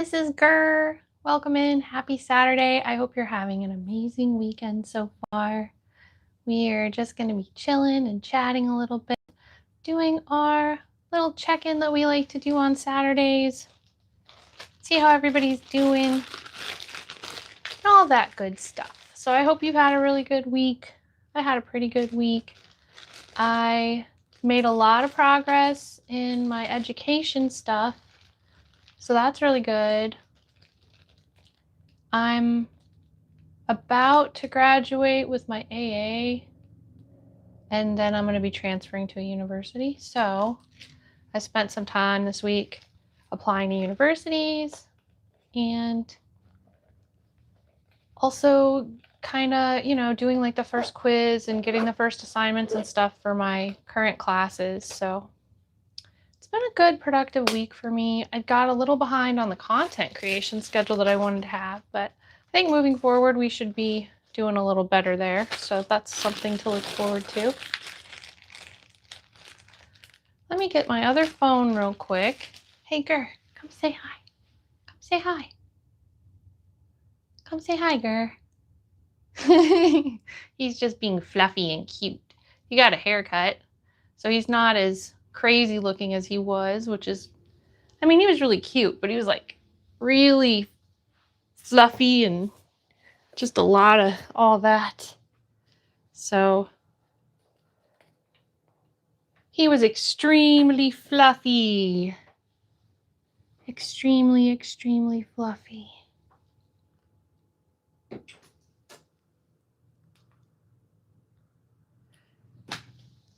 This is Gur. Welcome in. Happy Saturday. I hope you're having an amazing weekend so far. We are just going to be chilling and chatting a little bit, doing our little check-in that we like to do on Saturdays. See how everybody's doing and all that good stuff. So I hope you've had a really good week. I had a pretty good week. I made a lot of progress in my education stuff, so that's really good. I'm about to graduate with my AA, and then I'm going to be transferring to a university. So I spent some time this week applying to universities and also kind of, doing like the first quiz and getting the first assignments and stuff for my current classes. So it's been a good, productive week for me. I got a little behind on the content creation schedule that I wanted to have, but I think moving forward we should be doing a little better there. So that's something to look forward to. Let me get my other phone real quick. Hey, Gur, come say hi. Come say hi. Come say hi, Gur. He's just being fluffy and cute. He got a haircut, so he's not as crazy looking as he was, which is, I mean, he was really cute, but he was like really fluffy and just a lot of all that. So he was extremely fluffy. Extremely, extremely fluffy.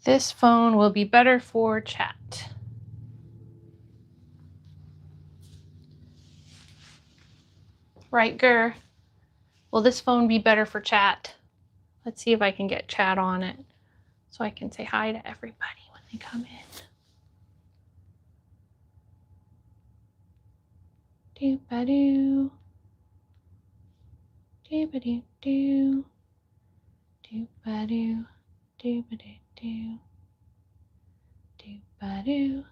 This phone will be better for chat. Right, Gur? Will this phone be better for chat? Let's see if I can get chat on it so I can say hi to everybody when they come in. Do-ba-doo. Do-ba-doo-doo. Do-ba-doo. Do-ba-doo-doo. Do-ba-doo.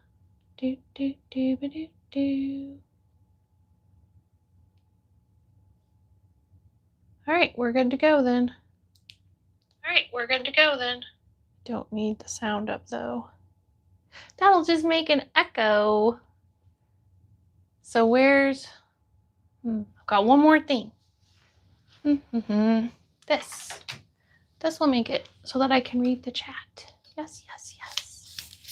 Do-do-do-ba-doo-doo. All right, we're good to go then. Don't need the sound up though. That'll just make an echo. So where's, I've got one more thing. This will make it so that I can read the chat. Yes, yes, yes.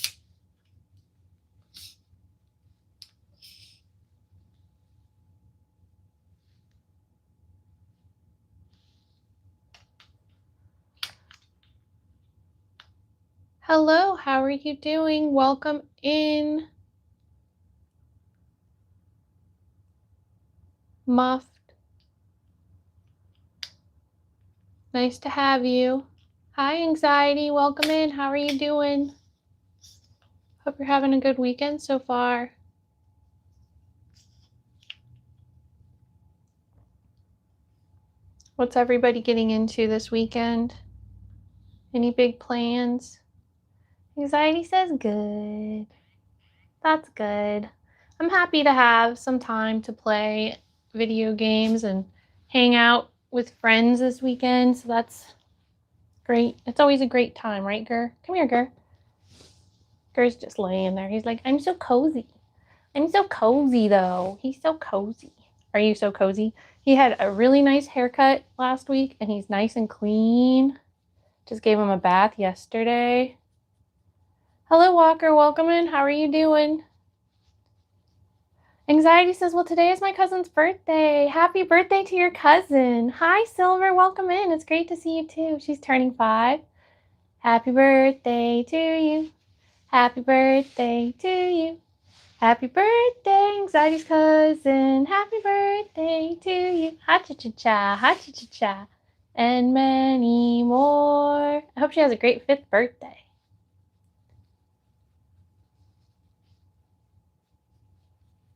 Hello, how are you doing? Welcome in. Muffed. Nice to have you. Hi, Anxiety. Welcome in. How are you doing? Hope you're having a good weekend so far. What's everybody getting into this weekend? Any big plans? Anxiety says good. That's good. I'm happy to have some time to play video games and hang out with friends this weekend, so that's great. It's always a great time, right, Gur? Come here, Gur. Gur's just laying there. He's like, I'm so cozy. I'm so cozy, though. He's so cozy. Are you so cozy? He had a really nice haircut last week, and he's nice and clean. Just gave him a bath yesterday. Hello, Walker. Welcome in. How are you doing? Anxiety says, well, today is my cousin's birthday. Happy birthday to your cousin. Hi, Silver. Welcome in. It's great to see you, too. She's turning 5. Happy birthday to you. Happy birthday to you. Happy birthday, Anxiety's cousin. Happy birthday to you. Ha-cha-cha-cha, ha-cha-cha-cha, and many more. I hope she has a great 5th birthday.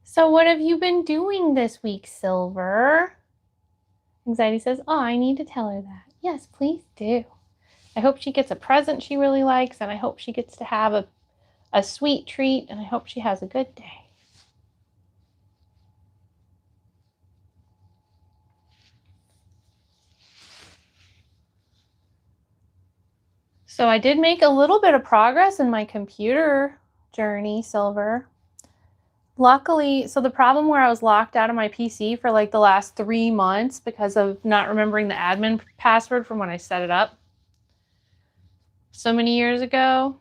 So what have you been doing this week, Silver? Anxiety says, oh, I need to tell her that. Yes, please do. I hope she gets a present she really likes, and I hope she gets to have a sweet treat, and I hope she has a good day. So I did make a little bit of progress in my computer journey, Silver. Luckily, so the problem where I was locked out of my PC for like the last 3 months because of not remembering the admin password from when I set it up so many years ago.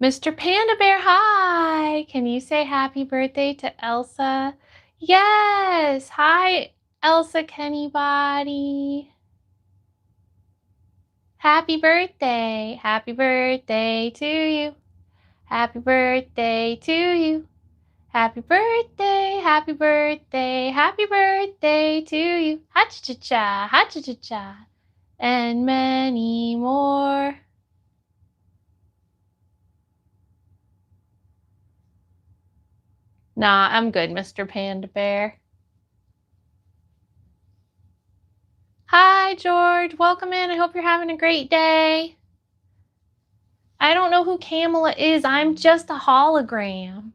Mr. Panda Bear, hi! Can you say happy birthday to Elsa? Yes! Hi, Elsa Kennybody. Happy birthday! Happy birthday to you! Happy birthday to you! Happy birthday, happy birthday, happy birthday to you. Ha-cha-cha-cha, ha-cha-cha-cha, and many more. Nah, I'm good, Mr. Panda Bear. Hi, George. Welcome in. I hope you're having a great day. I don't know who Kamala is. I'm just a hologram.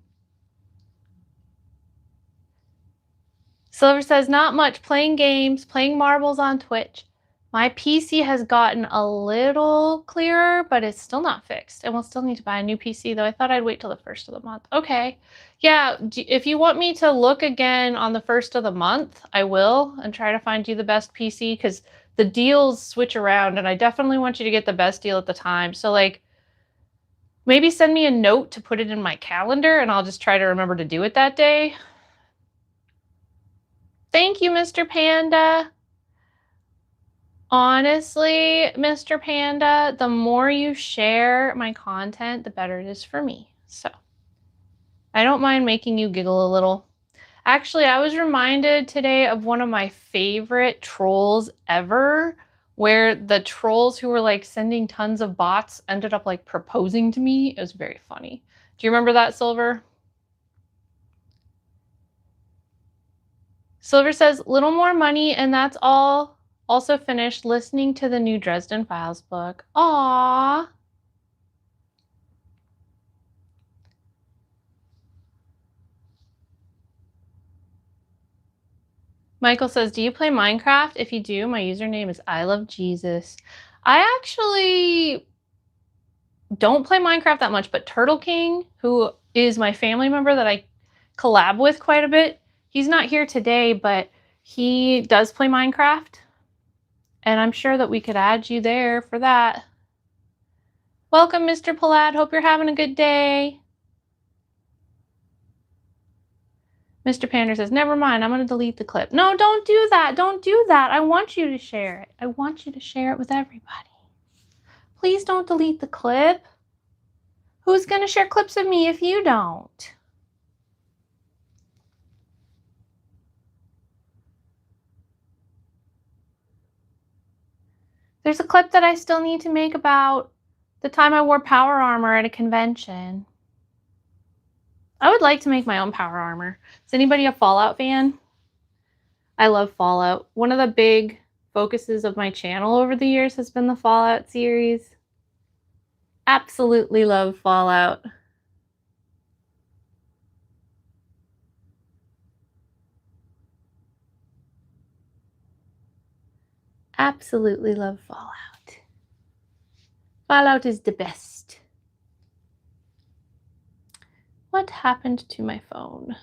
Silver says, not much. Playing games, playing marbles on Twitch. My PC has gotten a little clearer, but it's still not fixed. And we'll still need to buy a new PC, though. I thought I'd wait till the first of the month. Okay. Yeah, if you want me to look again on the first of the month, I will, and try to find you the best PC, because the deals switch around, and I definitely want you to get the best deal at the time. So, like, maybe send me a note to put it in my calendar, and I'll just try to remember to do it that day. Thank you, Mr. Panda. Honestly, Mr. Panda, the more you share my content, the better it is for me. So I don't mind making you giggle a little. Actually, I was reminded today of one of my favorite trolls ever, where the trolls who were like sending tons of bots ended up like proposing to me. It was very funny. Do you remember that, Silver? Silver says, little more money, and that's all. Also finished listening to the new Dresden Files book. Aww. Michael says, do you play Minecraft? If you do, my username is I love Jesus. I actually don't play Minecraft that much, but Turtle King, who is my family member that I collab with quite a bit, he's not here today, but he does play Minecraft. And I'm sure that we could add you there for that. Welcome, Mr. Palad. Hope you're having a good day. Mr. Pander says, never mind, I'm going to delete the clip. No, don't do that. Don't do that. I want you to share it. I want you to share it with everybody. Please don't delete the clip. Who's going to share clips of me if you don't? There's a clip that I still need to make about the time I wore power armor at a convention. I would like to make my own power armor. Is anybody a Fallout fan? I love Fallout. One of the big focuses of my channel over the years has been the Fallout series. Absolutely love Fallout. Absolutely love Fallout. Fallout is the best. What happened to my phone?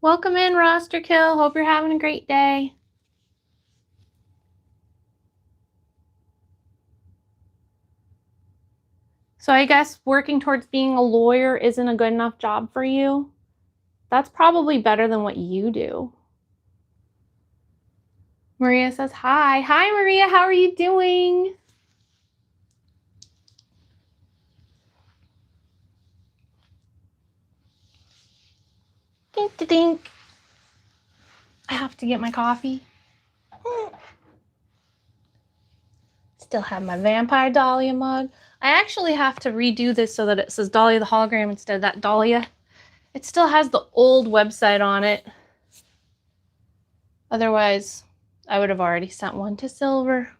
Welcome in, Roster Kill. Hope you're having a great day. So I guess working towards being a lawyer isn't a good enough job for you? That's probably better than what you do. Maria says, hi. Hi, Maria. How are you doing? Dink, dink. I have to get my coffee. Still have my Vampire Dahlia mug. I actually have to redo this so that it says Dahlia the hologram instead of that Dahlia. It still has the old website on it. Otherwise, I would have already sent one to Silver.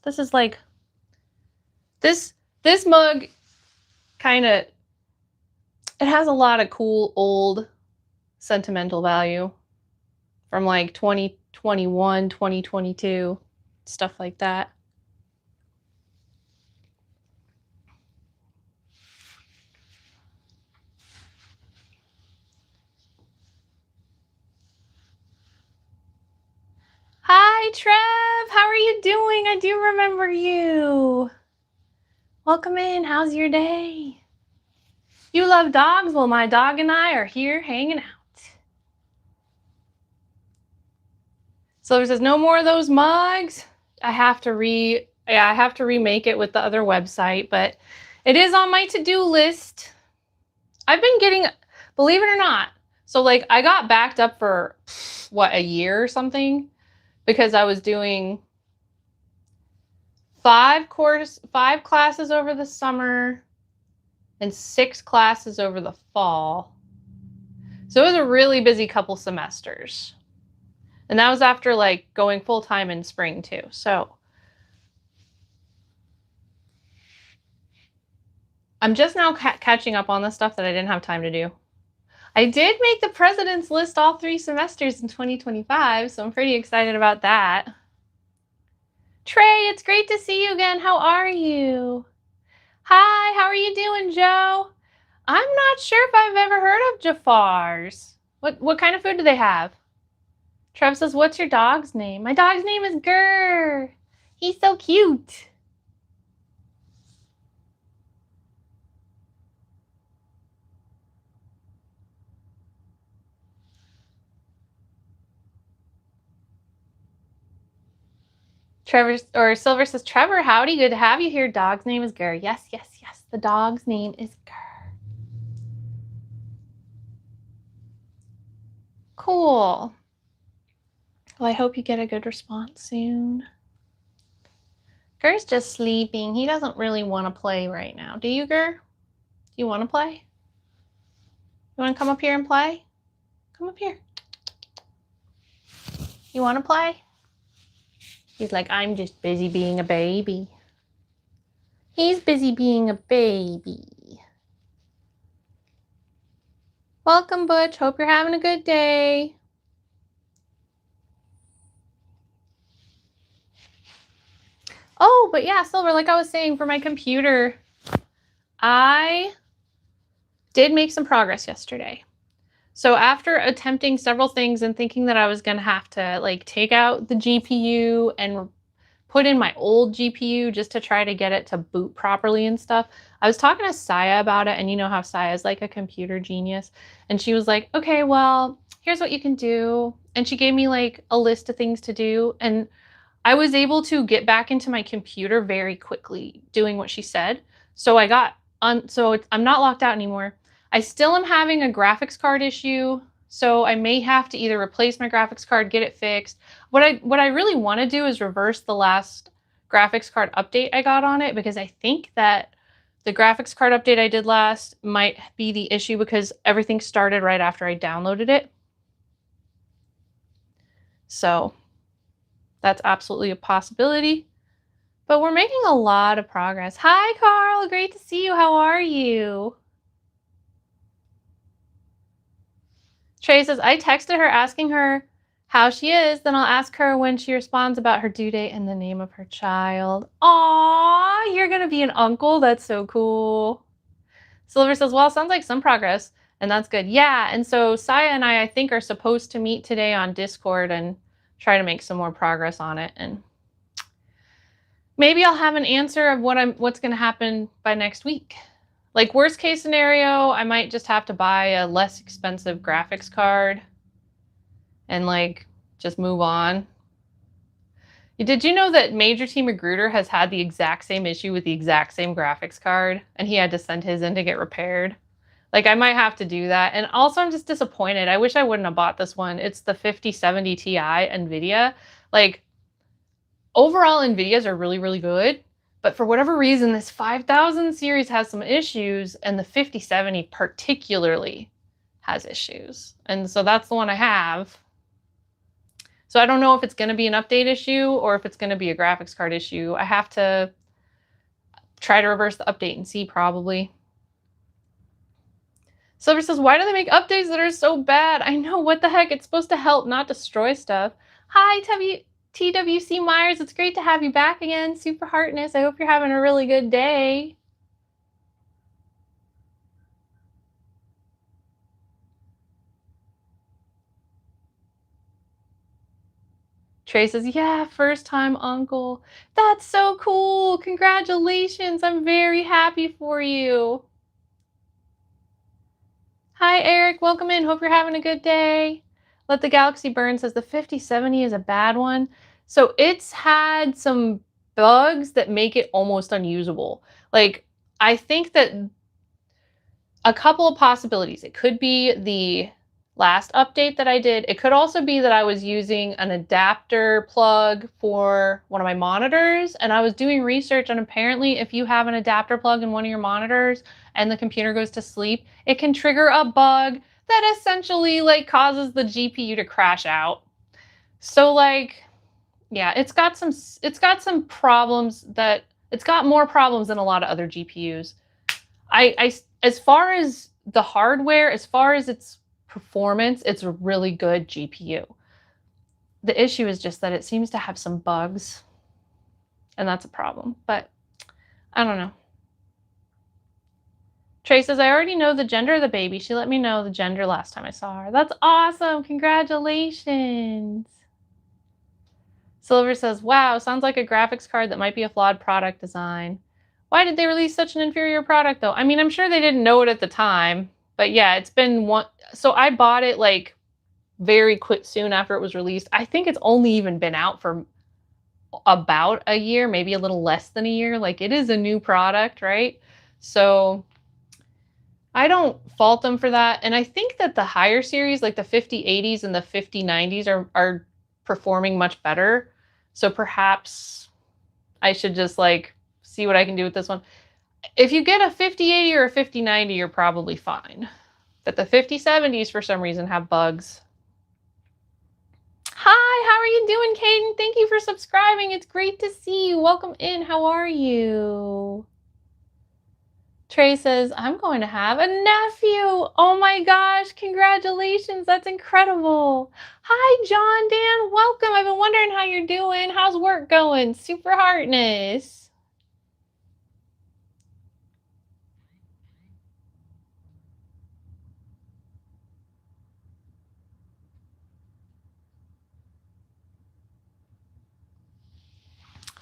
This is like... This mug kind of... It has a lot of cool old sentimental value from like 2021, 2022, stuff like that. Hi, Trev. How are you doing? I do remember you. Welcome in. How's your day? You love dogs? Well, my dog and I are here hanging out. Silver says, no more of those mugs. I have to remake it with the other website, but it is on my to-do list. I've been getting, believe it or not, so like I got backed up for what, a year or something, because I was doing 5 classes over the summer and 6 classes over the fall. So it was a really busy couple semesters. And that was after like going full time in spring too. So I'm just now catching up on the stuff that I didn't have time to do. I did make the president's list all 3 semesters in 2025, so I'm pretty excited about that. Trey, it's great to see you again. How are you? Hi, how are you doing, Joe? I'm not sure if I've ever heard of Jafar's. What kind of food do they have? Trev says, what's your dog's name? My dog's name is Gurr. He's so cute. Silver says, Trevor, howdy, good to have you here. Dog's name is Gurr. Yes, yes, yes. The dog's name is Gurr. Cool. Well, I hope you get a good response soon. Gurr's just sleeping. He doesn't really want to play right now. Do you, Gurr? Do you want to play? You want to come up here and play? Come up here. You want to play? He's like, I'm just busy being a baby. He's busy being a baby. Welcome, Butch. Hope you're having a good day. Oh, but yeah, Silver, like I was saying, for my computer, I did make some progress yesterday. So after attempting several things and thinking that I was going to have to like take out the GPU and put in my old GPU just to try to get it to boot properly and stuff, I was talking to Saya about it, and you know how Saya is like a computer genius, and she was like, okay, well, here's what you can do. And she gave me like a list of things to do, and I was able to get back into my computer very quickly doing what she said. So I'm not locked out anymore. I still am having a graphics card issue, so I may have to either replace my graphics card, get it fixed. What I really want to do is reverse the last graphics card update I got on it, because I think that the graphics card update I did last might be the issue because everything started right after I downloaded it. So that's absolutely a possibility. But we're making a lot of progress. Hi, Carl. Great to see you. How are you? Trey says, I texted her asking her how she is. Then I'll ask her when she responds about her due date and the name of her child. Aw, you're going to be an uncle. That's so cool. Silver says, well, sounds like some progress. And that's good. Yeah. And so Saya and I think, are supposed to meet today on Discord and try to make some more progress on it. And maybe I'll have an answer of what's going to happen by next week. Like, worst case scenario, I might just have to buy a less expensive graphics card and like just move on. Did you know that Major T. Magruder has had the exact same issue with the exact same graphics card, and he had to send his in to get repaired? Like, I might have to do that. And also, I'm just disappointed. I wish I wouldn't have bought this one. It's the 5070 Ti NVIDIA. Like, overall, NVIDIAs are really, really good. But for whatever reason, this 5000 series has some issues, and the 5070 particularly has issues. And so that's the one I have. So I don't know if it's going to be an update issue or if it's going to be a graphics card issue. I have to try to reverse the update and see, probably. Silver says, why do they make updates that are so bad? I know, what the heck? It's supposed to help, not destroy stuff. Hi, TWC Myers. It's great to have you back again. Super Heartness. I hope you're having a really good day. Trey says, yeah, first time uncle. That's so cool. Congratulations. I'm very happy for you. Hi, Eric. Welcome in. Hope you're having a good day. Let the Galaxy Burn says the 5070 is a bad one. So it's had some bugs that make it almost unusable. Like, I think that a couple of possibilities. It could be the last update that I did. It could also be that I was using an adapter plug for one of my monitors, and I was doing research, and apparently if you have an adapter plug in one of your monitors and the computer goes to sleep, it can trigger a bug that essentially like causes the GPU to crash out. So like, yeah, it's got some problems that it's got more problems than a lot of other GPUs. As far as the hardware, as far as its performance, it's a really good GPU. The issue is just that it seems to have some bugs, and that's a problem. But I don't know. Trey says, I already know the gender of the baby. She let me know the gender last time I saw her. That's awesome. Congratulations. Silver says, wow, sounds like a graphics card that might be a flawed product design. Why did they release such an inferior product, though? I mean, I'm sure they didn't know it at the time. But yeah, it's been one. So I bought it like very quick soon after it was released. I think it's only even been out for about a year, maybe a little less than a year. Like, it is a new product, right? So I don't fault them for that. And I think that the higher series, like the 5080s and the 5090s, are performing much better. So perhaps I should just like see what I can do with this one. If you get a 5080 or a 5090, you're probably fine. But the 5070s, for some reason, have bugs. Hi, how are you doing, Caden? Thank you for subscribing. It's great to see you. Welcome in. How are you? Trey says, I'm going to have a nephew. Oh my gosh, congratulations. That's incredible. Hi, John Dan. Welcome. I've been wondering how you're doing. How's work going? Super Heartness.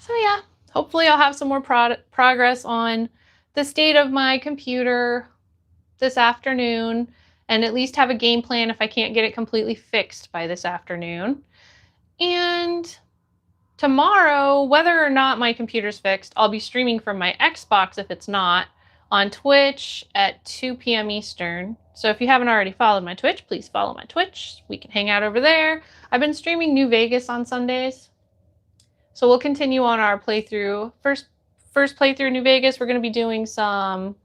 So yeah, hopefully I'll have some more progress on the state of my computer this afternoon, and at least have a game plan if I can't get it completely fixed by this afternoon. And tomorrow, whether or not my computer's fixed, I'll be streaming from my Xbox if it's not, on Twitch at 2 p.m. Eastern. So if you haven't already followed my Twitch, please follow my Twitch. We can hang out over there. I've been streaming New Vegas on Sundays. So we'll continue on our playthrough. First playthrough New Vegas, we're going to be doing some...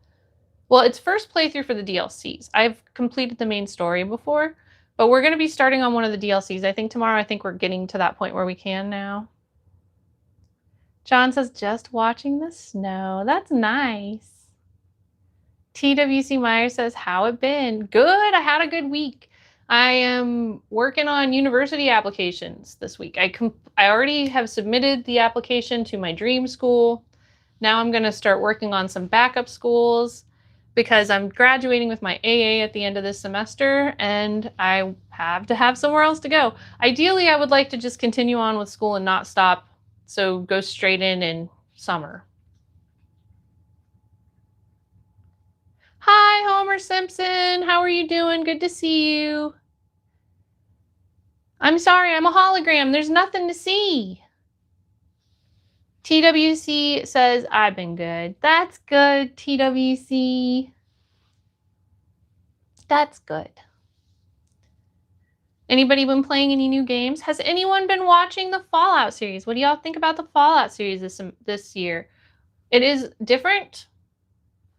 Well, it's first playthrough for the DLCs. I've completed the main story before, but we're going to be starting on one of the DLCs. I think tomorrow, I think we're getting to that point where we can now. John says, just watching the snow. That's nice. TWC Meyer says, how it been? Good. I had a good week. I am working on university applications this week. I already have submitted the application to my dream school. Now I'm going to start working on some backup schools because I'm graduating with my AA at the end of this semester, and I have to have somewhere else to go. Ideally, I would like to just continue on with school and not stop, so go straight in summer. Hi, Homer Simpson. How are you doing? Good to see you. I'm sorry, I'm a hologram. There's nothing to see. TWC says, I've been good. That's good, TWC. That's good. Anybody been playing any new games? Has anyone been watching the Fallout series? What do y'all think about the Fallout series this year? It is different.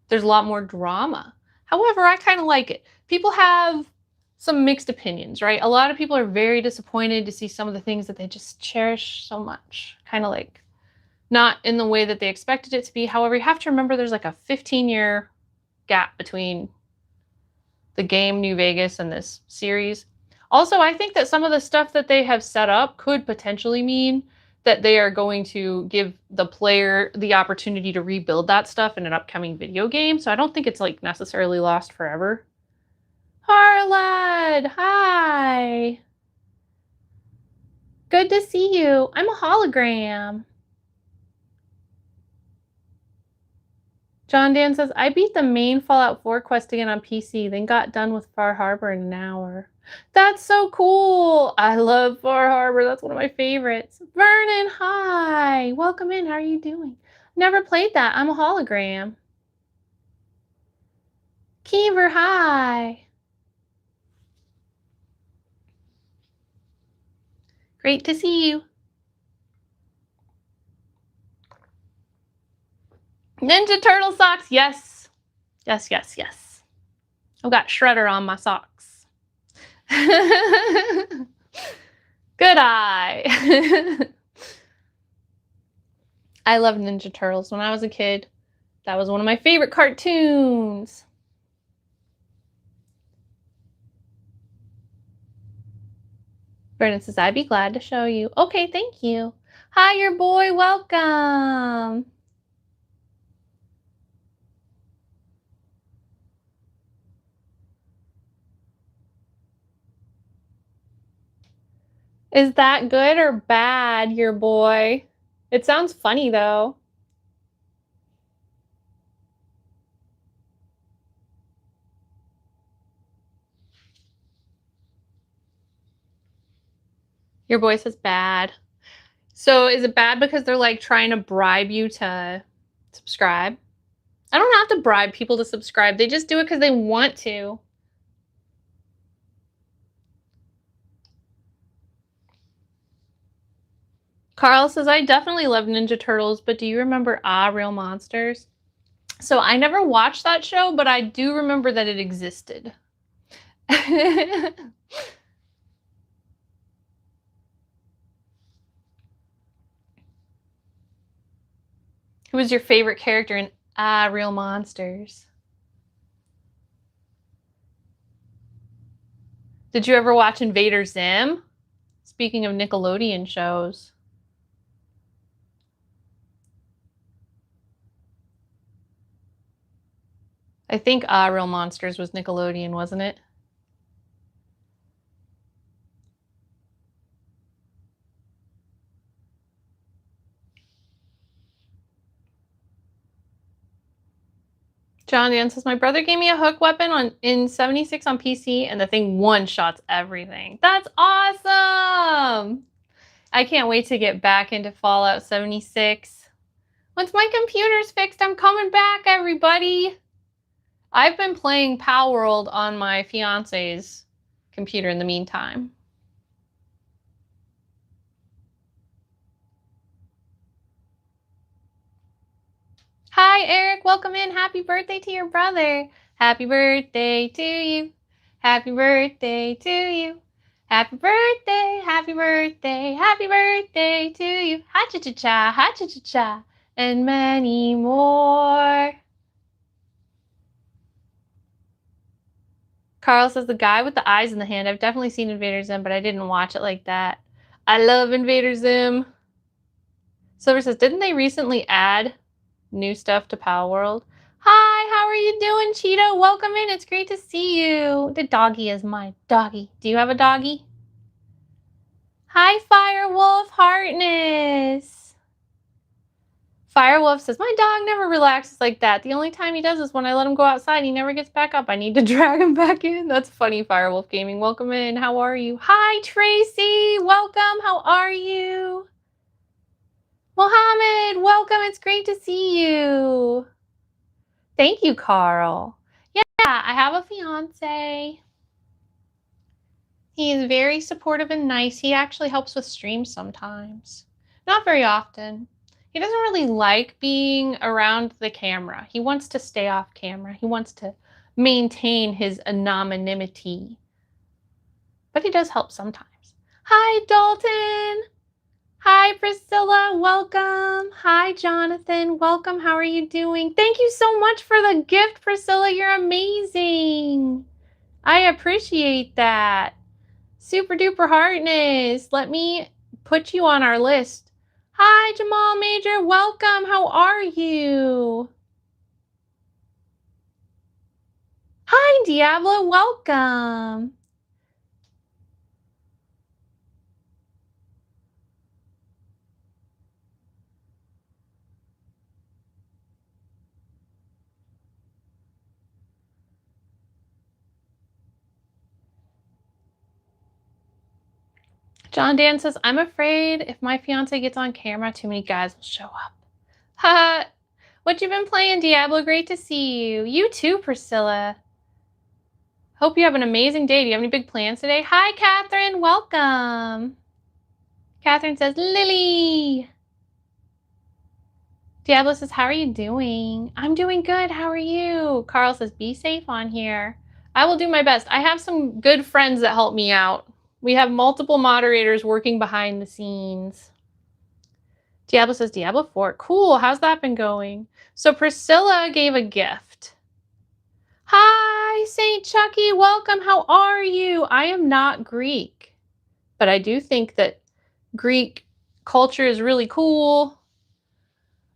There's a lot more drama. However, I kind of like it. People have some mixed opinions, right? A lot of people are very disappointed to see some of the things that they just cherish so much. Kind of like not in the way that they expected it to be. However, you have to remember there's like a 15-year gap between the game New Vegas and this series. Also, I think that some of the stuff that they have set up could potentially mean that they are going to give the player the opportunity to rebuild that stuff in an upcoming video game. So I don't think it's like necessarily lost forever. Harlad, hi. Good to see you. I'm a hologram. John Dan says, I beat the main Fallout 4 quest again on PC, then got done with Far Harbor in an hour. That's so cool. I love Far Harbor. That's one of my favorites. Vernon, hi. Welcome in. How are you doing? Never played that. I'm a hologram. Keever, hi. Great to see you. Ninja Turtle socks. Yes. Yes, yes, yes. I've got Shredder on my socks. Good eye. I love Ninja Turtles. When I was a kid, that was one of my favorite cartoons. Brennan says, I'd be glad to show you. Okay, thank you. Hi, your boy. Welcome. Is that good or bad, your boy? It sounds funny, though. Your boy says bad. So is it bad because they're like trying to bribe you to subscribe? I don't have to bribe people to subscribe. They just do it because they want to. Carl says, I definitely love Ninja Turtles, but do you remember Real Monsters? So I never watched that show, but I do remember that it existed. Who was your favorite character in Real Monsters? Did you ever watch Invader Zim? Speaking of Nickelodeon shows. I think Real Monsters was Nickelodeon, wasn't it? John Dan says, my brother gave me a hook weapon in 76 on PC, and the thing one-shots everything. That's awesome! I can't wait to get back into Fallout 76. Once my computer's fixed, I'm coming back, everybody! I've been playing Palworld on my fiance's computer in the meantime. Hi, Eric. Welcome in. Happy birthday to your brother. Happy birthday to you. Happy birthday to you. Happy birthday, happy birthday, happy birthday to you. Ha-cha-cha-cha, ha-cha-cha-cha, and many more. Carl says, the guy with the eyes in the hand. I've definitely seen Invader Zim, but I didn't watch it like that. I love Invader Zim. Silver says, didn't they recently add new stuff to Palworld? Hi, how are you doing, Cheeto? Welcome in. It's great to see you. The doggy is my doggy. Do you have a doggy? Hi, Firewolf Hartness. Firewolf says, my dog never relaxes like that. The only time he does is when I let him go outside. He never gets back up. I need to drag him back in. That's funny, Firewolf Gaming. Welcome in. How are you? Hi, Tracy. Welcome. How are you? Mohammed, welcome. It's great to see you. Thank you, Carl. Yeah, I have a fiance. He is very supportive and nice. He actually helps with streams sometimes. Not very often. He doesn't really like being around the camera. He wants to stay off camera. He wants to maintain his anonymity. But he does help sometimes. Hi, Dalton. Hi, Priscilla. Welcome. Hi, Jonathan. Welcome. How are you doing? Thank you so much for the gift, Priscilla. You're amazing. I appreciate that. Super duper heartness. Let me put you on our list. Hi, Jamal Major. Welcome. How are you? Hi, Diablo. Welcome. John Dan says, I'm afraid if my fiance gets on camera, too many guys will show up. Ha! What you been playing, Diablo? Great to see you. You too, Priscilla. Hope you have an amazing day. Do you have any big plans today? Hi, Catherine. Welcome. Catherine says, Lily. Diablo says, how are you doing? I'm doing good. How are you? Carl says, be safe on here. I will do my best. I have some good friends that help me out. We have multiple moderators working behind the scenes. Diablo says, Diablo 4. Cool. How's that been going? So Priscilla gave a gift. Hi, St. Chucky. Welcome. How are you? I am not Greek, but I do think that Greek culture is really cool.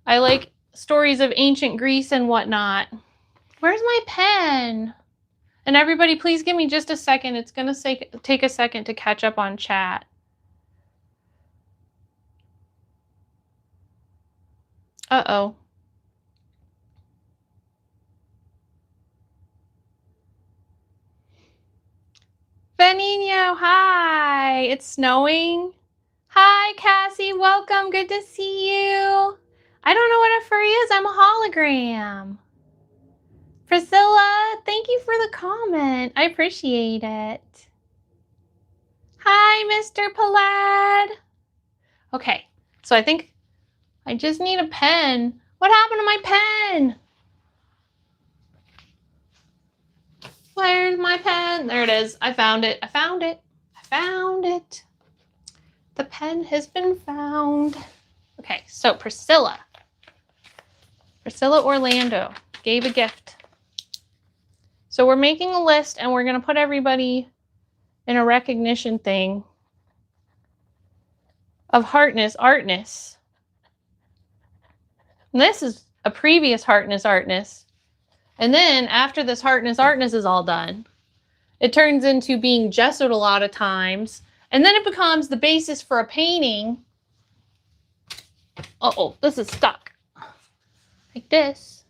I like stories of ancient Greece and whatnot. Where's my pen? And everybody, please give me just a second. It's going to take a second to catch up on chat. Uh-oh. Benigno, hi. It's snowing. Hi, Cassie. Welcome. Good to see you. I don't know what a furry is. I'm a hologram. Priscilla, thank you for the comment. I appreciate it. Hi, Mr. Plaid. Okay, so I think I just need a pen. What happened to my pen? Where's my pen? There it is. I found it. I found it. I found it. The pen has been found. Okay, so Priscilla Orlando gave a gift. So we're making a list and we're going to put everybody in a recognition thing of artness. And this is a previous artness. And then after this artness is all done, it turns into being gessoed a lot of times. And then it becomes the basis for a painting. Uh-oh, this is stuck. Like this.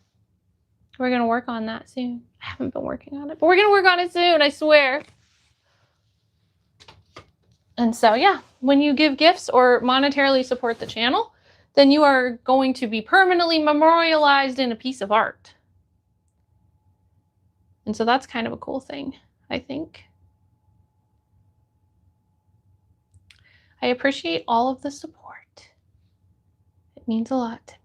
We're going to work on that soon. I haven't been working on it, but we're going to work on it soon, I swear. And so, yeah, when you give gifts or monetarily support the channel, then you are going to be permanently memorialized in a piece of art. And so that's kind of a cool thing, I think. I appreciate all of the support. It means a lot to me.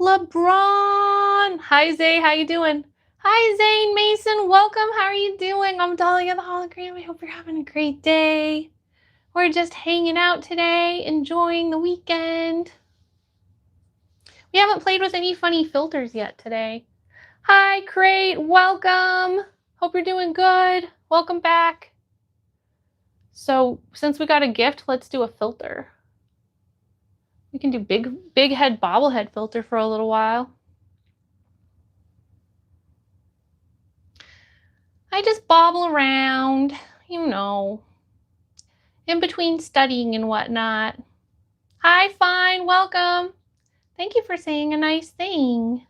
LeBron! Hi, Zay. How you doing? Hi, Zane Mason. Welcome. How are you doing? I'm Dahlia the Hologram. I hope you're having a great day. We're just hanging out today, enjoying the weekend. We haven't played with any funny filters yet today. Hi, Crate. Welcome. Hope you're doing good. Welcome back. So since we got a gift, let's do a filter. We can do big head bobblehead filter for a little while. I just bobble around, you know, in between studying and whatnot. Hi, Fine. Welcome. Thank you for saying a nice thing.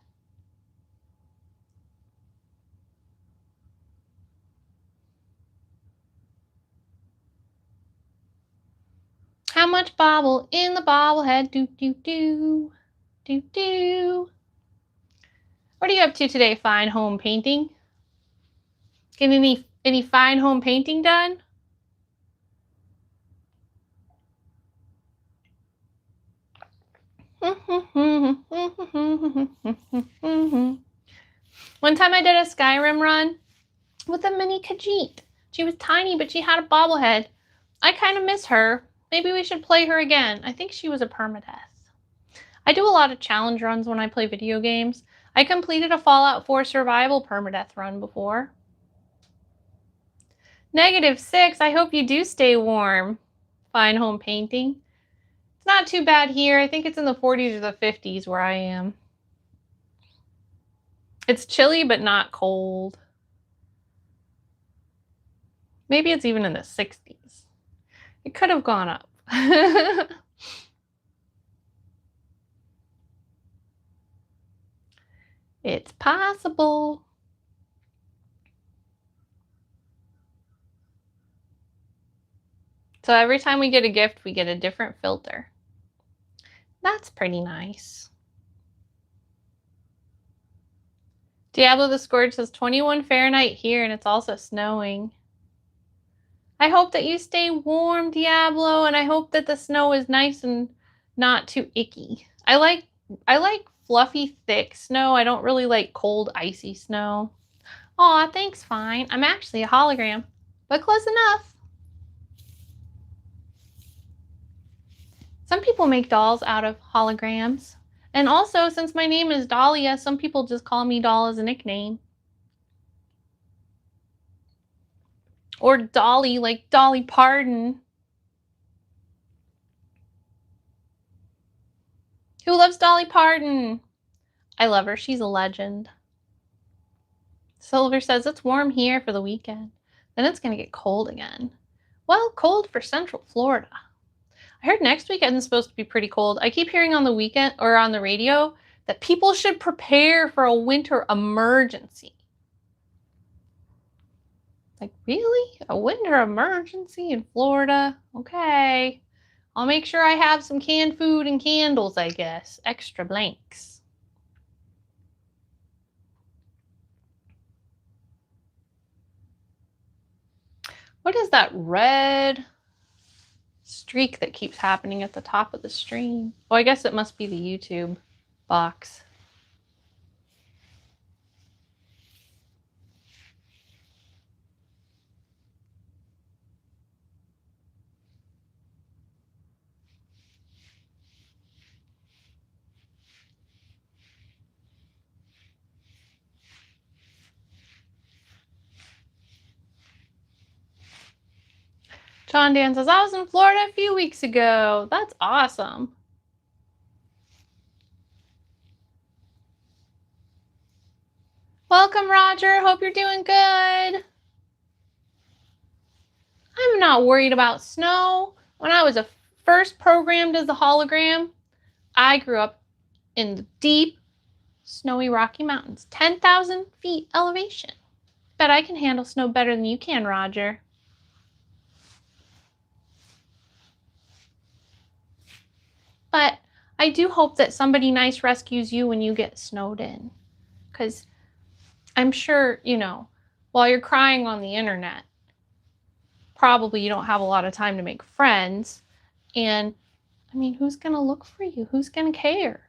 How much bobble in the bobblehead? Do, do, do. Do, do. What are you up to today, Fine? Home painting? Getting any fine home painting done? One time I did a Skyrim run with a mini Khajiit. She was tiny, but she had a bobblehead. I kind of miss her. Maybe we should play her again. I think she was a permadeath. I do a lot of challenge runs when I play video games. I completed a Fallout 4 survival permadeath run before. -6. I hope you do stay warm. Fine home painting. It's not too bad here. I think it's in the 40s or the 50s where I am. It's chilly, but not cold. Maybe it's even in the 60s. It could have gone up. It's possible. So every time we get a gift, we get a different filter. That's pretty nice. Diablo the Scourge says 21 Fahrenheit here, and it's also snowing. I hope that you stay warm, Diablo, and I hope that the snow is nice and not too icky. I like fluffy, thick snow. I don't really like cold, icy snow. Aw, thanks, fine. I'm actually a hologram, but close enough. Some people make dolls out of holograms. And also, since my name is Dahlia, some people just call me Doll as a nickname. Or Dolly, like Dolly Parton. Who loves Dolly Parton? I love her. She's a legend. Silver says it's warm here for the weekend. Then it's going to get cold again. Well, cold for Central Florida. I heard next weekend is supposed to be pretty cold. I keep hearing on the weekend or on the radio that people should prepare for a winter emergency. Like, really? A winter emergency in Florida? Okay. I'll make sure I have some canned food and candles, I guess. Extra blanks. What is that red streak that keeps happening at the top of the stream? Oh, I guess it must be the YouTube box. John Dan says, I was in Florida a few weeks ago. That's awesome. Welcome, Roger. Hope you're doing good. I'm not worried about snow. When I was first programmed as a hologram, I grew up in the deep, snowy Rocky Mountains, 10,000 feet elevation. Bet I can handle snow better than you can, Roger. But I do hope that somebody nice rescues you when you get snowed in. Because I'm sure, you know, while you're crying on the internet, probably you don't have a lot of time to make friends. And, I mean, who's going to look for you? Who's going to care?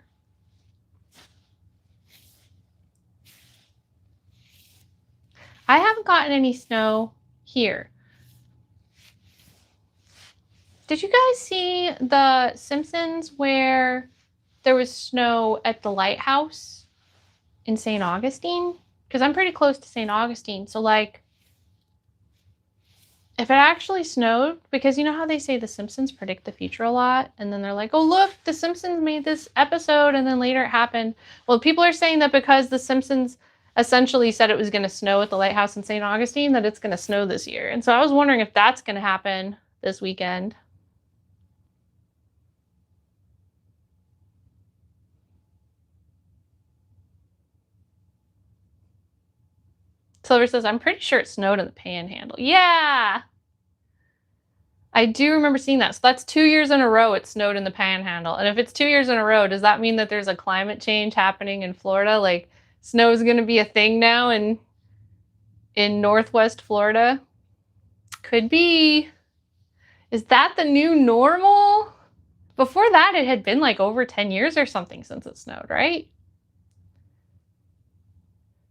I haven't gotten any snow here. Did you guys see The Simpsons where there was snow at the lighthouse in St. Augustine? Because I'm pretty close to St. Augustine. So, like, if it actually snowed, because you know how they say The Simpsons predict the future a lot? And then they're like, oh, look, The Simpsons made this episode, and then later it happened. Well, people are saying that because The Simpsons essentially said it was going to snow at the lighthouse in St. Augustine, that it's going to snow this year. And so I was wondering if that's going to happen this weekend. Silver says, I'm pretty sure it snowed in the Panhandle. Yeah! I do remember seeing that. So that's 2 years in a row it snowed in the Panhandle. And if it's 2 years in a row, does that mean that there's a climate change happening in Florida? Like, snow is going to be a thing now in Northwest Florida? Could be. Is that the new normal? Before that, it had been like over 10 years or something since it snowed, right?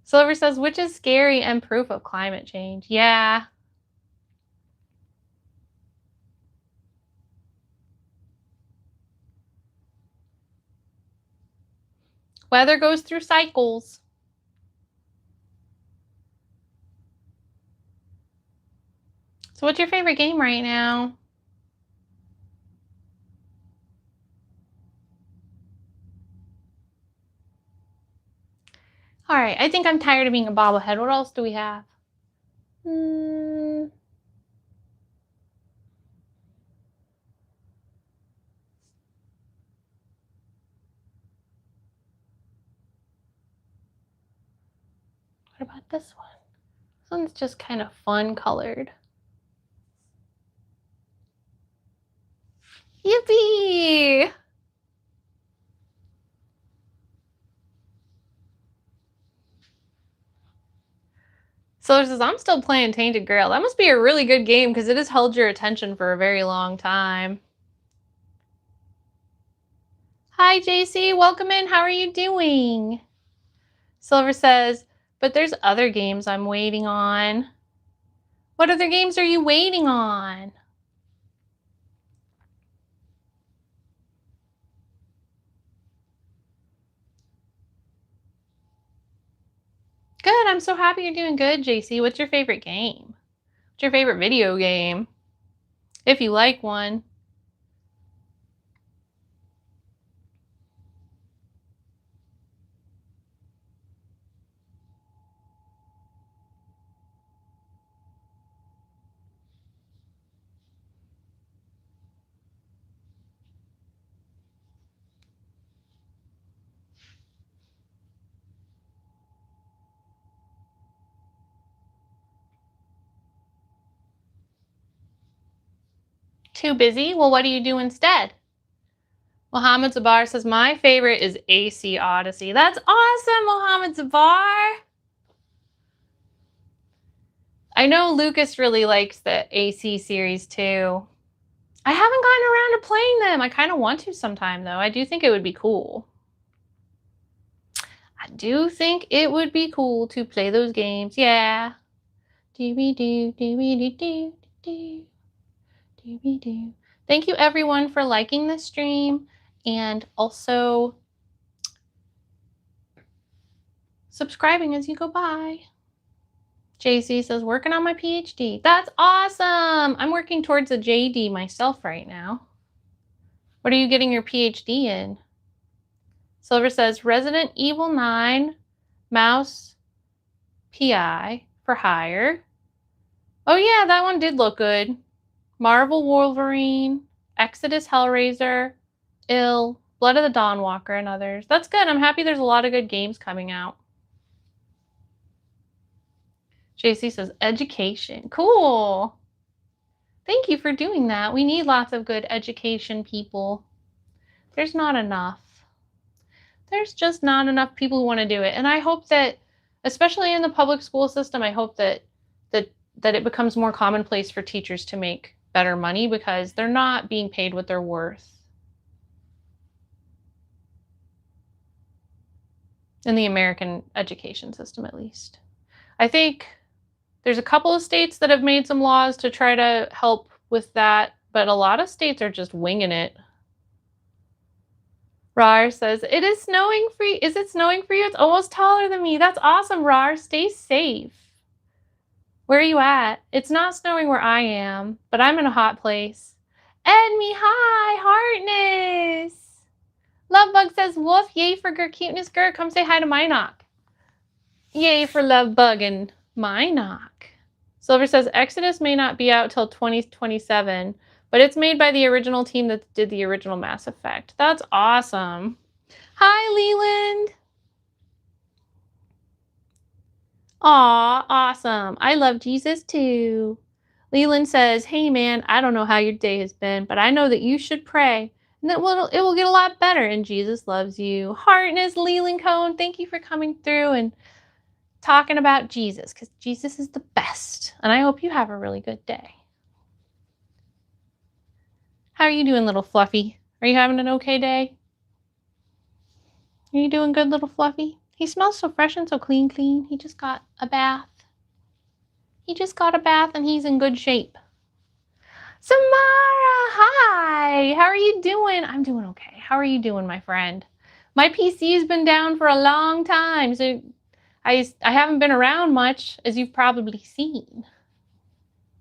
Silver says, which is scary and proof of climate change. Yeah. Weather goes through cycles. So what's your favorite game right now? All right, I think I'm tired of being a bobblehead. What else do we have? What about this one? This one's just kind of fun colored. Yippee! Solar says, I'm still playing Tainted Grail. That must be a really good game because it has held your attention for a very long time. Hi, JC. Welcome in. How are you doing? Silver says, but there's other games I'm waiting on. What other games are you waiting on? Good. I'm so happy you're doing good, JC. What's your favorite game? What's your favorite video game? If you like one. Too busy? Well, what do you do instead? Mohammed Zabar says, my favorite is AC Odyssey. That's awesome, Mohammed Zabar. I know Lucas really likes the AC series too. I haven't gotten around to playing them. I kind of want to sometime though. I do think it would be cool. I do think it would be cool to play those games. Yeah. Do-be-do. Thank you everyone for liking the stream and also subscribing as you go by. JC says, working on my PhD. That's awesome. I'm working towards a JD myself right now. What are you getting your PhD in? Silver says, Resident Evil 9, Mouse PI for hire. Oh yeah, that one did look good. Marvel Wolverine, Exodus Hellraiser, Ill, Blood of the Dawnwalker, and others. That's good. I'm happy there's a lot of good games coming out. JC says, education. Cool. Thank you for doing that. We need lots of good education people. There's not enough. There's just not enough people who want to do it. And I hope that, especially in the public school system, I hope that it becomes more commonplace for teachers to make better money because they're not being paid what they're worth. In the American education system, at least. I think there's a couple of states that have made some laws to try to help with that, but a lot of states are just winging it. Rar says, it is snowing for you. Is it snowing for you? It's almost taller than me. That's awesome, Rar. Stay safe. Where are you at? It's not snowing where I am, but I'm in a hot place. Edme, hi, Heartness. Lovebug says, woof, yay for Gur cuteness, Gur. Come say hi to Minoc. Yay for Lovebug and Minoc. Silver says, Exodus may not be out till 2027, but it's made by the original team that did the original Mass Effect. That's awesome. Hi, Leland. Aw, awesome. I love Jesus too. Leland says, hey man, I don't know how your day has been, but I know that you should pray and that it will get a lot better and Jesus loves you. Heartness, Leland Cone, thank you for coming through and talking about Jesus because Jesus is the best. And I hope you have a really good day. How are you doing, little Fluffy? Are you having an okay day? Are you doing good, little Fluffy? He smells so fresh and so clean. He just got a bath. He just got a bath and he's in good shape. Samara, hi. How are you doing? I'm doing okay. How are you doing, my friend? My PC has been down for a long time, so I haven't been around much, as you've probably seen.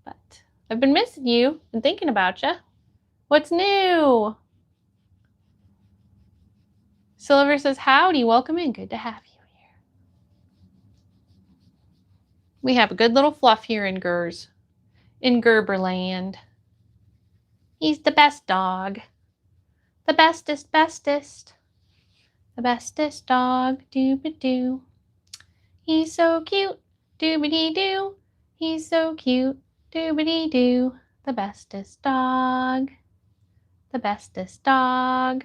But I've been missing you and thinking about you. What's new? Silver says, howdy, welcome in. Good to have you here. We have a good little fluff here in Gerberland. He's the best dog. The bestest. The bestest dog. Doo-ba-doo. He's so cute. Doo-ba-dee-doo. He's so cute. Doo-ba-dee-doo. The bestest dog. The bestest dog.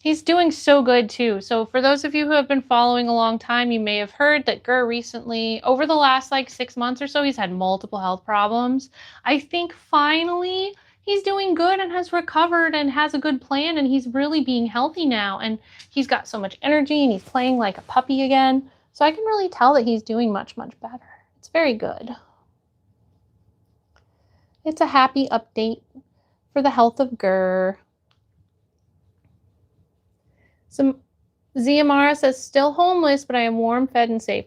He's doing so good too. So for those of you who have been following a long time, you may have heard that Gur recently, over the last like 6 months or so, he's had multiple health problems. I think finally he's doing good and has recovered and has a good plan, and he's really being healthy now, and he's got so much energy and he's playing like a puppy again. So I can really tell that he's doing much, much better. It's very good. It's a happy update for the health of Gur. So Ziamara says, still homeless, but I am warm, fed, and safe.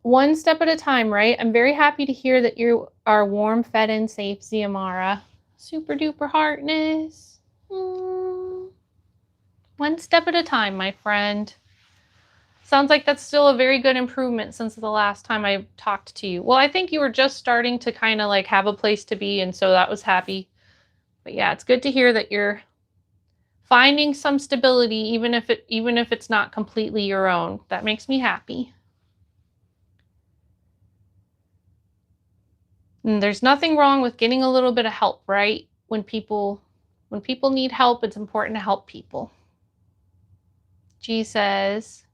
One step at a time, right? I'm very happy to hear that you are warm, fed, and safe, Ziamara. Super duper heartness. One step at a time, my friend. Sounds like that's still a very good improvement since the last time I talked to you. Well, I think you were just starting to kind of like have a place to be, and so that was happy. But yeah, it's good to hear that you're finding some stability, even if it's not completely your own. That makes me happy. And there's nothing wrong with getting a little bit of help, right? When people need help, it's important to help people. G says,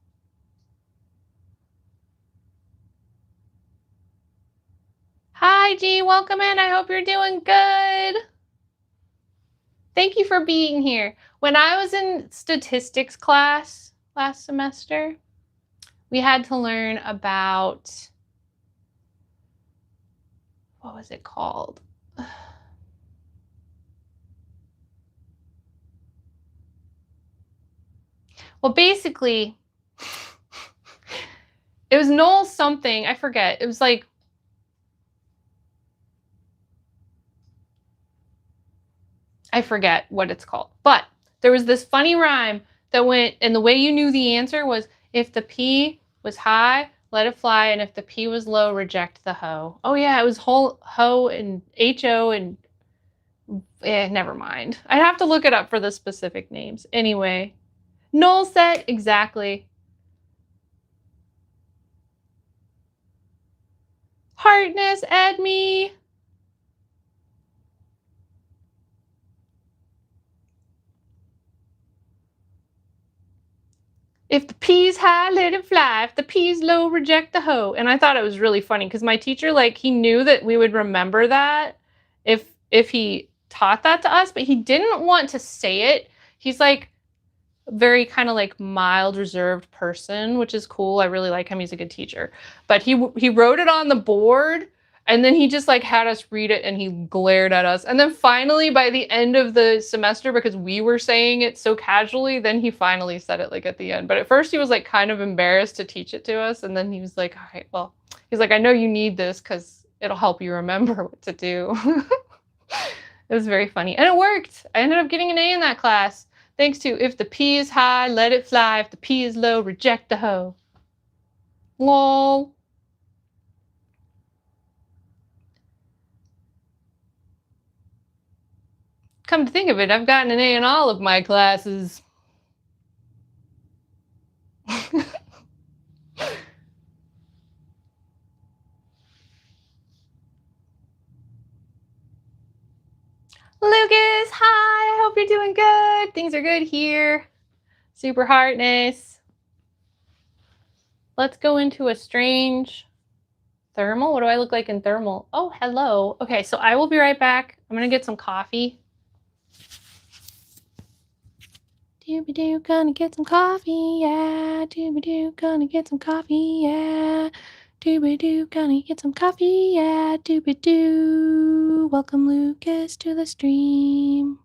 hi G, welcome in. I hope you're doing good. Thank you for being here. When I was in statistics class last semester, we had to learn about, what was it called? Well, basically, it was null something. I forget. It was like, I forget what it's called. But there was this funny rhyme that went, and the way you knew the answer was, if the P was high, let it fly, and if the P was low, reject the hoe. Oh yeah, it was ho and HO and never mind. I'd have to look it up for the specific names. Anyway, null set, exactly. Heartness, add me. If the P's high, let it fly. If the P's low, reject the hoe. And I thought it was really funny because my teacher, like, he knew that we would remember that if he taught that to us, but he didn't want to say it. He's like a very kind of like mild, reserved person, which is cool. I really like him. He's a good teacher. But he wrote it on the board, and then he just like had us read it, and he glared at us. And then finally, by the end of the semester, because we were saying it so casually, then he finally said it like at the end. But at first he was like kind of embarrassed to teach it to us. And then he was like, all right, well, he's like, I know you need this because it'll help you remember what to do. It was very funny. And it worked. I ended up getting an A in that class. Thanks to, if the P is high, let it fly. If the P is low, reject the hoe. Lol. Come to think of it, I've gotten an A in all of my classes. Lucas, hi, I hope you're doing good. Things are good here. Super heartness. Let's go into a strange thermal. What do I look like in thermal? Oh, hello. Okay, so I will be right back. I'm gonna get some coffee. Dooby-doo, gonna get some coffee, yeah. Dooby-doo, gonna get some coffee, yeah. Dooby-doo, gonna get some coffee, yeah. Dooby-doo. Welcome Lucas to the stream.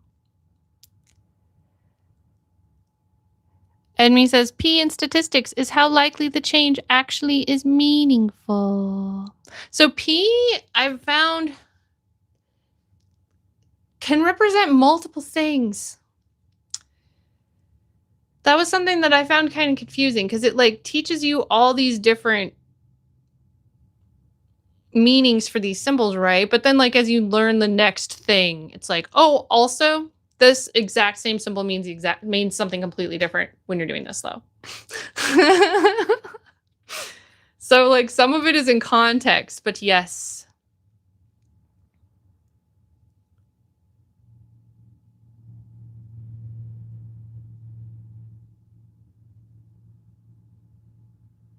Edme says, P in statistics is how likely the change actually is meaningful. So P, I've found, can represent multiple things. That was something that I found kind of confusing because it like teaches you all these different meanings for these symbols, right? But then like as you learn the next thing, it's like, oh, also this exact same symbol means something completely different when you're doing this though. So like some of it is in context, but yes.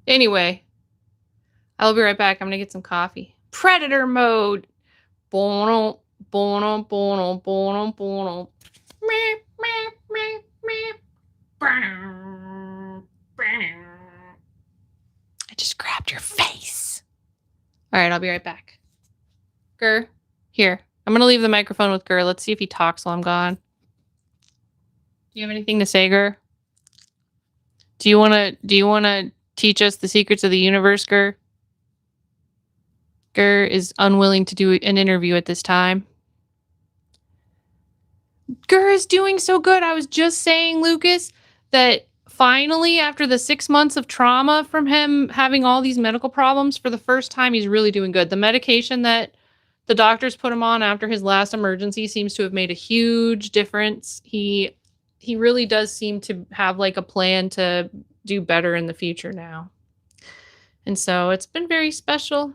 Anyway, I'll be right back. I'm gonna get some coffee. Predator mode. Bono, bono, bono, bono, bono. I just grabbed your face. All right, I'll be right back. Gur, here. I'm gonna leave the microphone with Gur. Let's see if he talks while I'm gone. Do you have anything to say, Gur? Do you wanna teach us the secrets of the universe, Gur? Gur is unwilling to do an interview at this time. Gur is doing so good. I was just saying, Lucas, that finally, after the 6 months of trauma from him having all these medical problems, for the first time, he's really doing good. The medication that the doctors put him on after his last emergency seems to have made a huge difference. He really does seem to have like a plan to do better in the future now. And so it's been very special.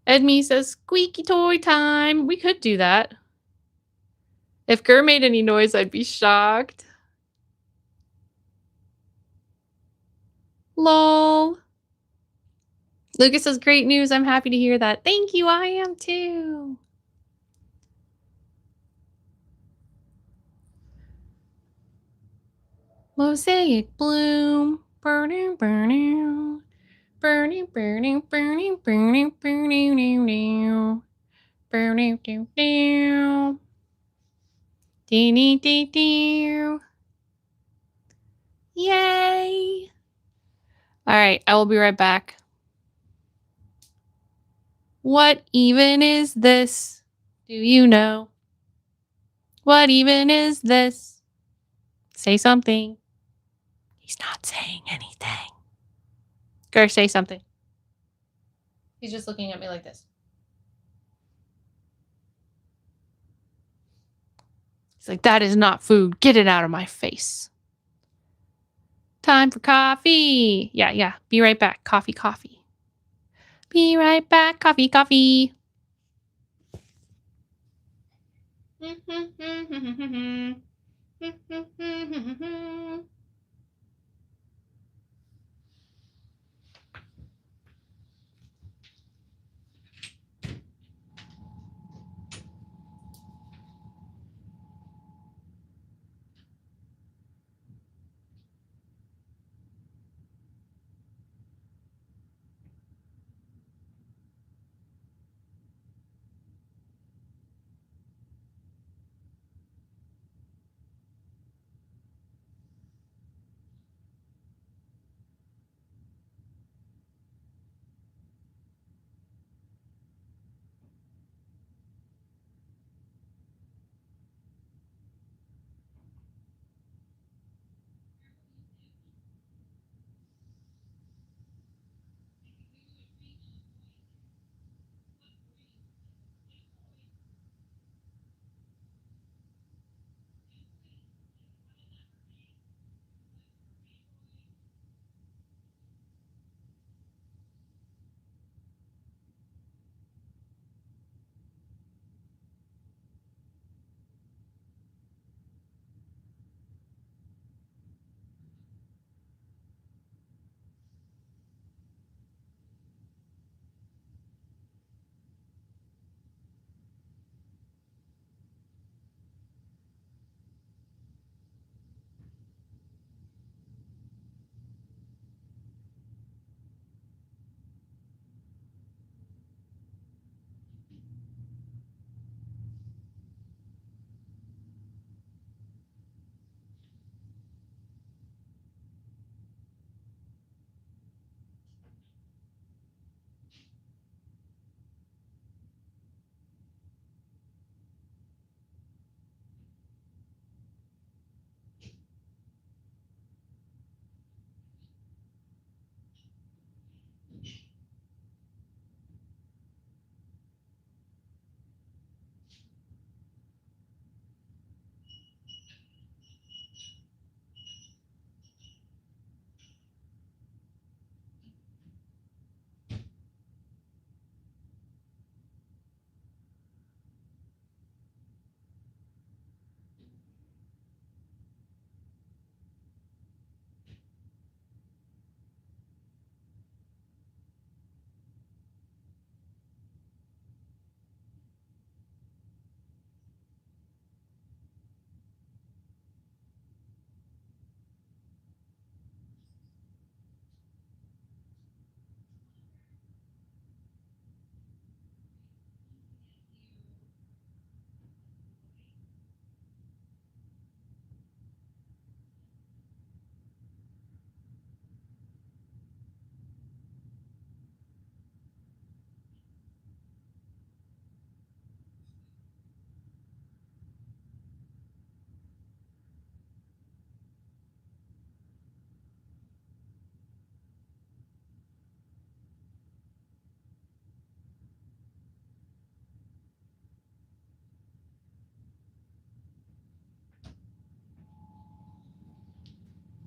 Edme says, squeaky toy time. We could do that. If Gur made any noise, I'd be shocked. Lol. Lucas says, great news. I'm happy to hear that. Thank you. I am too. Mosaic bloom. Burning, burning. Burning, burning, burning, burning, burning, burning, burning, burning, burning. Dee dee dee. Yay. All right, I will be right back. What even is this? Do you know? What even is this? Say something. He's not saying anything. Gur, say something. He's just looking at me like this. He's like, that is not food. Get it out of my face. Time for coffee. Yeah. Be right back. Coffee. Be right back. Coffee.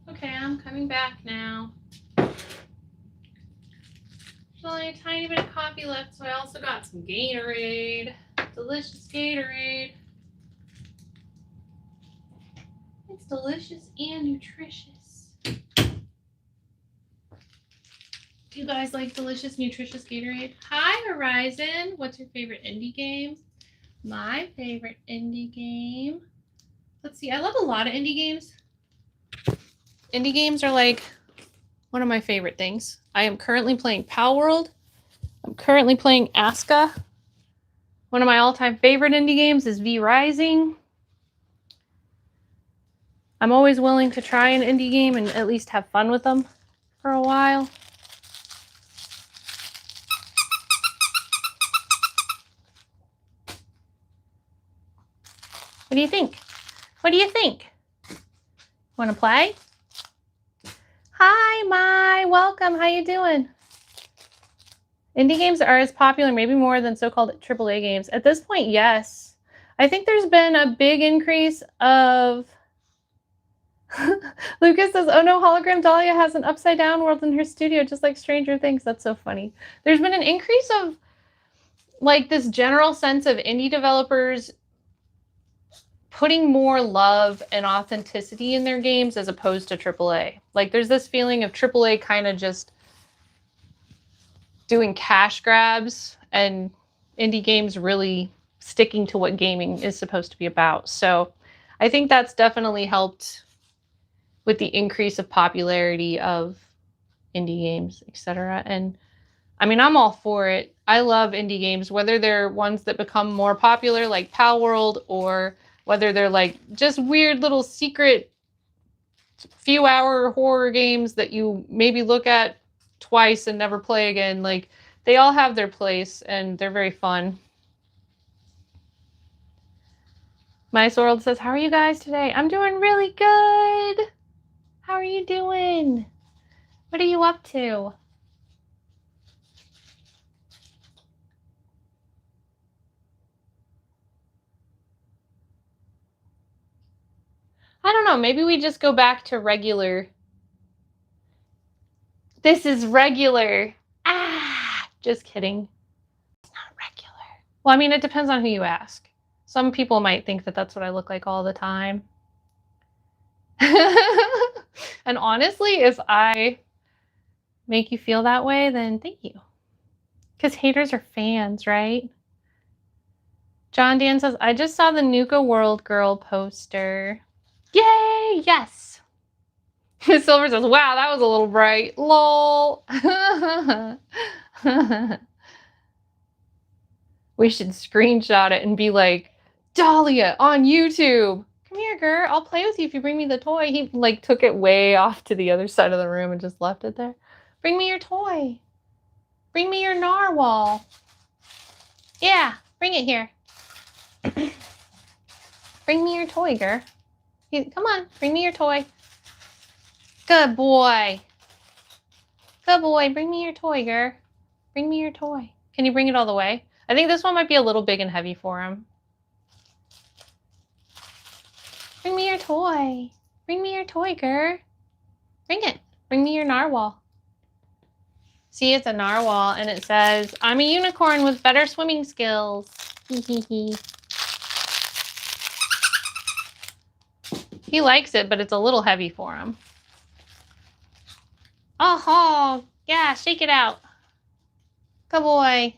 Okay, I'm coming back now. There's only a tiny bit of coffee left, so I also got some Gatorade. Delicious Gatorade. It's delicious and nutritious. Do you guys like delicious, nutritious Gatorade? Hi, Horizon. What's your favorite indie game? My favorite indie game. Let's see. I love a lot of indie games. Indie games are like one of my favorite things. I am currently playing Pal World. I'm currently playing Aska. One of my all-time favorite indie games is V Rising. I'm always willing to try an indie game and at least have fun with them for a while. What do you think? What do you think? Want to play? Hi, Mai. Welcome. How you doing? Indie games are as popular, maybe more than so-called AAA games. At this point, yes. I think there's been a big increase of... Lucas says, oh no, Hologram Dahlia has an upside-down world in her studio, just like Stranger Things. That's so funny. There's been an increase of like this general sense of indie developers putting more love and authenticity in their games as opposed to AAA. Like there's this feeling of AAA kind of just doing cash grabs and indie games really sticking to what gaming is supposed to be about. So I think that's definitely helped with the increase of popularity of indie games, etc. And I mean, I'm all for it. I love indie games, whether they're ones that become more popular like Pal World or whether they're like just weird little secret few-hour horror games that you maybe look at twice and never play again. Like, they all have their place and they're very fun. Mice World says, how are you guys today? I'm doing really good. How are you doing? What are you up to? I don't know. Maybe we just go back to regular. This is regular. Ah, just kidding. It's not regular. Well, I mean, it depends on who you ask. Some people might think that that's what I look like all the time. And honestly, if I make you feel that way, then thank you. Because haters are fans, right? John Dan says, I just saw the Nuka World Girl poster. Yay! Yes! Silver says, wow, that was a little bright. Lol. We should screenshot it and be like, Dahlia on YouTube. Come here, girl. I'll play with you if you bring me the toy. He like took it way off to the other side of the room and just left it there. Bring me your toy. Bring me your narwhal. Yeah, bring it here. Bring me your toy, girl. Come on, bring me your toy. Good boy. Good boy. Bring me your toy, Gur. Bring me your toy. Can you bring it all the way? I think this one might be a little big and heavy for him. Bring me your toy. Bring me your toy, Gur. Bring it. Bring me your narwhal. See, it's a narwhal, and it says, I'm a unicorn with better swimming skills. Hee hee hee. He likes it, but it's a little heavy for him. Oh, yeah, shake it out. Good boy.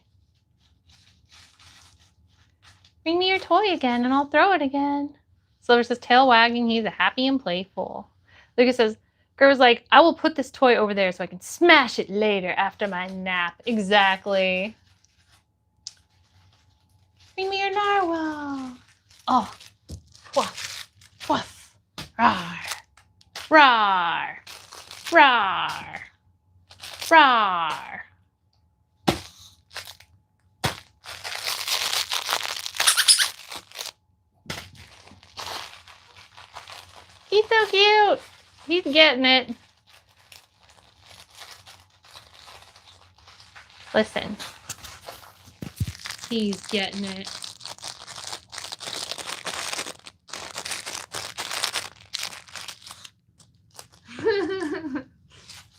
Bring me your toy again, and I'll throw it again. Silver says, tail wagging, he's happy and playful. Lucas says, Gerber's like, I will put this toy over there so I can smash it later after my nap. Exactly. Bring me your narwhal. Oh, woof, woof, rawr, rawr, rawr, rawr. He's so cute. He's getting it. Listen. He's getting it.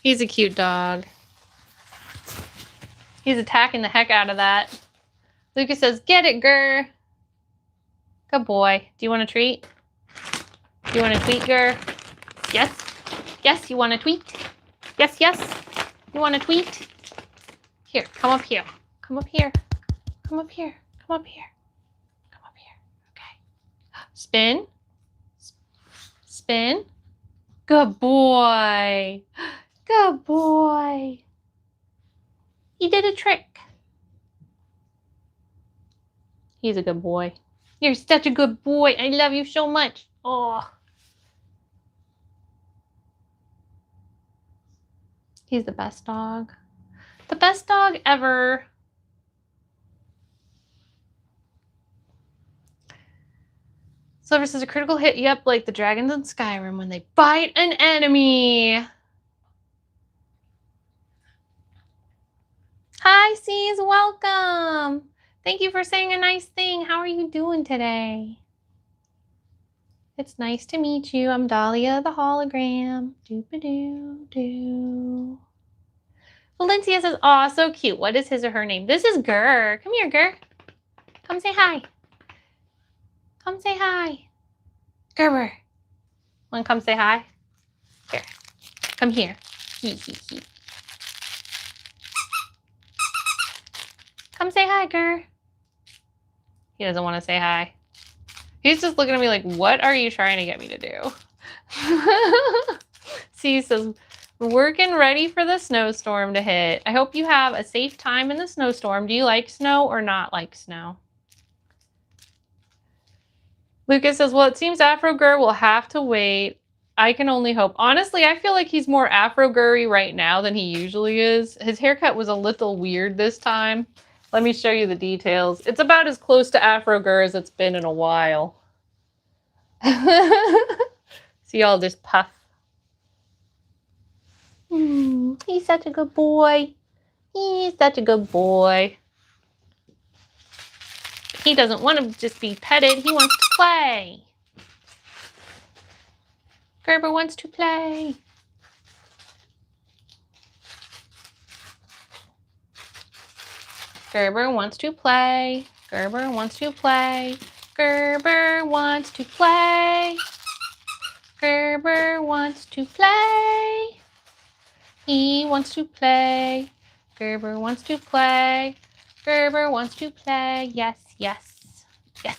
He's a cute dog. He's attacking the heck out of that. Lucas says, get it, Gur. Good boy. Do you want a treat? Do you want a tweet, Gur? Yes? Yes, you want a tweet? Yes, yes. You want a tweet? Here, come up here. Come up here. Come up here. Come up here. Come up here. Okay. Spin. Spin. Good boy. Good boy. He did a trick. He's a good boy. You're such a good boy. I love you so much. Oh. He's the best dog. The best dog ever. Silver says a critical hit, yep, like the dragons in Skyrim when they bite an enemy. Hi, C's, welcome. Thank you for saying a nice thing. How are you doing today? It's nice to meet you. I'm Dahlia the hologram. Doop-a-doo-doo. Valencia says, aw, so cute. What is his or her name? This is Gur. Come here, Gur. Come say hi. Come say hi. Gerber. Wanna come say hi? Here. Come here. Hee hee hee. Come say hi, Gur. He doesn't want to say hi. He's just looking at me like, what are you trying to get me to do? See, he says, we're getting ready for the snowstorm to hit. I hope you have a safe time in the snowstorm. Do you like snow or not like snow? Lucas says, well, it seems Afro Gur will have to wait. I can only hope. Honestly, I feel like he's more Afro Gurry right now than he usually is. His haircut was a little weird this time. Let me show you the details. It's about as close to Afro Gur as it's been in a while. See all this puff. He's such a good boy. He's such a good boy. He doesn't want to just be petted. He wants to play. Gerber wants to play. Gerber wants to play. Gerber wants to play. Gerber wants to play. Gerber wants to play. He wants to play. Gerber wants to play. Gerber wants to play. Yes, yes, yes.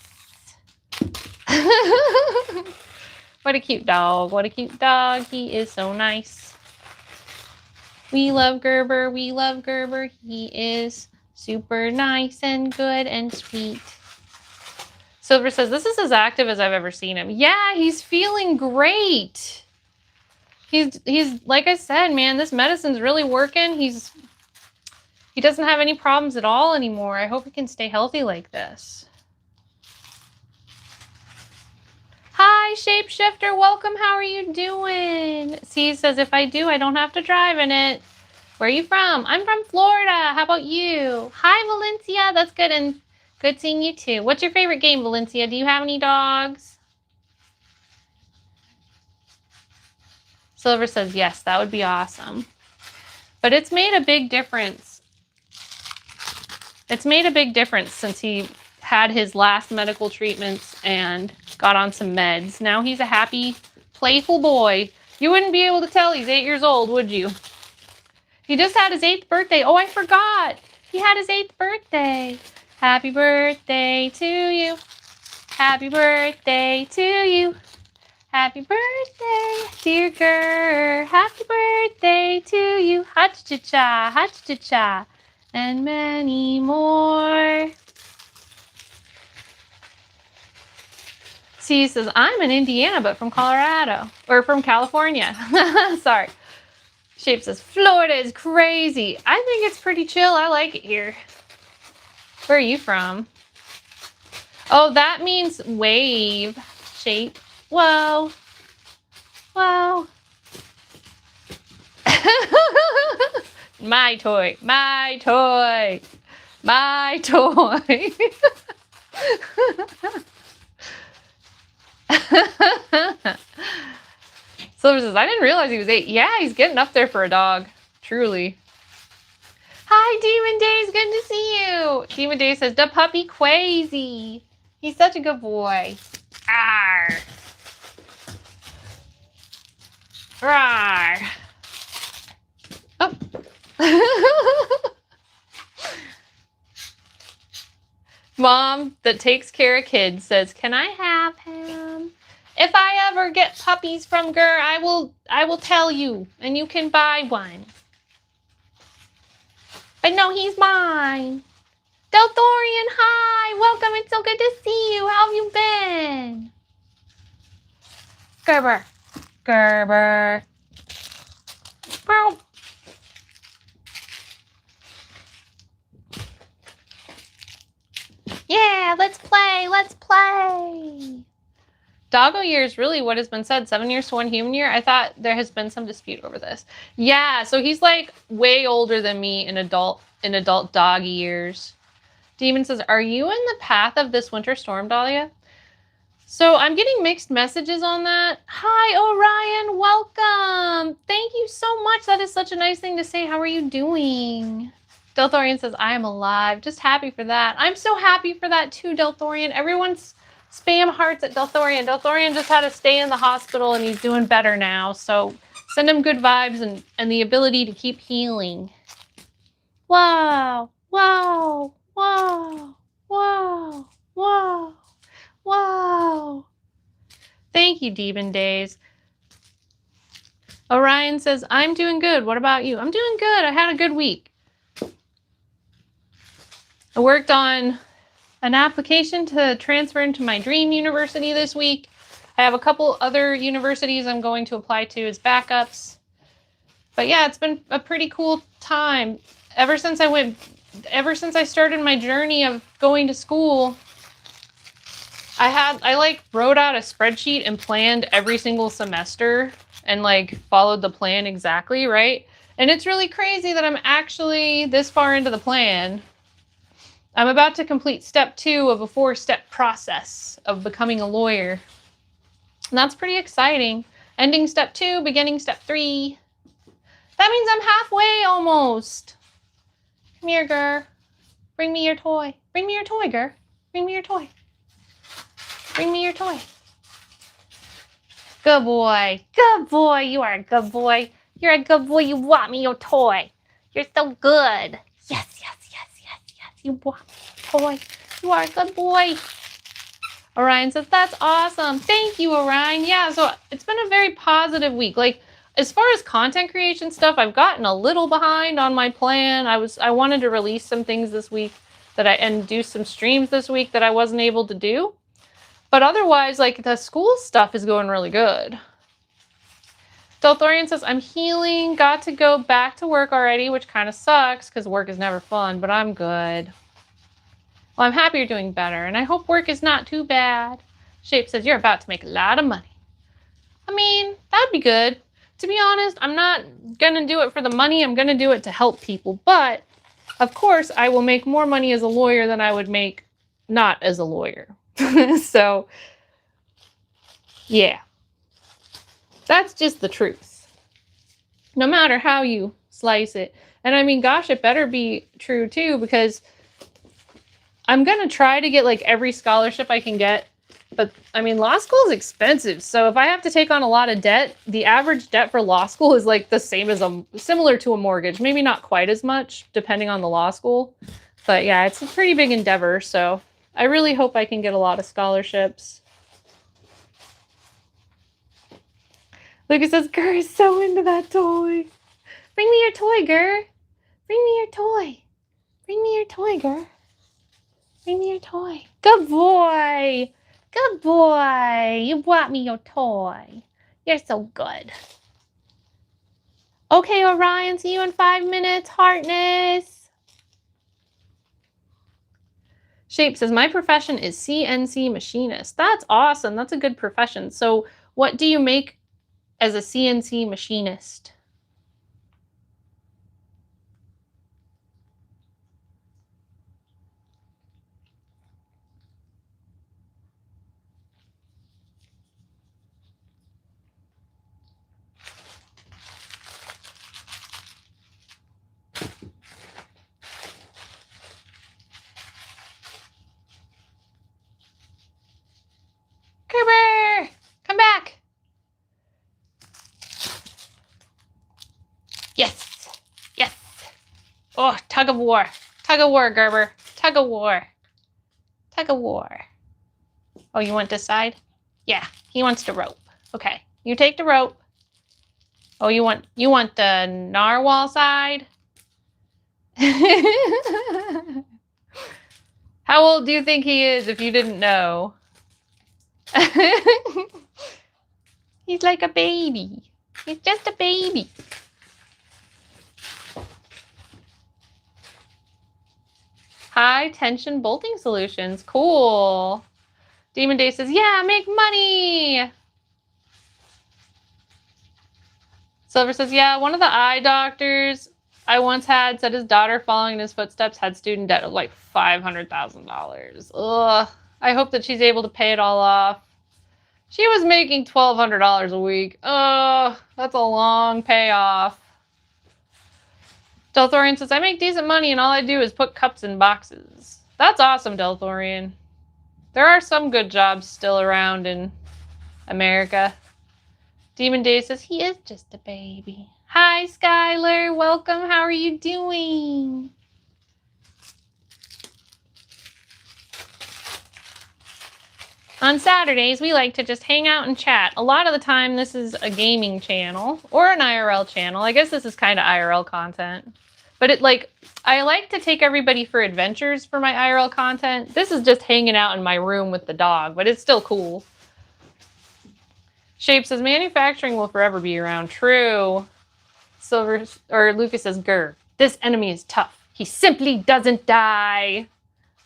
What a cute dog. What a cute dog. He is so nice. We love Gerber. We love Gerber. He is super nice and good and sweet. Silver says, this is as active as I've ever seen him. Yeah, he's feeling great. He's like I said, man, this medicine's really working. He doesn't have any problems at all anymore. I hope he can stay healthy like this. Hi, Shapeshifter. Welcome. How are you doing? C says, if I do, I don't have to drive in it. Where are you from? I'm from Florida. How about you? Hi, Valencia. That's good, and good seeing you too. What's your favorite game, Valencia? Do you have any dogs? Silver says yes, that would be awesome. But it's made a big difference. It's made a big difference since he had his last medical treatments and got on some meds. Now he's a happy, playful boy. You wouldn't be able to tell he's 8 years old, would you? He just had his 8th birthday. Oh, I forgot. He had his 8th birthday. Happy birthday to you. Happy birthday to you. Happy birthday, dear girl. Happy birthday to you. Ha-cha-cha, ha-cha-cha, and many more. C says, I'm in Indiana, but from Colorado. Or from California. Sorry. Shape says, Florida is crazy. I think it's pretty chill. I like it here. Where are you from? Oh, that means wave. Shape. Whoa. Whoa. My toy. My toy. My toy. Silver says, I didn't realize he was 8. Yeah, he's getting up there for a dog. Truly. Hi, Demon Days. Good to see you. Demon Days says, the puppy crazy. He's such a good boy. Arr. Rawr. Oh. Mom that takes care of kids says, can I have him? If I ever get puppies from Gur, I will tell you, and you can buy one. But no, he's mine. Delthorian, hi! Welcome, it's so good to see you. How have you been? Gerber. Gerber. Bow. Yeah, let's play, let's play. Doggo year is really what has been said. 7 years to 1 human year. I thought there has been some dispute over this. Yeah, so he's like way older than me in adult dog years. Demon says, are you in the path of this winter storm, Dahlia? So I'm getting mixed messages on that. Hi, Orion, welcome. Thank you so much. That is such a nice thing to say. How are you doing? Delthorian says, I am alive. Just happy for that. I'm so happy for that too, Delthorian. Everyone's spam hearts at Delthorian. Delthorian just had to stay in the hospital and he's doing better now. So send him good vibes and the ability to keep healing. Wow, wow, wow, wow, wow, wow. Thank you, Demon Days. Orion says, I'm doing good. What about you? I'm doing good. I had a good week. I worked on an application to transfer into my dream university this week. I have a couple other universities I'm going to apply to as backups. But yeah, it's been a pretty cool time. Ever since I started my journey of going to school, I like wrote out a spreadsheet and planned every single semester and like followed the plan exactly, right? And it's really crazy that I'm actually this far into the plan. I'm about to complete step 2 of a 4-step process of becoming a lawyer. And that's pretty exciting. Ending step 2, beginning step 3. That means I'm halfway almost. Come here, Gur. Bring me your toy. Bring me your toy, Gur. Bring me your toy. Bring me your toy. Good boy. Good boy. You are a good boy. You're a good boy. You want me your toy. You're so good. Yes, yes, yes, yes, yes. You want me your toy. You are a good boy. Orion says, that's awesome. Thank you, Orion. Yeah, so it's been a very positive week. Like, as far as content creation stuff, I've gotten a little behind on my plan. I wanted to release some things this week and do some streams this week that I wasn't able to do. But otherwise, like, the school stuff is going really good. Delthorian says, I'm healing, got to go back to work already, which kind of sucks because work is never fun, but I'm good. Well, I'm happy you're doing better, and I hope work is not too bad. Shape says, you're about to make a lot of money. I mean, that'd be good. to be honest, I'm not going to do it for the money. I'm going to do it to help people. But, of course, I will make more money as a lawyer than I would make not as a lawyer. So, yeah. That's just the truth. No matter how you slice it. And I mean, gosh, it better be true, too, because I'm going to try to get, like, every scholarship I can get. But, I mean, law school is expensive. So if I have to take on a lot of debt, the average debt for law school is, like, the same as similar to a mortgage. Maybe not quite as much, depending on the law school. But, yeah, it's a pretty big endeavor. So I really hope I can get a lot of scholarships. Lucas says, Gur is so into that toy. Bring me your toy, Gur. Bring me your toy. Bring me your toy, Gur. Bring me your toy. Good boy. Good boy. You brought me your toy. You're so good. Okay, Orion. See you in 5 minutes. Heartness. Shape says, my profession is CNC machinist. That's awesome. That's a good profession. So what do you make as a CNC machinist? Gerber! Come back! Yes! Yes! Oh, tug of war. Tug of war, Gerber. Tug of war. Tug of war. Oh, you want this side? Yeah, he wants the rope. Okay, you take the rope. Oh, you want the narwhal side? How old do you think he is if you didn't know? He's like a baby. He's just a baby. High tension bolting solutions. Cool. Demon Day says, yeah, make money. Silver says, yeah, one of the eye doctors I once had said his daughter following in his footsteps had student debt of like $500,000. Ugh. I hope that she's able to pay it all off. She was making $1,200 a week. Ugh, that's a long payoff. Delthorian says, I make decent money and all I do is put cups in boxes. That's awesome, Delthorian. There are some good jobs still around in America. Demon Day says, he is just a baby. Hi, Skylar. Welcome. How are you doing? On Saturdays, we like to just hang out and chat. A lot of the time, this is a gaming channel or an IRL channel. I guess this is kind of IRL content. But I like to take everybody for adventures for my IRL content. This is just hanging out in my room with the dog, but it's still cool. Shape says, manufacturing will forever be around. True. Silver, or Lucas says, Grr, this enemy is tough. He simply doesn't die.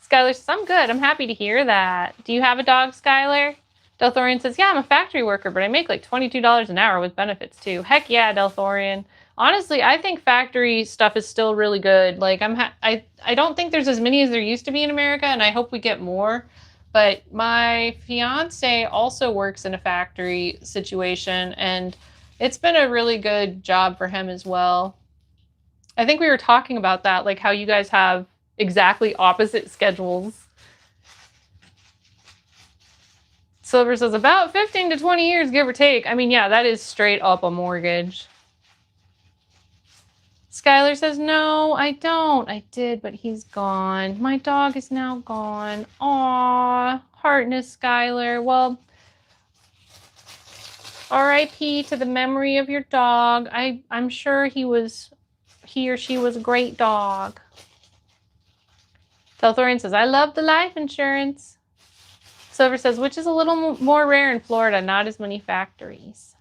Skylar says, I'm good. I'm happy to hear that. Do you have a dog, Skylar? Delthorian says, yeah, I'm a factory worker, but I make like $22 an hour with benefits too. Heck yeah, Delthorian. Honestly, I think factory stuff is still really good. Like, I don't think there's as many as there used to be in America, and I hope we get more. But my fiance also works in a factory situation, and it's been a really good job for him as well. I think we were talking about that, like how you guys have exactly opposite schedules. Silver says about 15 to 20 years, give or take. I mean, yeah, that is straight up a mortgage. Skylar says, no, I don't. I did, but he's gone. My dog is now gone. Aw, heartness, Skylar. Well, R.I.P. to the memory of your dog. I'm sure he or she was a great dog. Telthorian says, I love the life insurance. Silver says, which is a little more rare in Florida, not as many factories.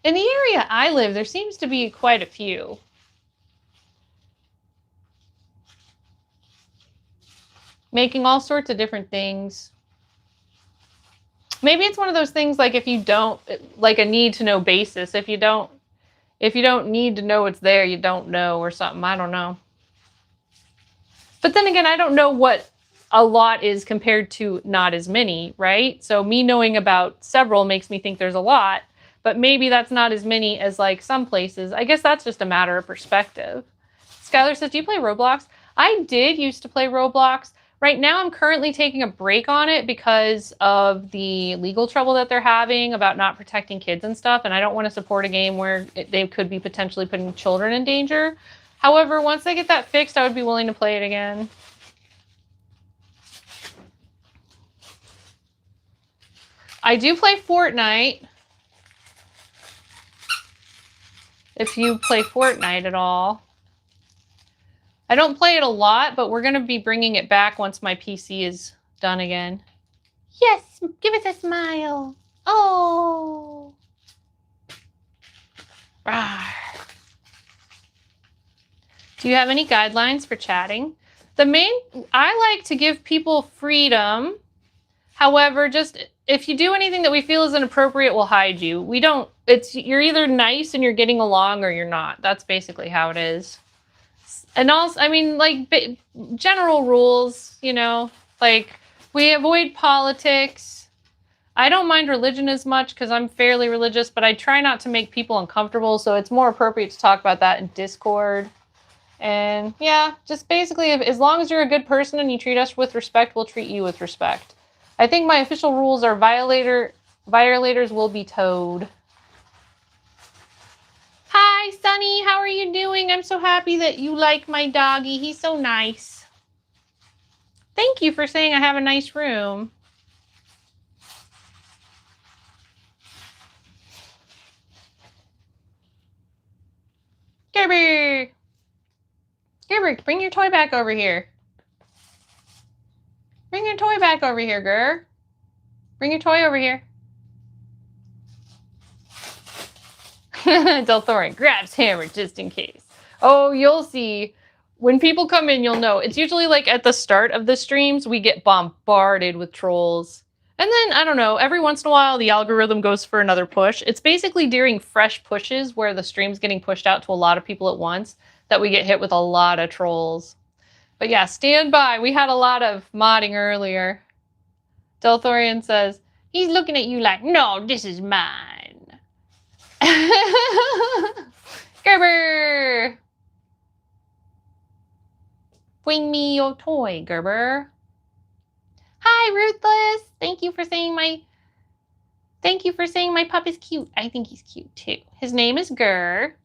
In the area I live, there seems to be quite a few. Making all sorts of different things. Maybe it's one of those things like if you don't, like a need to know basis. If you don't need to know it's there, you don't know or something. I don't know. But then again, I don't know what a lot is compared to not as many, right? So me knowing about several makes me think there's a lot, but maybe that's not as many as like some places. I guess that's just a matter of perspective. Skylar says, do you play Roblox? I did used to play Roblox. Right now I'm currently taking a break on it because of the legal trouble that they're having about not protecting kids and stuff, and I don't want to support a game where they could be potentially putting children in danger. However, once they get that fixed, I would be willing to play it again. I do play Fortnite. If you play Fortnite at all. I don't play it a lot, but we're going to be bringing it back once my PC is done again. Yes, give us a smile. Oh. Rawr. Do you have any guidelines for chatting? I like to give people freedom. However, just if you do anything that we feel is inappropriate, we'll hide you. You're either nice and you're getting along or you're not. That's basically how it is. And also, I mean, like, general rules, you know, like, we avoid politics. I don't mind religion as much because I'm fairly religious, but I try not to make people uncomfortable, so it's more appropriate to talk about that in Discord. And, yeah, just basically, as long as you're a good person and you treat us with respect, we'll treat you with respect. I think my official rules are violators will be towed. Hi, Sunny. How are you doing? I'm so happy that you like my doggy. He's so nice. Thank you for saying I have a nice room. Gerber! Gerber, bring your toy back over here. Bring your toy back over here, Ger. Bring your toy over here. Delthorian grabs hammer just in case. Oh, you'll see. When people come in, you'll know. It's usually like at the start of the streams, we get bombarded with trolls. And then, I don't know, every once in a while, the algorithm goes for another push. It's basically during fresh pushes where the stream's getting pushed out to a lot of people at once that we get hit with a lot of trolls. But yeah, stand by. We had a lot of modding earlier. Delthorian says, he's looking at you like, no, this is mine. Gerber! Bring me your toy, Gerber. Hi, Ruthless. Thank you for saying my pup is cute. I think he's cute too. His name is Ger.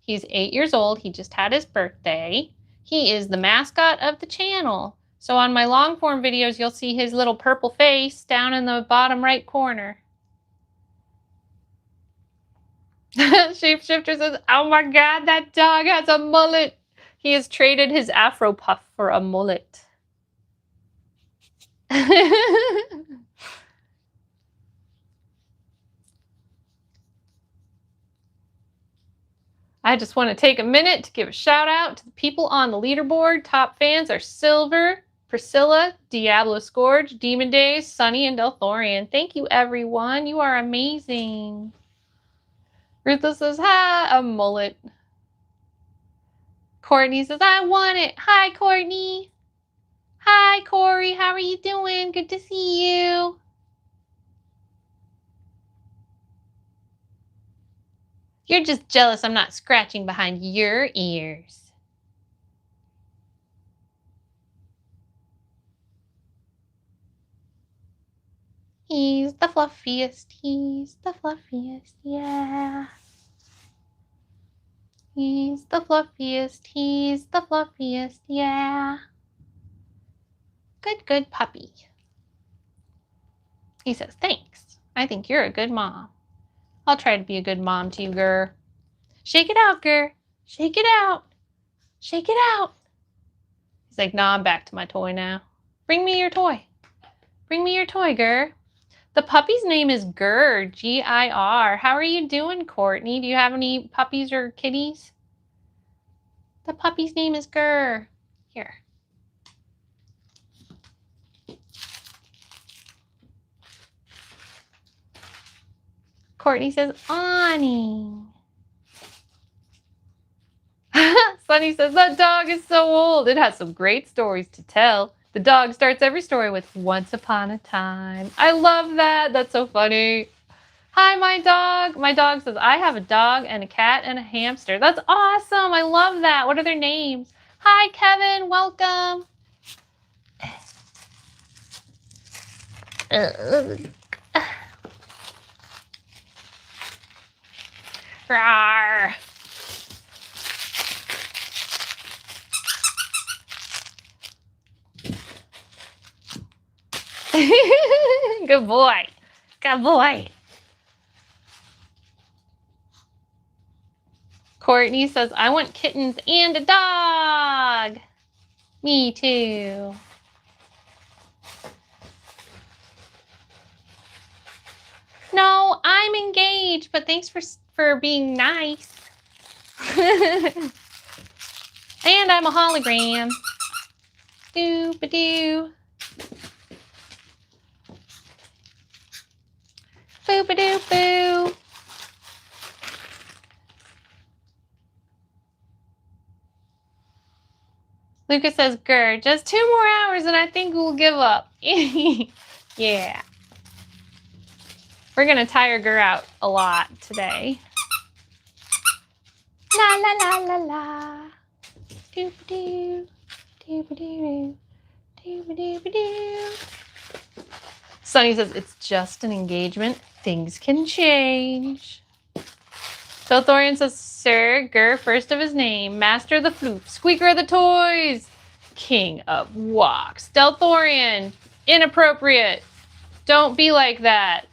He's 8 years old. He just had his birthday. He is the mascot of the channel. So on my long form videos, you'll see his little purple face down in the bottom right corner. Shapeshifter says, oh my god, that dog has a mullet. He has traded his Afro puff for a mullet. I just want to take a minute to give a shout out to the people on the leaderboard. Top fans are Silver, Priscilla, Diablo Scourge, Demon Days, Sunny, and Delthorian. Thank you, everyone. You are amazing. Ruthless says, hi, a mullet. Courtney says, I want it. Hi, Courtney. Hi, Corey. How are you doing? Good to see you. You're just jealous I'm not scratching behind your ears. He's the fluffiest. He's the fluffiest. Yeah. He's the fluffiest. He's the fluffiest. Yeah. Good puppy. He says, thanks. I think you're a good mom. I'll try to be a good mom to you, Ger. Shake it out, Ger. Shake it out. Shake it out. He's like, nah, I'm back to my toy now. Bring me your toy. Bring me your toy, Ger. The puppy's name is Ger, G-I-R. How are you doing, Courtney? Do you have any puppies or kitties? The puppy's name is Ger. Here. Courtney says, awning. Sunny says, that dog is so old. It has some great stories to tell. The dog starts every story with once upon a time. I love that. That's so funny. Hi, my dog. My dog says, I have a dog and a cat and a hamster. That's awesome. I love that. What are their names? Hi, Kevin. Welcome. Rawr. Good boy. Good boy. Courtney says, I want kittens and a dog. Me too. No, I'm engaged, but thanks for being nice. And I'm a hologram. Doo-ba-doo. Boo-ba-doo-boo. Lucas says, grr, just 2 more hours and I think we'll give up. Yeah. We're going to tire Gurr out a lot today. La la la la la. Doo-ba-doo. Doo-ba-doo. Doo-ba-doo-ba-doo. Sunny says, it's just an engagement. Things can change. Delthorian says, Sir Gurr, first of his name, master of the flute, squeaker of the toys, king of walks. Delthorian, inappropriate. Don't be like that.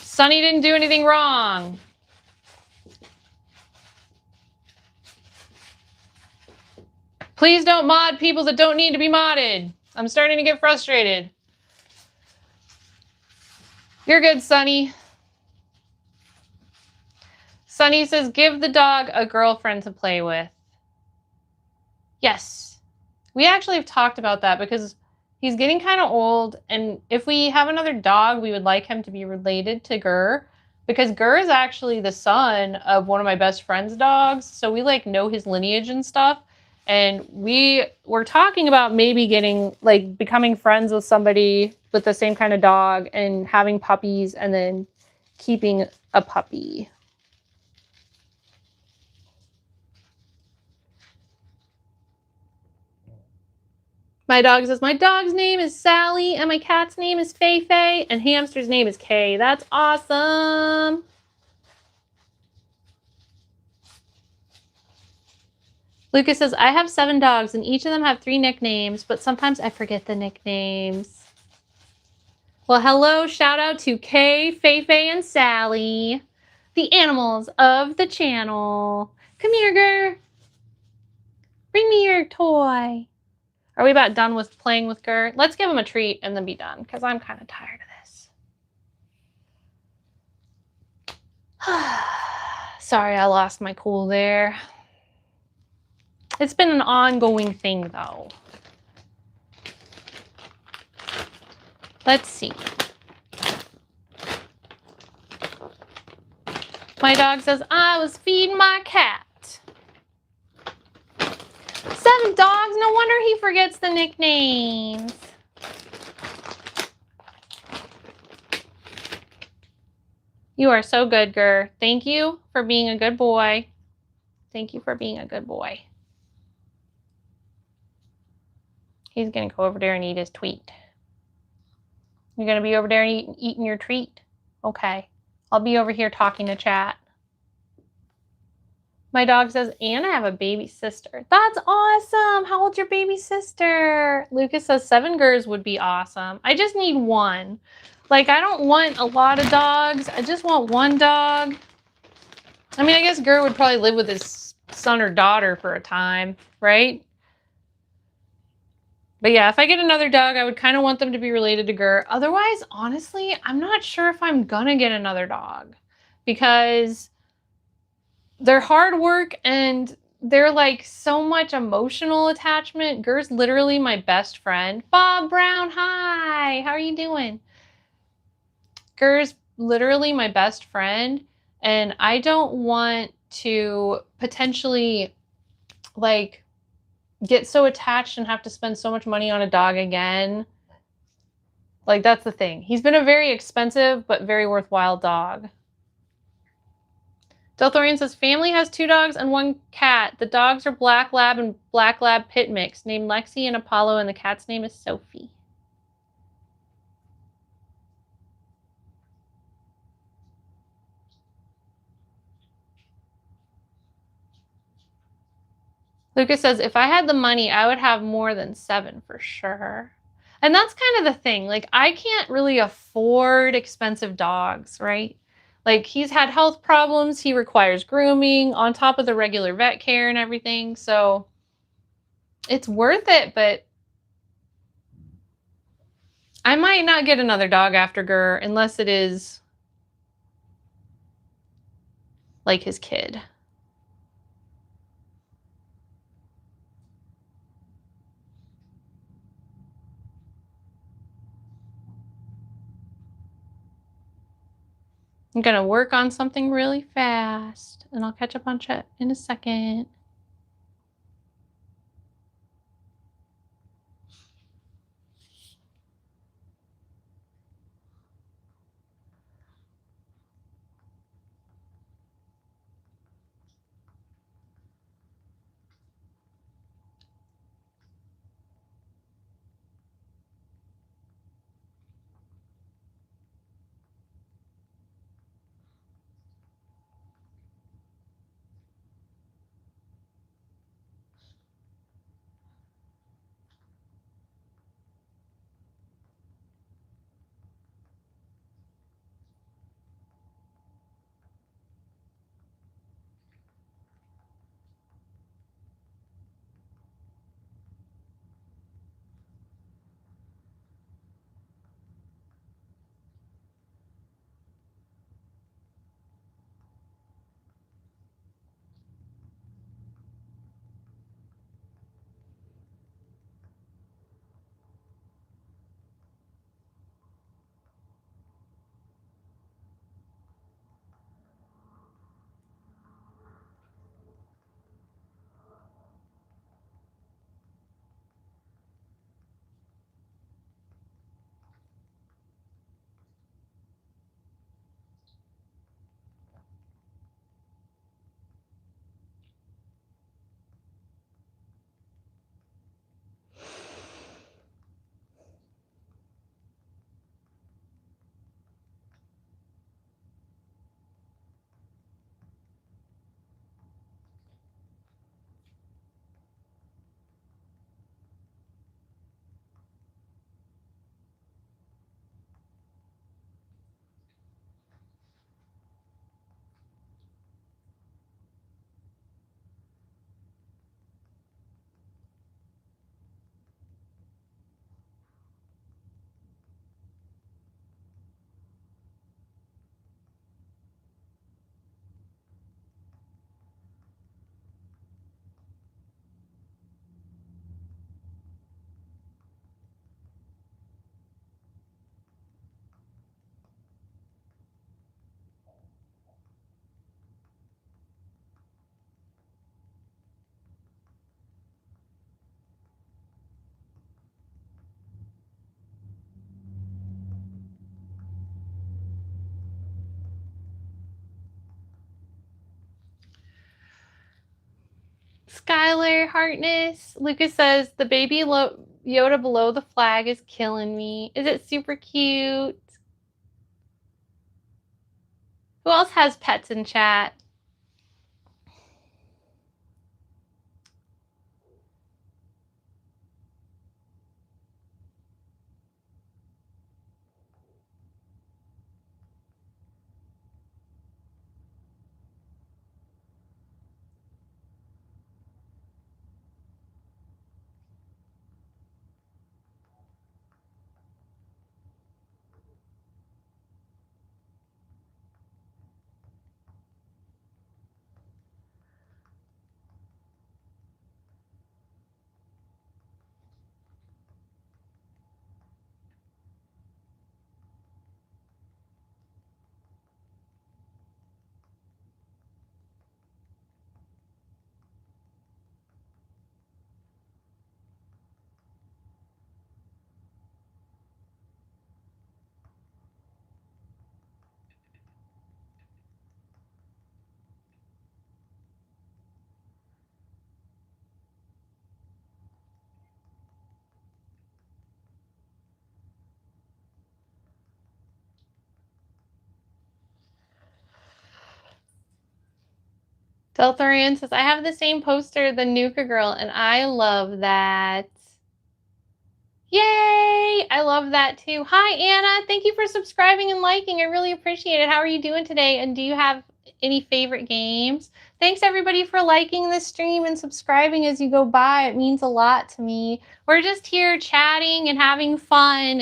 Sunny didn't do anything wrong. Please don't mod people that don't need to be modded. I'm starting to get frustrated. You're good, Sunny. Sunny says, give the dog a girlfriend to play with. Yes. We actually have talked about that because he's getting kind of old, and if we have another dog, we would like him to be related to Gurr, because Gurr is actually the son of one of my best friend's dogs, so we like know his lineage and stuff. And we were talking about maybe getting, like, becoming friends with somebody with the same kind of dog and having puppies and then keeping a puppy. My dog says, my dog's name is Sally and my cat's name is Fei Fei and hamster's name is Kay. That's awesome. Lucas says, I have 7 dogs and each of them have 3 nicknames, but sometimes I forget the nicknames. Well, hello, shout out to Kay, Fei Fei, and Sally, the animals of the channel. Come here, Gurr. Bring me your toy. Are we about done with playing with Gurr? Let's give him a treat and then be done, because I'm kind of tired of this. Sorry, I lost my cool there. It's been an ongoing thing, though. Let's see. My dog says, I was feeding my cat. 7 dogs? No wonder he forgets the nicknames. You are so good, Gurr. Thank you for being a good boy. Thank you for being a good boy. He's going to go over there and eat his tweet. You're going to be over there and eating your treat? Okay. I'll be over here talking to chat. My dog says, and I have a baby sister. That's awesome. How old's your baby sister? Lucas says 7 Gurrs would be awesome. I just need 1. Like, I don't want a lot of dogs. I just want 1 dog. I mean, I guess Gurr would probably live with his son or daughter for a time, right? But yeah, if I get another dog, I would kind of want them to be related to Gurr. Otherwise, honestly, I'm not sure if I'm gonna get another dog because they're hard work and they're like so much emotional attachment. Gurr's literally my best friend. Bob Brown, hi, how are you doing? Gurr's literally my best friend, and I don't want to potentially, like, get so attached and have to spend so much money on a dog again. Like, that's the thing. He's been a very expensive but very worthwhile dog. Delthorian says, family has 2 dogs and 1 cat. The dogs are Black Lab and Black Lab Pit Mix, named Lexi and Apollo, and the cat's name is Sophie. Lucas says, if I had the money, I would have more than 7 for sure. And that's kind of the thing. Like, I can't really afford expensive dogs, right? Like, he's had health problems. He requires grooming on top of the regular vet care and everything. So it's worth it, but I might not get another dog after Gurr unless it is like his kid. I'm gonna work on something really fast, and I'll catch up on chat in a second. Skylar Hartness. Lucas says, the baby Yoda below the flag is killing me. Is it super cute? Who else has pets in chat? Delthorian says, I have the same poster, the Nuka Girl, and I love that. Yay! I love that too. Hi, Anna. Thank you for subscribing and liking. I really appreciate it. How are you doing today? And do you have any favorite games? Thanks, everybody, for liking the stream and subscribing as you go by. It means a lot to me. We're just here chatting and having fun.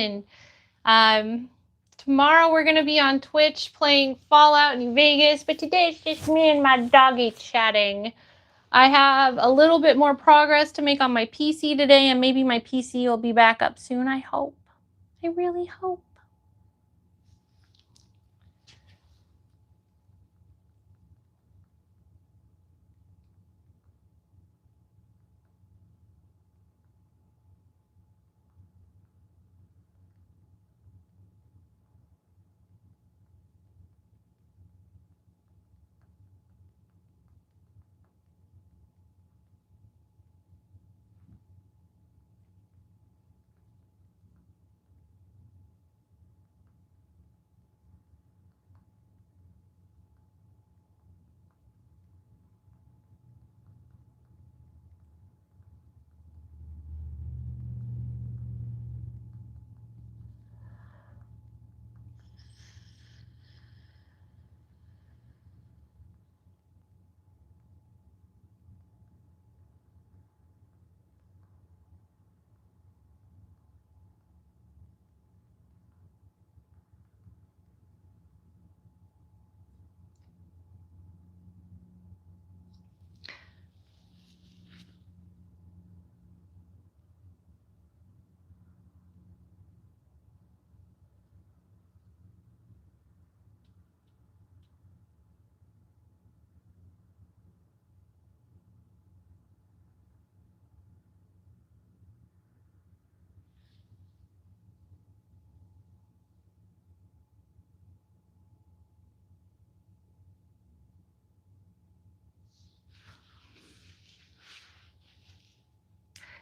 And tomorrow we're going to be on Twitch playing Fallout New Vegas. But today it's just me and my doggy chatting. I have a little bit more progress to make on my PC today, and maybe my PC will be back up soon, I hope. I really hope.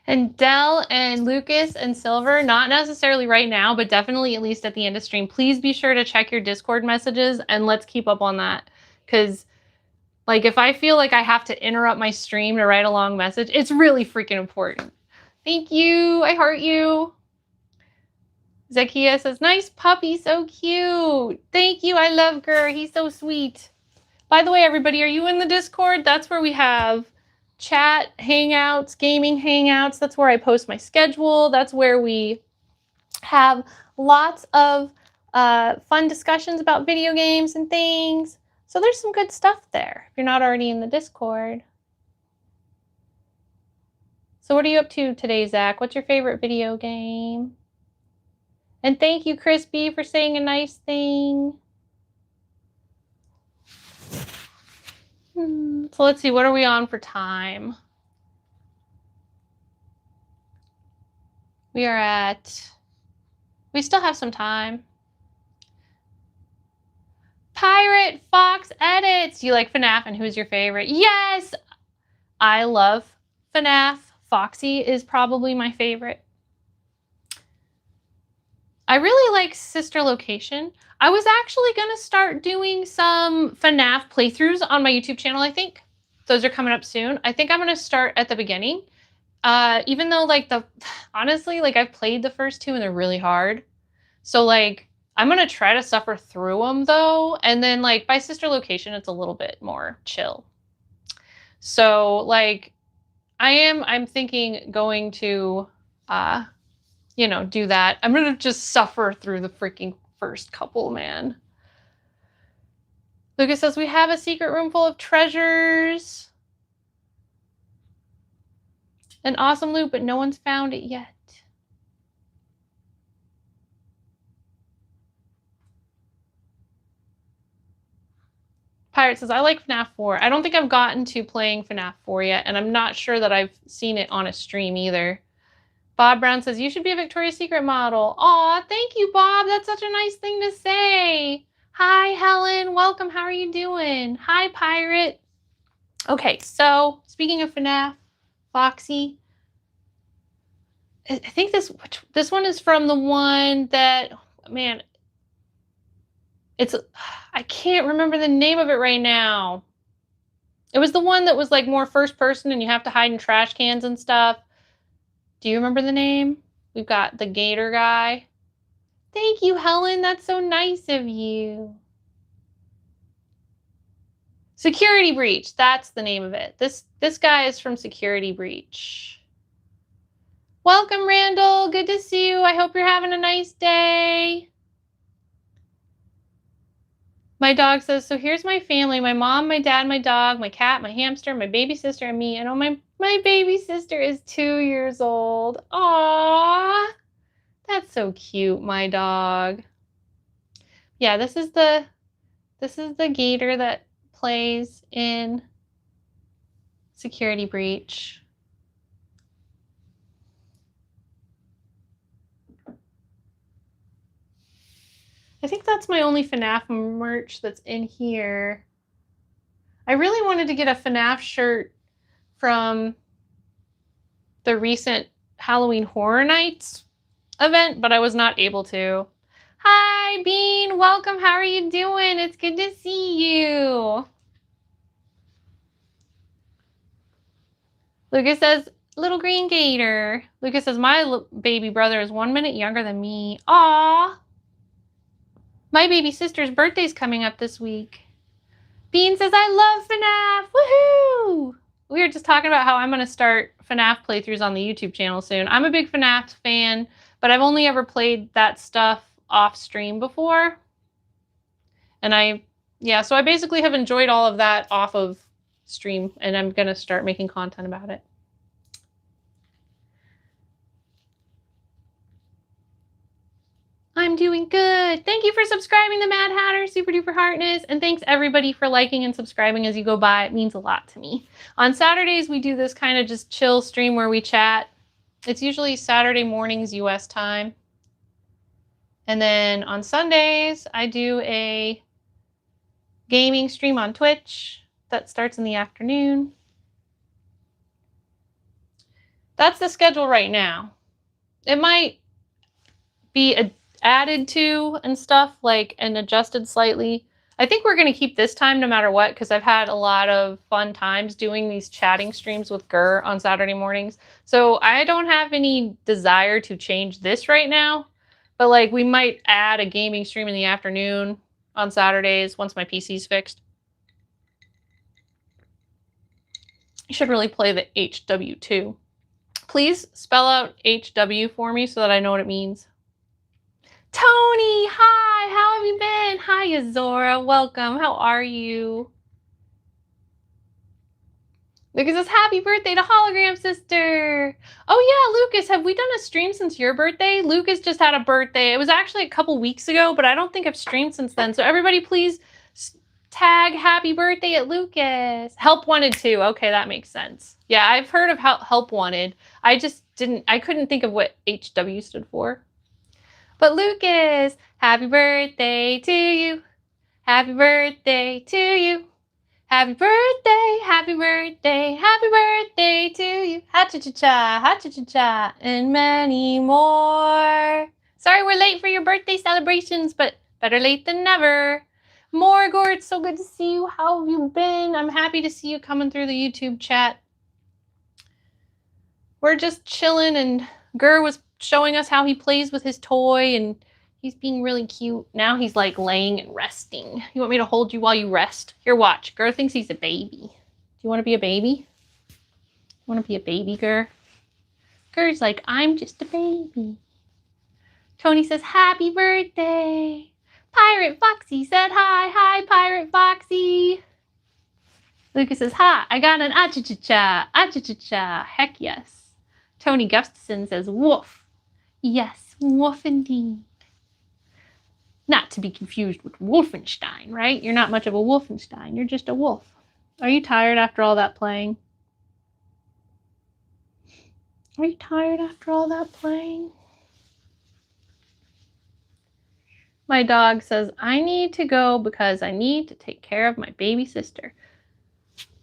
And Dell and Lucas and Silver, not necessarily right now, but definitely at least at the end of stream, please be sure to check your Discord messages and let's keep up on that. Because, like, if I feel like I have to interrupt my stream to write a long message, it's really freaking important. Thank you. I heart you. Zakia says, nice puppy, so cute. Thank you. I love Gur. He's so sweet. By the way, everybody, are you in the Discord? That's where we have chat hangouts, gaming hangouts. That's where I post my schedule. That's where we have lots of fun discussions about video games and things. So there's some good stuff there if you're not already in the Discord. So what are you up to today, Zach? What's your favorite video game? And thank you, Crispy, for saying a nice thing. So let's see, what are we on for time? We still have some time. Pirate Fox Edits. You like FNAF, and who's your favorite? Yes, I love FNAF. Foxy is probably my favorite. I really like Sister Location. I was actually going to start doing some FNAF playthroughs on my YouTube channel, I think. Those are coming up soon. I think I'm going to start at the beginning. Even though, like, honestly, like, I've played the first two and they're really hard. So, like, I'm going to try to suffer through them, though. And then, like, by Sister Location, it's a little bit more chill. So, like, I'm thinking going to, you know, do that. I'm going to just suffer through the freaking first couple, man. Lucas says, we have a secret room full of treasures. An awesome loot, but no one's found it yet. Pirate says, I like FNAF 4. I don't think I've gotten to playing FNAF 4 yet, and I'm not sure that I've seen it on a stream either. Bob Brown says, you should be a Victoria's Secret model. Aw, thank you, Bob. That's such a nice thing to say. Hi, Helen. Welcome. How are you doing? Hi, Pirate. Okay, so speaking of FNAF, Foxy, I think this one is from the one that, man, I can't remember the name of it right now. It was the one that was like more first person and you have to hide in trash cans and stuff. Do you remember the name? We've got the gator guy. Thank you, Helen. That's so nice of you. Security Breach. That's the name of it. This guy is from Security Breach. Welcome, Randall. Good to see you. I hope you're having a nice day. My dog says, so here's my family. My mom, my dad, my dog, my cat, my hamster, my baby sister, and me. And oh, my baby sister is 2 years old. Aww. That's so cute, my dog. Yeah, this is the gator that plays in Security Breach. I think that's my only FNAF merch that's in here. I really wanted to get a FNAF shirt from the recent Halloween Horror Nights event, but I was not able to. Hi, Bean. Welcome. How are you doing? It's good to see you. Lucas says, little green gator. Lucas says, my baby brother is 1 minute younger than me. Aww. My baby sister's birthday's coming up this week. Bean says, I love FNAF. Woohoo! We were just talking about how I'm going to start FNAF playthroughs on the YouTube channel soon. I'm a big FNAF fan, but I've only ever played that stuff off stream before. And so I basically have enjoyed all of that off of stream, and I'm going to start making content about it. I'm doing good. Thank you for subscribing to Mad Hatter, Super Duper Heartness, and thanks everybody for liking and subscribing as you go by. It means a lot to me. On Saturdays, we do this kind of just chill stream where we chat. It's usually Saturday mornings US time. And then on Sundays, I do a gaming stream on Twitch that starts in the afternoon. That's the schedule right now. It might be added to and stuff, like, and adjusted slightly. I think we're going to keep this time no matter what, because I've had a lot of fun times doing these chatting streams with Gur on Saturday mornings. So I don't have any desire to change this right now, but like we might add a gaming stream in the afternoon on Saturdays once my PC's fixed. You should really play the HW2. Please spell out HW for me so that I know what it means. Tony, hi, how have you been? Hi, Azora, welcome. How are you? Lucas says, happy birthday to Hologram Sister. Oh yeah, Lucas, have we done a stream since your birthday? Lucas just had a birthday. It was actually a couple weeks ago, but I don't think I've streamed since then. So everybody please tag happy birthday at Lucas. Help wanted to. Okay, that makes sense. Yeah, I've heard of help wanted. I couldn't think of what HW stood for. But Lucas, happy birthday to you. Happy birthday to you. Happy birthday, happy birthday, happy birthday to you. Ha-cha-cha-cha, ha-cha-cha-cha, and many more. Sorry we're late for your birthday celebrations, but better late than never. Morgor, it's so good to see you. How have you been? I'm happy to see you coming through the YouTube chat. We're just chilling, and Gur was showing us how he plays with his toy, and he's being really cute. Now he's like laying and resting. You want me to hold you while you rest? Here, watch. Gur thinks he's a baby. Do you want to be a baby? You want to be a baby, Gur? Gur's like, I'm just a baby. Tony says, happy birthday. Pirate Foxy said hi. Hi, Pirate Foxy. Lucas says, hi, I got an ah-cha-cha-cha. Ah-cha-cha-cha. Heck yes. Tony Gustafson says, woof. Yes, woof indeed. Not to be confused with Wolfenstein, right? You're not much of a Wolfenstein. You're just a wolf. Are you tired after all that playing? Are you tired after all that playing? My dog says, I need to go because I need to take care of my baby sister.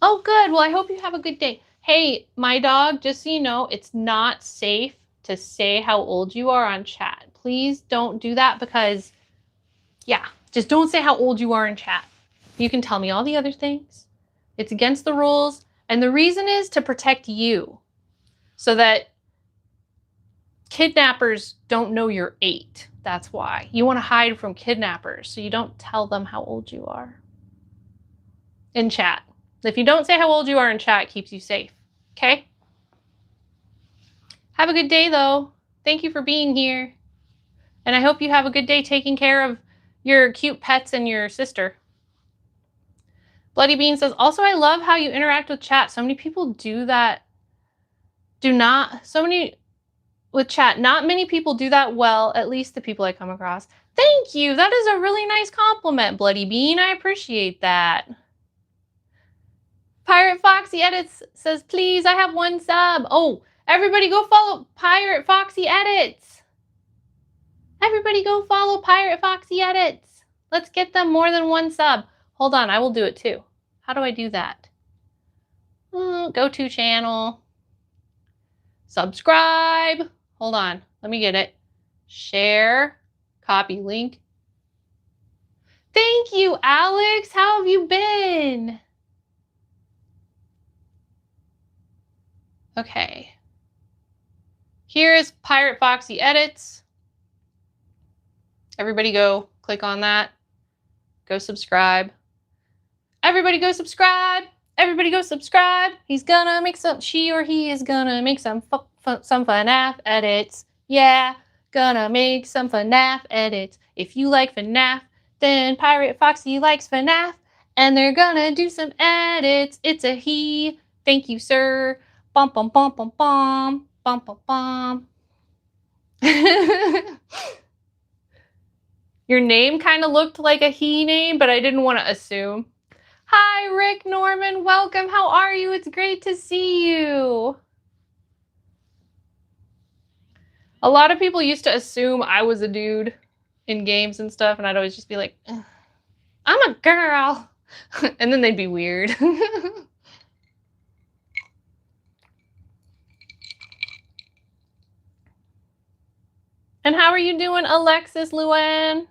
Oh, good. Well, I hope you have a good day. Hey, my dog, just so you know, it's not safe to say how old you are on chat. Please don't do that because, yeah, just don't say how old you are in chat. You can tell me all the other things, It's against the rules. And the reason is to protect you so that kidnappers don't know you're 8. That's why. You want to hide from kidnappers so you don't tell them how old you are. In chat. If you don't say how old you are in chat, it keeps you safe. Okay? Have a good day, though. Thank you for being here. And I hope you have a good day taking care of your cute pets and your sister. Bloody Bean says, also, I love how you interact with chat. So many people do that. With chat, not many people do that well, at least the people I come across. Thank you. That is a really nice compliment, Bloody Bean. I appreciate that. Pirate Foxy Edits says, please, I have 1 sub. Oh, everybody go follow Pirate Foxy Edits. Everybody go follow Pirate Foxy Edits. Let's get them more than 1 sub. Hold on, I will do it too. How do I do that? Go to channel. Subscribe. Hold on, let me get it. Share. Copy link. Thank you, Alex. How have you been? Okay. Here is Pirate Foxy Edits. Everybody go click on that. Go subscribe. Everybody go subscribe. Everybody go subscribe. He's gonna make she or he is gonna make some FNAF edits. Yeah, gonna make some FNAF edits. If you like FNAF, then Pirate Foxy likes FNAF. And they're gonna do some edits. It's a he. Thank you, sir. Bum, bum, bum, bum, bum. Bum, bum, bum. Your name kind of looked like a he name, but I didn't want to assume. Hi, Rick Norman. Welcome. How are you? It's great to see you. A lot of people used to assume I was a dude in games and stuff, and I'd always just be like, I'm a girl. And then they'd be weird. And how are you doing, Alexis Luann?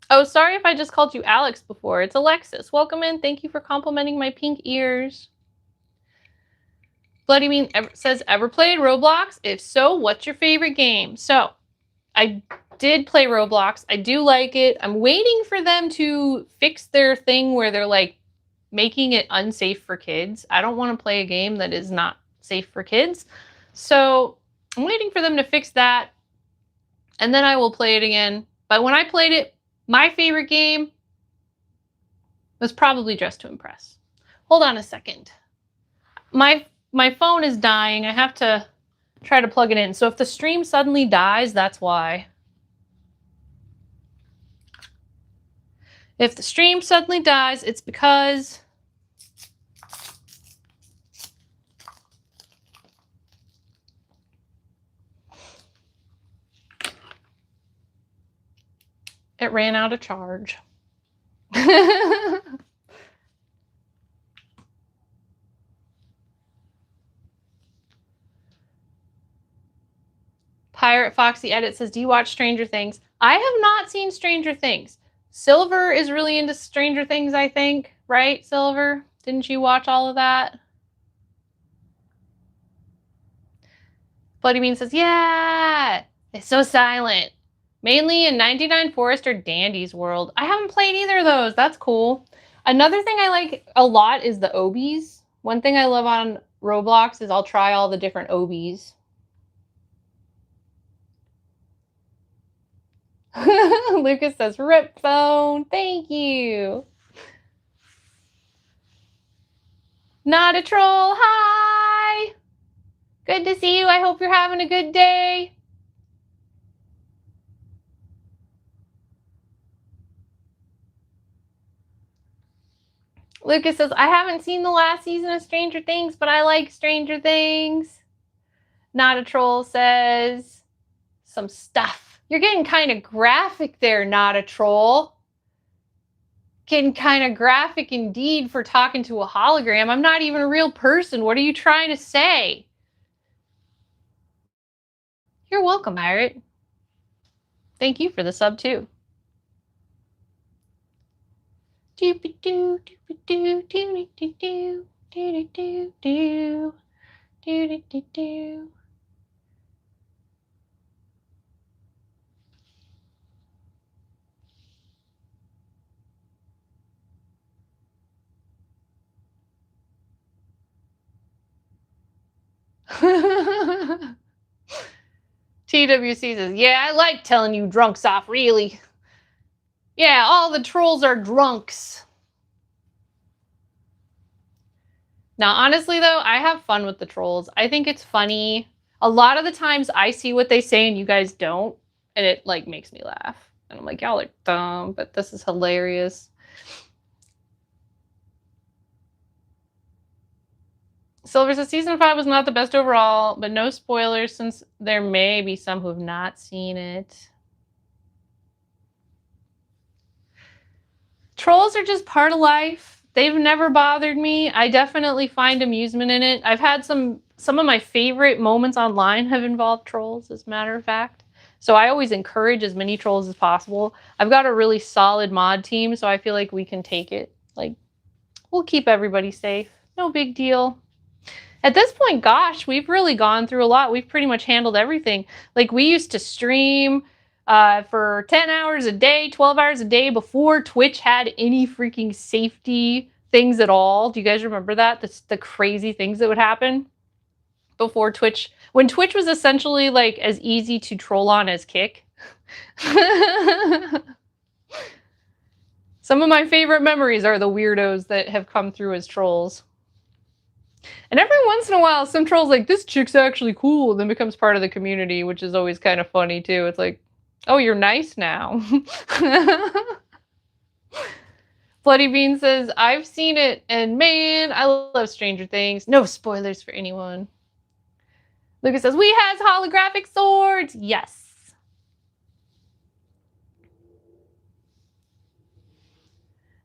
Oh, sorry if I just called you Alex before. It's Alexis. Welcome in. Thank you for complimenting my pink ears. Bloody Bean says, ever played Roblox? If so, what's your favorite game? So, I did play Roblox. I do like it. I'm waiting for them to fix their thing where they're like making it unsafe for kids. I don't want to play a game that is not safe for kids. So, I'm waiting for them to fix that. And then I will play it again. But when I played it, my favorite game was probably Dress to Impress. Hold on a second. My phone is dying. I have to try to plug it in. So if the stream suddenly dies, that's why. If the stream suddenly dies, it's because it ran out of charge. Pirate Foxy Edit says, do you watch Stranger Things? I have not seen Stranger Things. Silver is really into Stranger Things, I think. Right, Silver? Didn't you watch all of that? Bloody Bean says, yeah! It's so silent. Mainly in 99 Forest or Dandy's World. I haven't played either of those. That's cool. Another thing I like a lot is the obies. One thing I love on Roblox is I'll try all the different obies. Lucas says, rip phone. Thank you. Not a troll. Hi. Good to see you. I hope you're having a good day. Lucas says, I haven't seen the last season of Stranger Things, but I like Stranger Things. Not a troll says, some stuff. You're getting kind of graphic there, Not a Troll. Getting kind of graphic indeed for talking to a hologram. I'm not even a real person. What are you trying to say? You're welcome, Pirate. Thank you for the sub, too. Doopy-doo, doopy-doo, doo-doo-doo-doo, doo-doo-doo-doo, doo-doo-doo-doo. TWC says, yeah, I like telling you drunks off, really. Yeah, all the trolls are drunks. Now, honestly, though, I have fun with the trolls. I think it's funny. A lot of the times I see what they say and you guys don't, and it, like, makes me laugh. And I'm like, y'all are dumb, but this is hilarious. Silver says, season 5 was not the best overall, but no spoilers since there may be some who have not seen it. Trolls are just part of life. They've never bothered me. I definitely find amusement in it. I've had some of my favorite moments online have involved trolls, as a matter of fact. So I always encourage as many trolls as possible. I've got a really solid mod team, so I feel like we can take it. Like, we'll keep everybody safe. No big deal. At this point, gosh, we've really gone through a lot. We've pretty much handled everything. Like, we used to stream for 10 hours a day, 12 hours a day before Twitch had any freaking safety things at all. Do you guys remember that? The crazy things that would happen before Twitch. When Twitch was essentially like as easy to troll on as Kick. Some of my favorite memories are the weirdos that have come through as trolls. And every once in a while, some troll's like, this chick's actually cool, and then becomes part of the community, which is always kind of funny, too. It's like, oh, you're nice now. Bloody Bean says, I've seen it, and man, I love Stranger Things. No spoilers for anyone. Lucas says, we has holographic swords. Yes.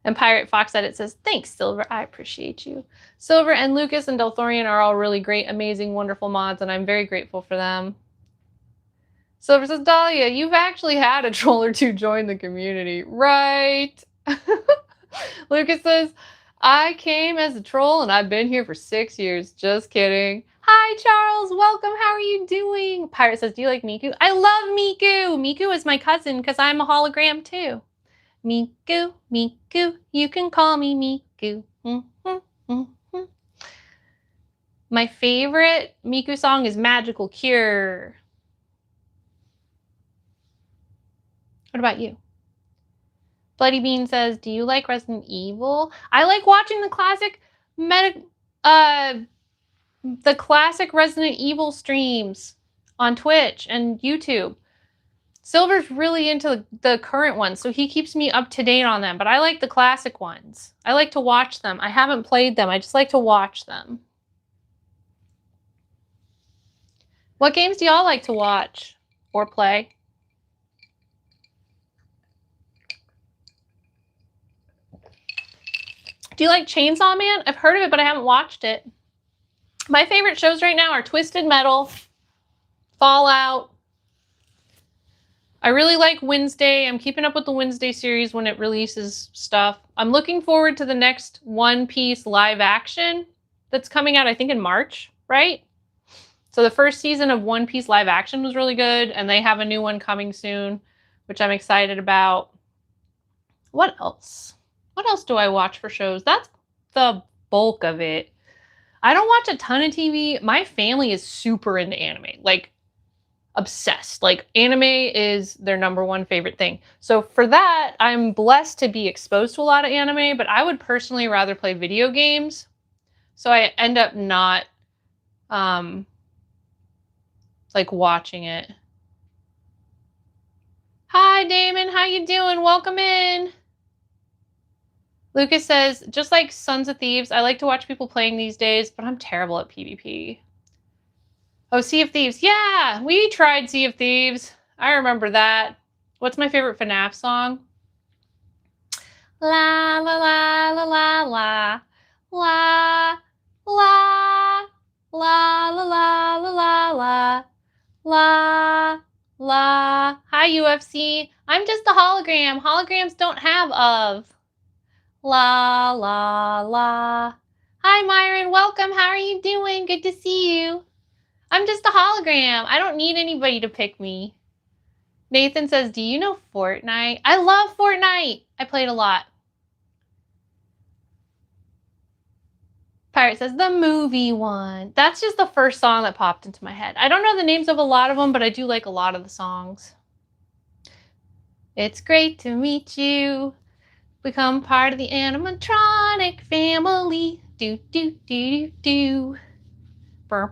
And Pirate Fox Edit says, thanks, Silver. I appreciate you. Silver and Lucas and Delthorian are all really great, amazing, wonderful mods, and I'm very grateful for them. Silver says, Dahlia, you've actually had a troll or two join the community, right? Lucas says, I came as a troll and I've been here for 6 years. Just kidding. Hi, Charles. Welcome. How are you doing? Pirate says, do you like Miku? I love Miku. Miku is my cousin because I'm a hologram too. Miku, Miku, you can call me Miku. My favorite Miku song is Magical Cure. What about you? Bloody Bean says, do you like Resident Evil? I like watching the classic Resident Evil streams on Twitch and YouTube. Silver's really into the current ones, so he keeps me up to date on them, but I like the classic ones. I like to watch them. I haven't played them. I just like to watch them. What games do y'all like to watch or play? Do you like Chainsaw Man? I've heard of it, but I haven't watched it. My favorite shows right now are Twisted Metal, Fallout. I really like Wednesday. I'm keeping up with the Wednesday series when it releases stuff. I'm looking forward to the next One Piece live action that's coming out, I think, in March, right? So the first season of One Piece live action was really good, and they have a new one coming soon, which I'm excited about. What else? What else do I watch for shows? That's the bulk of it. I don't watch a ton of TV. My family is super into anime, like obsessed. Like anime is their number one favorite thing. So for that, I'm blessed to be exposed to a lot of anime, but I would personally rather play video games. So I end up not like watching it. Hi Damon, how you doing? Welcome in. Lucas says, just like Sons of Thieves, I like to watch people playing these days, but I'm terrible at PvP. Oh, Sea of Thieves. Yeah, we tried Sea of Thieves. I remember that. What's my favorite FNAF song? La la la la la la la la la la la la la la la. Hi UFC. I'm just a hologram. Holograms don't have of. La, la, la. Hi, Myron. Welcome. How are you doing? Good to see you. I'm just a hologram. I don't need anybody to pick me. Nathan says, do you know Fortnite? I love Fortnite. I played a lot. Pirate says, the movie one. That's just the first song that popped into my head. I don't know the names of a lot of them, but I do like a lot of the songs. It's great to meet you. Become part of the animatronic family. Do, do, do, do, do. How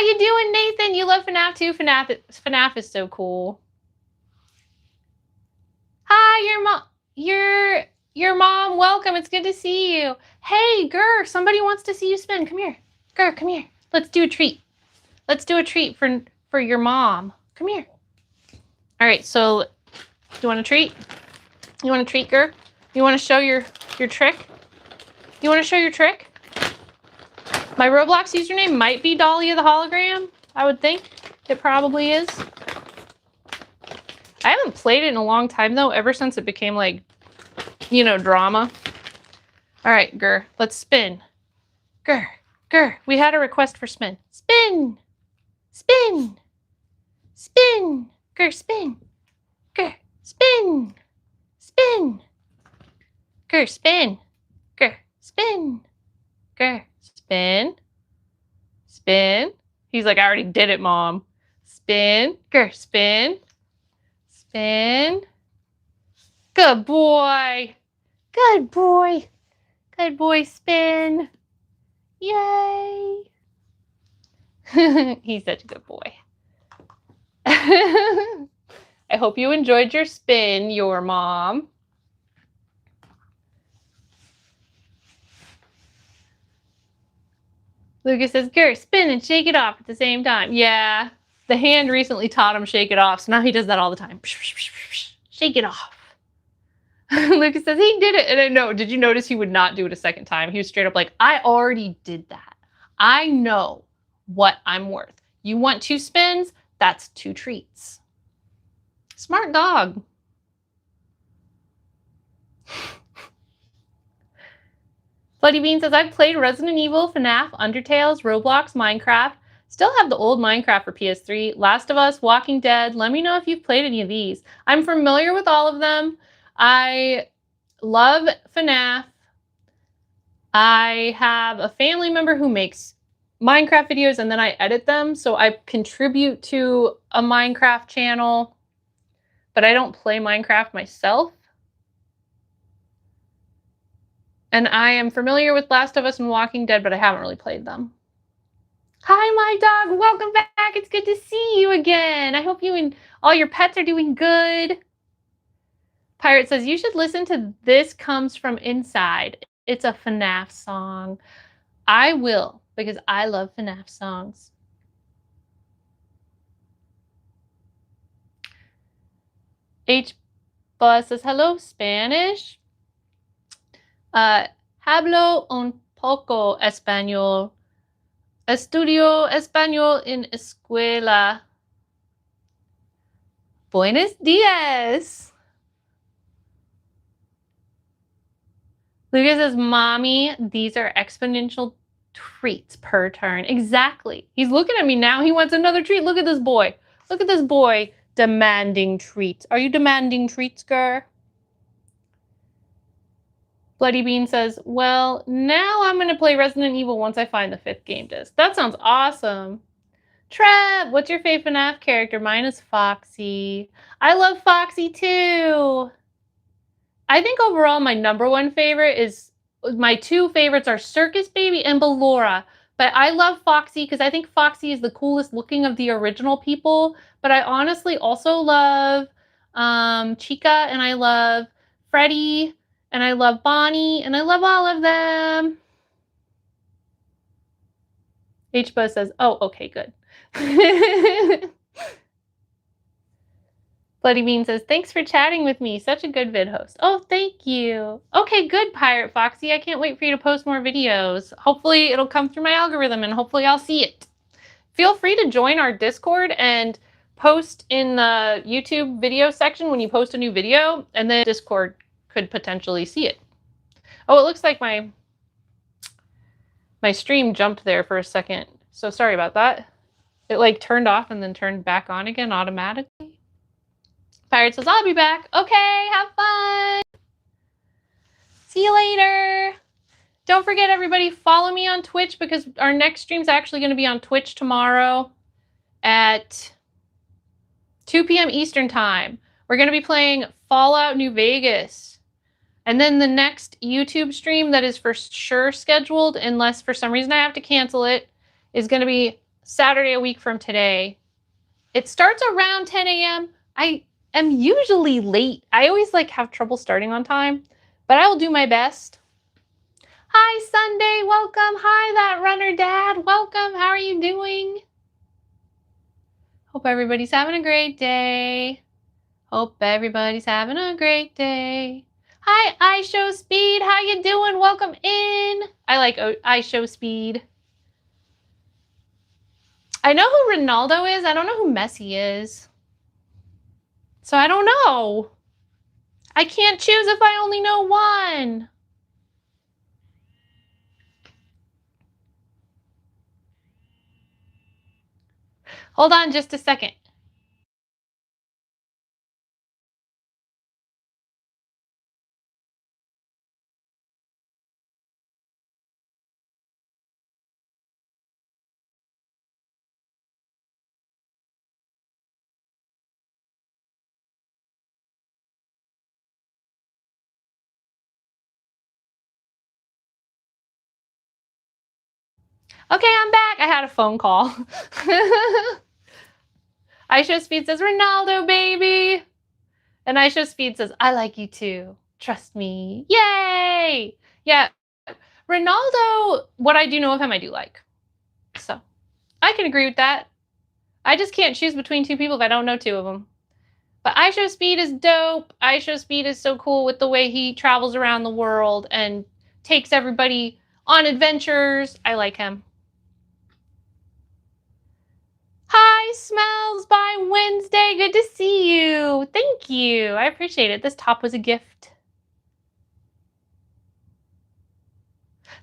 you doing, Nathan? You love FNAF too? FNAF is so cool. Hi, your mom. Welcome. It's good to see you. Hey, Gur, somebody wants to see you spin. Come here. Gur, come here. Let's do a treat. Let's do a treat for your mom. Come here. All right, so you want a treat? You want a treat, Gur? You want to show your trick? You want to show your trick? My Roblox username might be Dahlia the Hologram, I would think. It probably is. I haven't played it in a long time, though, ever since it became, like, you know, drama. All right, Gur, let's spin. Gur, we had a request for spin. Spin! Spin! Spin! Gur, spin! Gur, spin! Spin! Gur, spin! Gur, spin! Gur, spin! Spin! He's like, I already did it, Mom. Spin! Gur, spin! Spin! Good boy! Good boy! Good boy, spin! Yay! He's such a good boy. I hope you enjoyed your spin, your mom. Lucas says, Gur, spin and shake it off at the same time. Yeah, the hand recently taught him shake it off, so now he does that all the time. Shake it off. Lucas says, he did it. And I know, did you notice he would not do it a second time? He was straight up like, I already did that. I know what I'm worth. You want 2 spins? That's 2 treats. Smart dog. Bloody Bean says, I've played Resident Evil, FNAF, Undertales, Roblox, Minecraft. Still have the old Minecraft for PS3. Last of Us, Walking Dead. Let me know if you've played any of these. I'm familiar with all of them. I love FNAF. I have a family member who makes Minecraft videos and then I edit them. So I contribute to a Minecraft channel, but I don't play Minecraft myself. And I am familiar with Last of Us and Walking Dead, but I haven't really played them. Hi, my dog. Welcome back. It's good to see you again. I hope you and all your pets are doing good. Pirate says, you should listen to This Comes From Inside. It's a FNAF song. I will, because I love FNAF songs. H. Buzz says, hello, Spanish. Hablo un poco español. Estudio español en escuela. Buenos días. Lucas says, Mommy, these are exponential treats per turn. Exactly. He's looking at me now. He wants another treat. Look at this boy. Look at this boy demanding treats. Are you demanding treats, girl? Bloody Bean says, well, now I'm going to play Resident Evil once I find the 5th game disc. That sounds awesome. Trev, what's your favorite FNAF character? Mine is Foxy. I love Foxy too. I think overall my #1 favorite is, my 2 favorites are Circus Baby and Ballora. But I love Foxy because I think Foxy is the coolest looking of the original people. But I honestly also love Chica, and I love Freddy, and I love Bonnie, and I love all of them. H-Buzz says, oh, okay, good. Bloody Bean says, thanks for chatting with me. Such a good vid host. Oh, thank you. Okay, good, Pirate Foxy. I can't wait for you to post more videos. Hopefully it'll come through my algorithm and hopefully I'll see it. Feel free to join our Discord and post in the YouTube video section when you post a new video, and then Discord could potentially see it. Oh, it looks like my stream jumped there for a second. So sorry about that. It like turned off and then turned back on again automatically. Pirate says, I'll be back. Okay, have fun. See you later. Don't forget, everybody, follow me on Twitch because our next stream's actually going to be on Twitch tomorrow at 2 p.m. Eastern Time. We're going to be playing Fallout New Vegas. And then the next YouTube stream that is for sure scheduled, unless for some reason I have to cancel it, is going to be Saturday a week from today. It starts around 10 a.m. I am usually late. I always have trouble starting on time, but I will do my best. Hi, Sunday. Welcome. Hi, that runner dad. Welcome. How are you doing? Hope everybody's having a great day. Hope everybody's having a great day. Hi, I Show Speed. How you doing? Welcome in. I like I Show Speed. I know who Ronaldo is. I don't know who Messi is. So I don't know. I can't choose if I only know one. Hold on just a second. Okay, I'm back. I had a phone call. I Show Speed says, Ronaldo, baby. And I Show Speed says, I like you too. Trust me. Yay! Yeah, Ronaldo, what I do know of him, I do like. So, I can agree with that. I just can't choose between two people if I don't know two of them. But I Show Speed is dope. I Show Speed is so cool with the way he travels around the world and takes everybody on adventures. I like him. Hi, Smells by Wednesday. Good to see you. Thank you. I appreciate it. This top was a gift.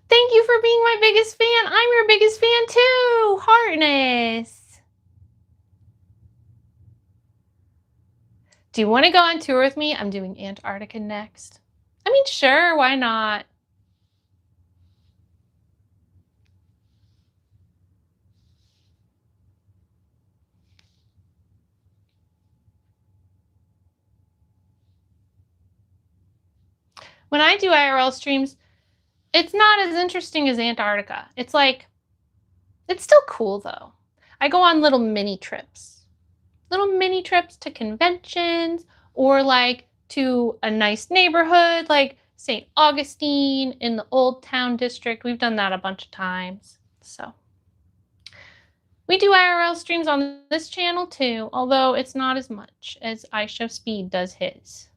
Thank you for being my biggest fan. I'm your biggest fan too. Heartness. Do you want to go on tour with me? I'm doing Antarctica next. I mean, sure. Why not? When I do IRL streams, it's not as interesting as Antarctica. It's still cool though. I go on little mini trips to conventions or to a nice neighborhood like St. Augustine in the Old Town District. We've done that a bunch of times. So we do IRL streams on this channel too, although it's not as much as I Show Speed does his.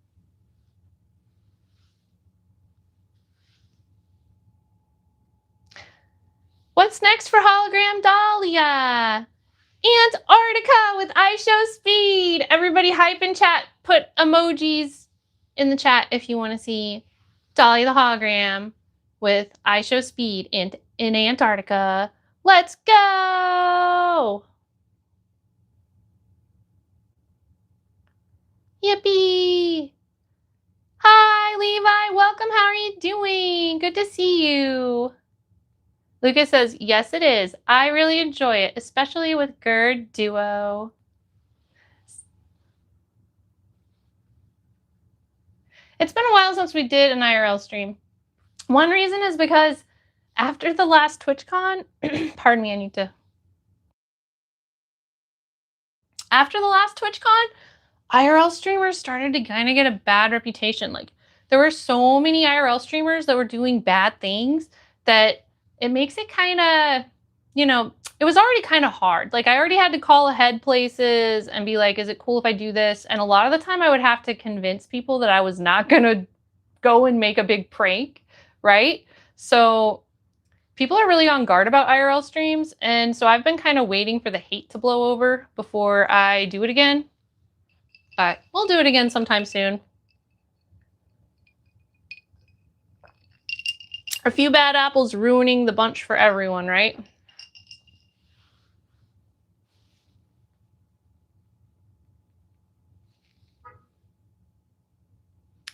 What's next for Hologram Dahlia? Antarctica with I Show Speed. Everybody hype in chat. Put emojis in the chat if you want to see Dahlia the Hologram with I Show Speed in Antarctica. Let's go! Yippee! Hi, Levi. Welcome. How are you doing? Good to see you. Lucas says, yes, it is. I really enjoy it, especially with Gerd Duo. It's been a while since we did an IRL stream. One reason is because after the last TwitchCon, pardon me, I need to. After the last TwitchCon, IRL streamers started to kind of get a bad reputation. There were so many IRL streamers that were doing bad things that it makes it kind of, it was already kind of hard. I already had to call ahead places and be like, is it cool if I do this? And a lot of the time I would have to convince people that I was not going to go and make a big prank, right? So People are really on guard about IRL streams, and so I've been kind of waiting for the hate to blow over before I do it again. But we'll do it again sometime soon. A few bad apples ruining the bunch for everyone, right?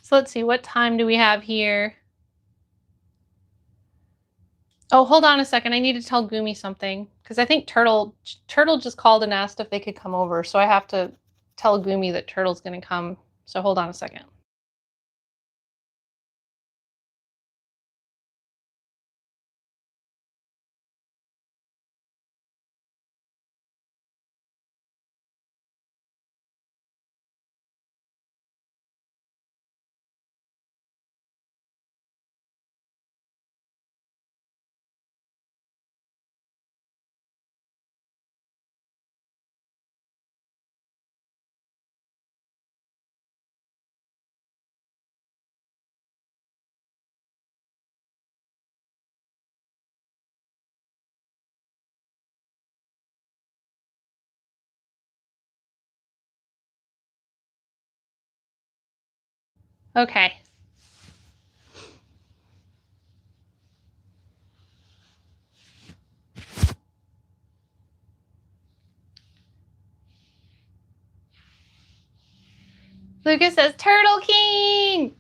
So let's see, what time do we have here? Oh, hold on a second. I need to tell Gumi something because I think Turtle just called and asked if they could come over. So I have to tell Gumi that Turtle's going to come. So hold on a second. Okay. Lucas says, Turtle King!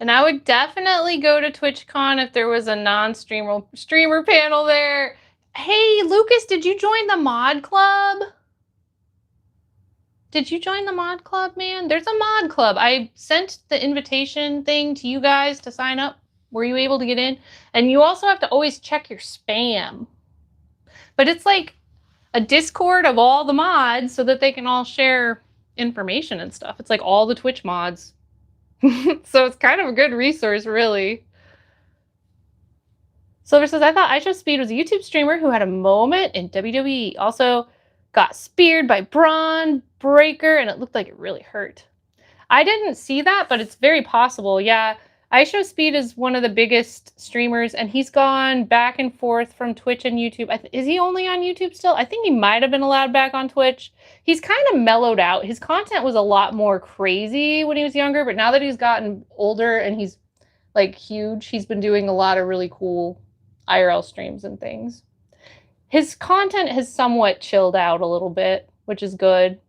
And I would definitely go to TwitchCon if there was a non-streamer panel there. Hey, Lucas, did you join the mod club? Did you join the mod club, man? There's a mod club. I sent the invitation thing to you guys to sign up. Were you able to get in? And you also have to always check your spam. But it's like a Discord of all the mods so that they can all share information and stuff. It's like all the Twitch mods. So it's kind of a good resource, really. Silver says, I thought IShowSpeed was a YouTube streamer who had a moment in WWE. Also got speared by Braun Breaker, and it looked like it really hurt. I didn't see that, but it's very possible. Yeah, IShowSpeed is one of the biggest streamers, and he's gone back and forth from Twitch and YouTube. Is he only on YouTube still? I think he might have been allowed back on Twitch. He's kind of mellowed out. His content was a lot more crazy when he was younger, but now that he's gotten older and he's like huge, he's been doing a lot of really cool IRL streams and things. His content has somewhat chilled out a little bit, which is good.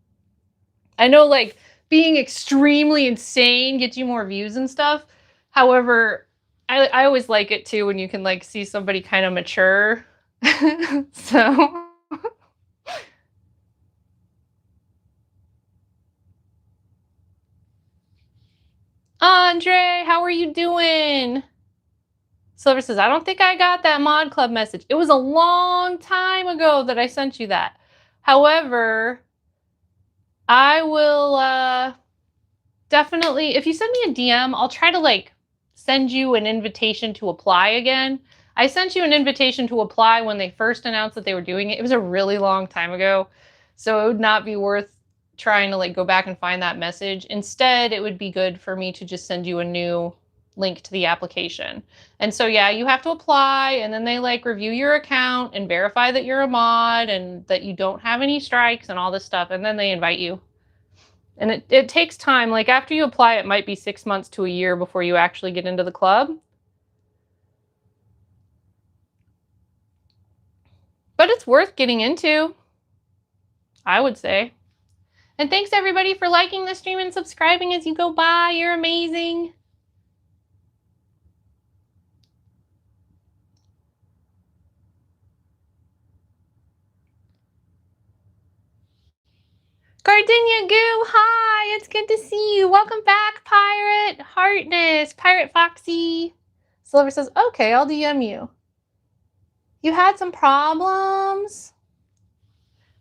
I know, like, being extremely insane gets you more views and stuff. However, I always like it too when you can like see somebody kind of mature. So Andre, how are you doing? Silver says, I don't think I got that mod club message. It was a long time ago that I sent you that. However, I will definitely, if you send me a DM, I'll try to like send you an invitation to apply again. I sent you an invitation to apply when they first announced that they were doing it. It was a really long time ago. So it would not be worth trying to like go back and find that message. Instead, it would be good for me to just send you a new link to the application. And so yeah, you have to apply, and then they like review your account and verify that you're a mod and that you don't have any strikes and all this stuff, and then they invite you. And it takes time. Like after you apply, it might be 6 months to a year before you actually get into the club. But it's worth getting into, I would say. And thanks everybody for liking the stream and subscribing as you go by. You're amazing. Gardenia Goo, hi, it's good to see you. Welcome back, Pirate Heartness, Pirate Foxy. Silver says, okay, I'll DM you. You had some problems?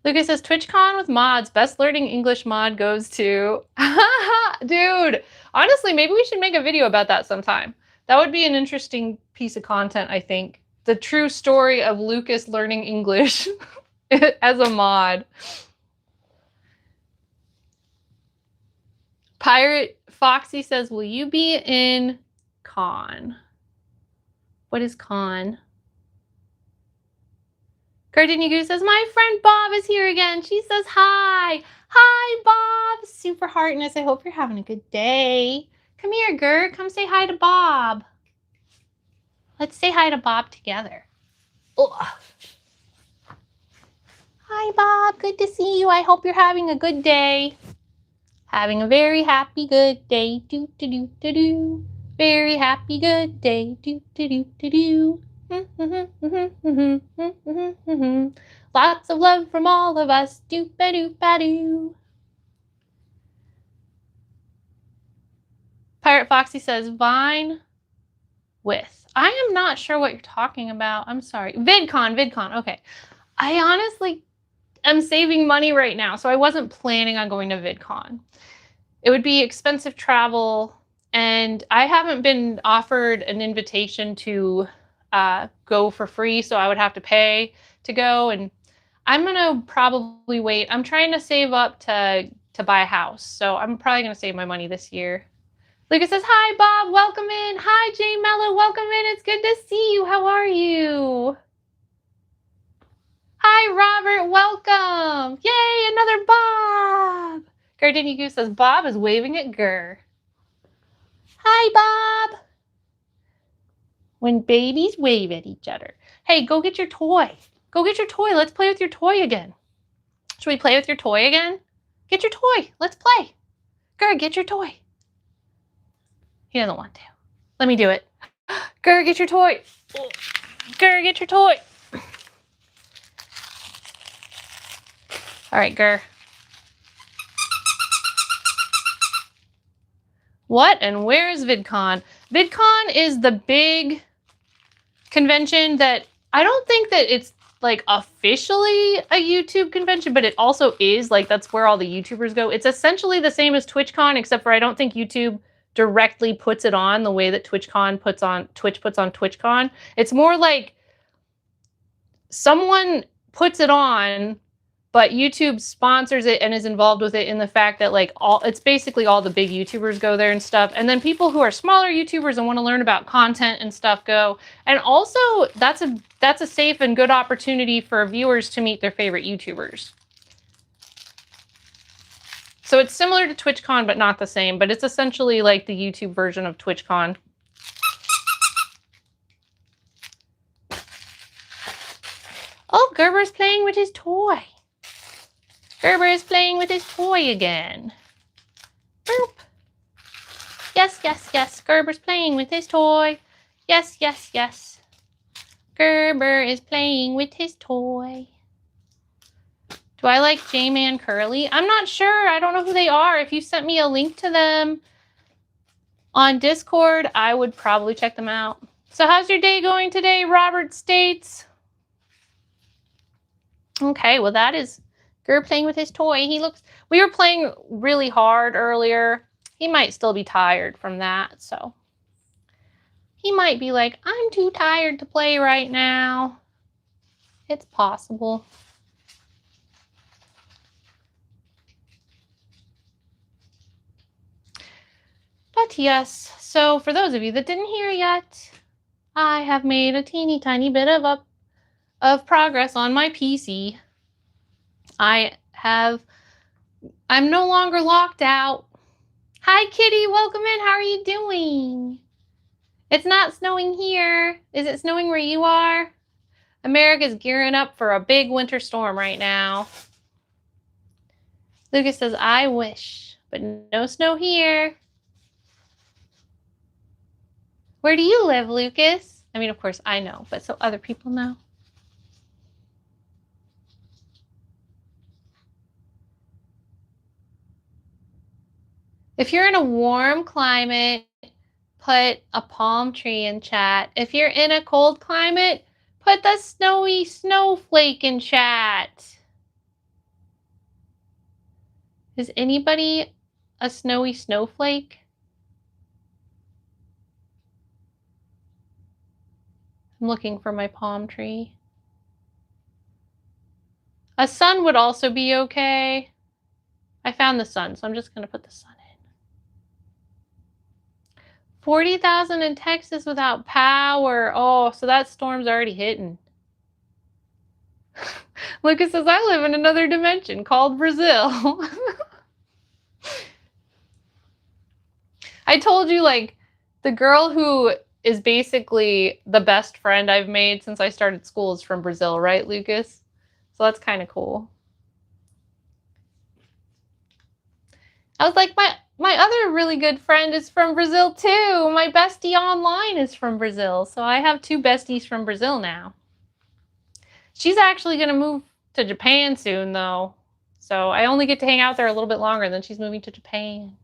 Lucas says, TwitchCon with mods. Best learning English mod goes to... Dude, honestly, maybe we should make a video about that sometime. That would be an interesting piece of content, I think. The true story of Lucas learning English as a mod. Pirate Foxy says, will you be in con? What is con? Gardenia says, my friend Bob is here again. She says hi. Hi, Bob. Super heartness. I hope you're having a good day. Come here, Ger. Come say hi to Bob. Let's say hi to Bob together. Ugh. Hi, Bob. Good to see you. I hope you're having a good day. Having a very happy, good day. Do, do, do, do, do. Very happy, good day. Do, do, do, do, do. Lots of love from all of us. Doop-a-doop-a-doo. Pirate Foxy says, Vine with. I am not sure what you're talking about. I'm sorry. VidCon. Okay. I honestly am saving money right now, so I wasn't planning on going to VidCon. It would be expensive travel, and I haven't been offered an invitation to go for free, so I would have to pay to go, and I'm gonna probably wait. I'm trying to save up to buy a house, so I'm probably gonna save my money this year. Lucas says, hi, Bob, welcome in. Hi, Jane Mello, welcome in. It's good to see you. How are you? Hi, Robert, welcome. Yay, another Bob. Gardenia Goose says, Bob is waving at Ger. Hi, Bob. When babies wave at each other. Hey, go get your toy. Go get your toy. Let's play with your toy again. Should we play with your toy again? Get your toy. Let's play. Ger, get your toy. He doesn't want to. Let me do it. Ger, get your toy. Ger, get your toy. All right, Ger. What and where is VidCon? VidCon is the big convention that I don't think that it's like officially a YouTube convention, but it also is. Like, that's where all the YouTubers go. It's essentially the same as TwitchCon, except for I don't think YouTube directly puts it on the way that Twitch puts on TwitchCon. It's more like someone puts it on, but YouTube sponsors it and is involved with it in the fact that like it's basically all the big YouTubers go there and stuff. And then people who are smaller YouTubers and want to learn about content and stuff go. And also that's a safe and good opportunity for viewers to meet their favorite YouTubers. So it's similar to TwitchCon, but not the same, but it's essentially like the YouTube version of TwitchCon. Oh, Gerber's playing with his toy. Gerber is playing with his toy again. Boop. Yes, yes, yes. Gerber's playing with his toy. Yes, yes, yes. Gerber is playing with his toy. Do I like J-Man Curly? I'm not sure. I don't know who they are. If you sent me a link to them on Discord, I would probably check them out. So how's your day going today, Robert States? Okay, well that is Ger playing with his toy. We were playing really hard earlier. He might still be tired from that, so he might be like, I'm too tired to play right now. It's possible. But yes, so for those of you that didn't hear yet, I have made a teeny tiny bit of progress on my PC. I'm no longer locked out. Hi, Kitty. Welcome in. How are you doing? It's not snowing here. Is it snowing where you are? America's gearing up for a big winter storm right now. Lucas says, I wish, but no snow here. Where do you live, Lucas? I mean, of course, I know, but so other people know. If you're in a warm climate, put a palm tree in chat. If you're in a cold climate, put the snowy snowflake in chat. Is anybody a snowy snowflake? I'm looking for my palm tree. A sun would also be okay. I found the sun, so I'm just going to put the sun in. 40,000 in Texas without power. Oh, so that storm's already hitting. Lucas says, I live in another dimension called Brazil. I told you, like, the girl who is basically the best friend I've made since I started school is from Brazil, right, Lucas? So that's kind of cool. I was like, my other really good friend is from Brazil too. My bestie online is from Brazil. So I have 2 besties from Brazil now. She's actually going to move to Japan soon, though. So I only get to hang out there a little bit longer, then she's moving to Japan.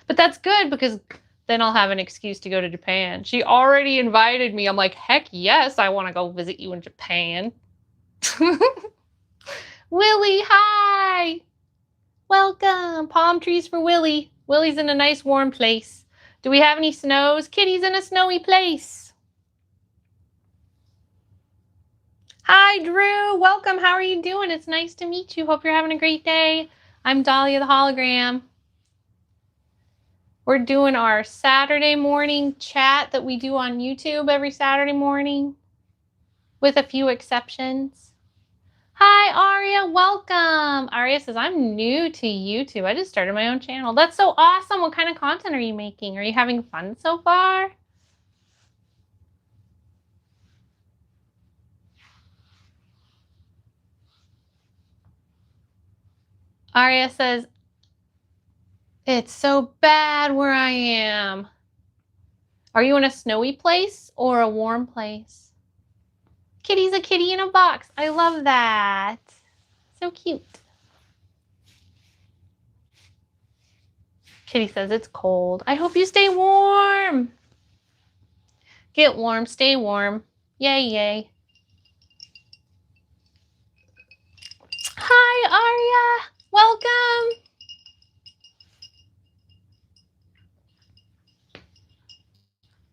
But that's good because then I'll have an excuse to go to Japan. She already invited me. I'm like, heck yes, I want to go visit you in Japan. Willie, hi! Welcome! Palm trees for Willie. Willie's in a nice warm place. Do we have any snows? Kitty's in a snowy place. Hi, Drew. Welcome. How are you doing? It's nice to meet you. Hope you're having a great day. I'm Dahlia the Hologram. We're doing our Saturday morning chat that we do on YouTube every Saturday morning, with a few exceptions. Hi, Aria. Welcome. Aria says, I'm new to YouTube. I just started my own channel. That's so awesome. What kind of content are you making? Are you having fun so far? Aria says, it's so bad where I am. Are you in a snowy place or a warm place? Kitty's a kitty in a box. I love that. So cute. Kitty says it's cold. I hope you stay warm. Get warm, stay warm. Yay, yay. Hi, Aria. Welcome.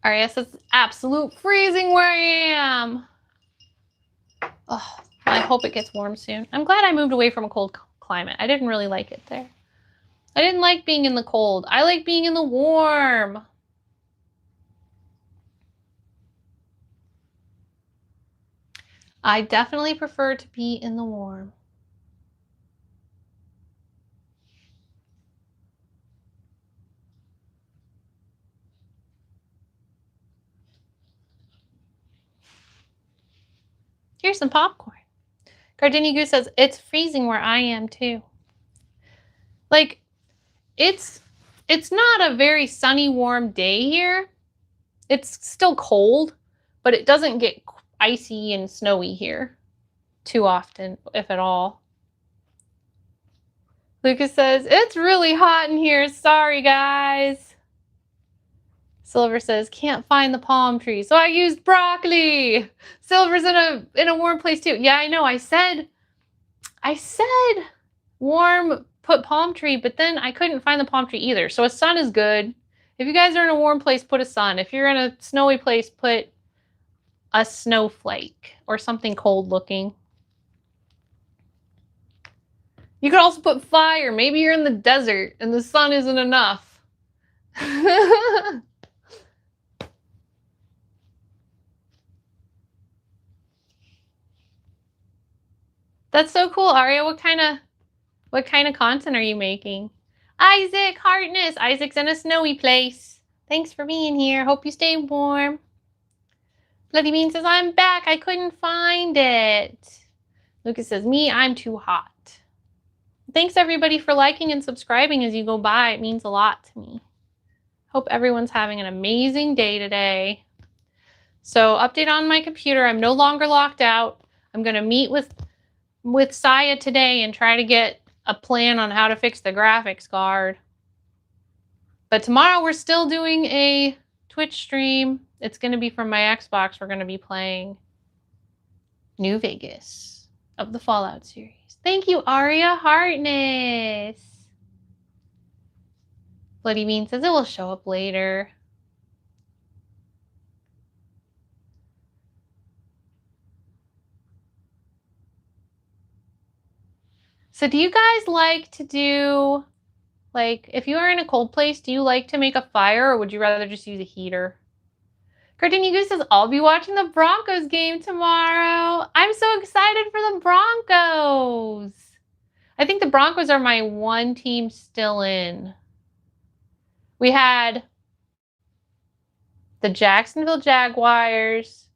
Aria says it's absolute freezing where I am. Oh, I hope it gets warm soon. I'm glad I moved away from a cold climate. I didn't really like it there. I didn't like being in the cold. I like being in the warm. I definitely prefer to be in the warm. Here's some popcorn. Gardini Goose says, it's freezing where I am too. Like, it's not a very sunny, warm day here. It's still cold, but it doesn't get icy and snowy here too often, if at all. Lucas says, it's really hot in here. Sorry, guys. Silver says, can't find the palm tree, so I used broccoli. Silver's in a warm place too. Yeah, I know. I said warm, put palm tree, but then I couldn't find the palm tree either. So a sun is good. If you guys are in a warm place, put a sun. If you're in a snowy place, put a snowflake or something cold looking. You could also put fire. Maybe you're in the desert and the sun isn't enough. That's so cool, Aria. What kind of content are you making? Isaac Hartness. Isaac's in a snowy place. Thanks for being here. Hope you stay warm. Bloody Bean says, I'm back. I couldn't find it. Lucas says, me, I'm too hot. Thanks everybody for liking and subscribing as you go by. It means a lot to me. Hope everyone's having an amazing day today. So update on my computer. I'm no longer locked out. I'm going to meet with Saya today and try to get a plan on how to fix the graphics card. But tomorrow we're still doing a Twitch stream. It's going to be from my Xbox. We're going to be playing New Vegas of the Fallout series. Thank you, Aria Hartness. Bloody Bean says it will show up later. So do you guys like to do, like, if you are in a cold place, do you like to make a fire or would you rather just use a heater? Gardenia Goose says, I'll be watching the Broncos game tomorrow. I'm so excited for the Broncos. I think the Broncos are my one team still in. We had the Jacksonville Jaguars,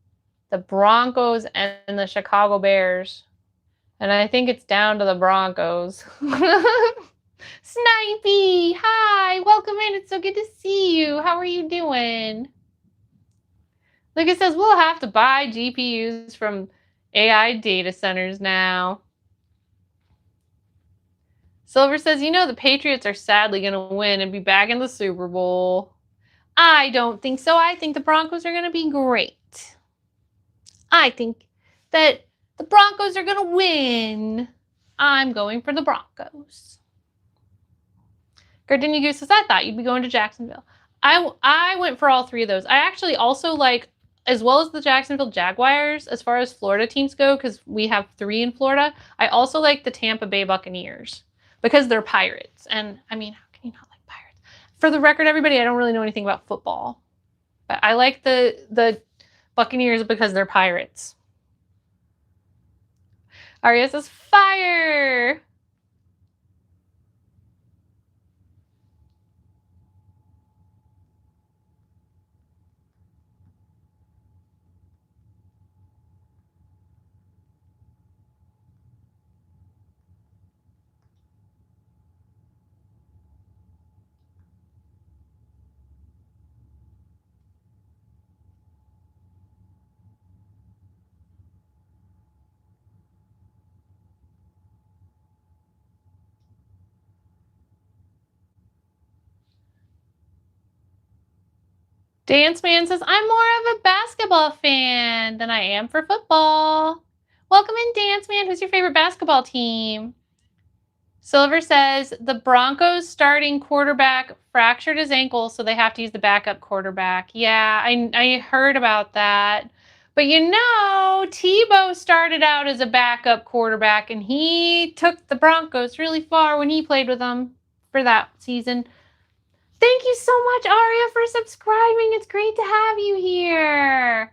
the Broncos, and the Chicago Bears. And I think it's down to the Broncos. Snipey, hi, welcome in. It's so good to see you. How are you doing? Lucas says, we'll have to buy GPUs from AI data centers now. Silver says, you know, the Patriots are sadly going to win and be back in the Super Bowl. I don't think so. I think the Broncos are going to be great. I think that the Broncos are going to win. I'm going for the Broncos. Gardenia Goose says, I thought you'd be going to Jacksonville. I went for all three of those. I actually also like, as well as the Jacksonville Jaguars, as far as Florida teams go, because we have 3 in Florida, I also like the Tampa Bay Buccaneers because they're Pirates. And, I mean, how can you not like Pirates? For the record, everybody, I don't really know anything about football. But I like the Buccaneers because they're Pirates. Aria says, fire! Dance Man says, I'm more of a basketball fan than I am for football. Welcome in, Dance Man. Who's your favorite basketball team? Silver says, the Broncos starting quarterback fractured his ankle, so they have to use the backup quarterback. Yeah, I heard about that. But you know, Tebow started out as a backup quarterback, and he took the Broncos really far when he played with them for that season. Thank you so much, Aria, for subscribing. It's great to have you here.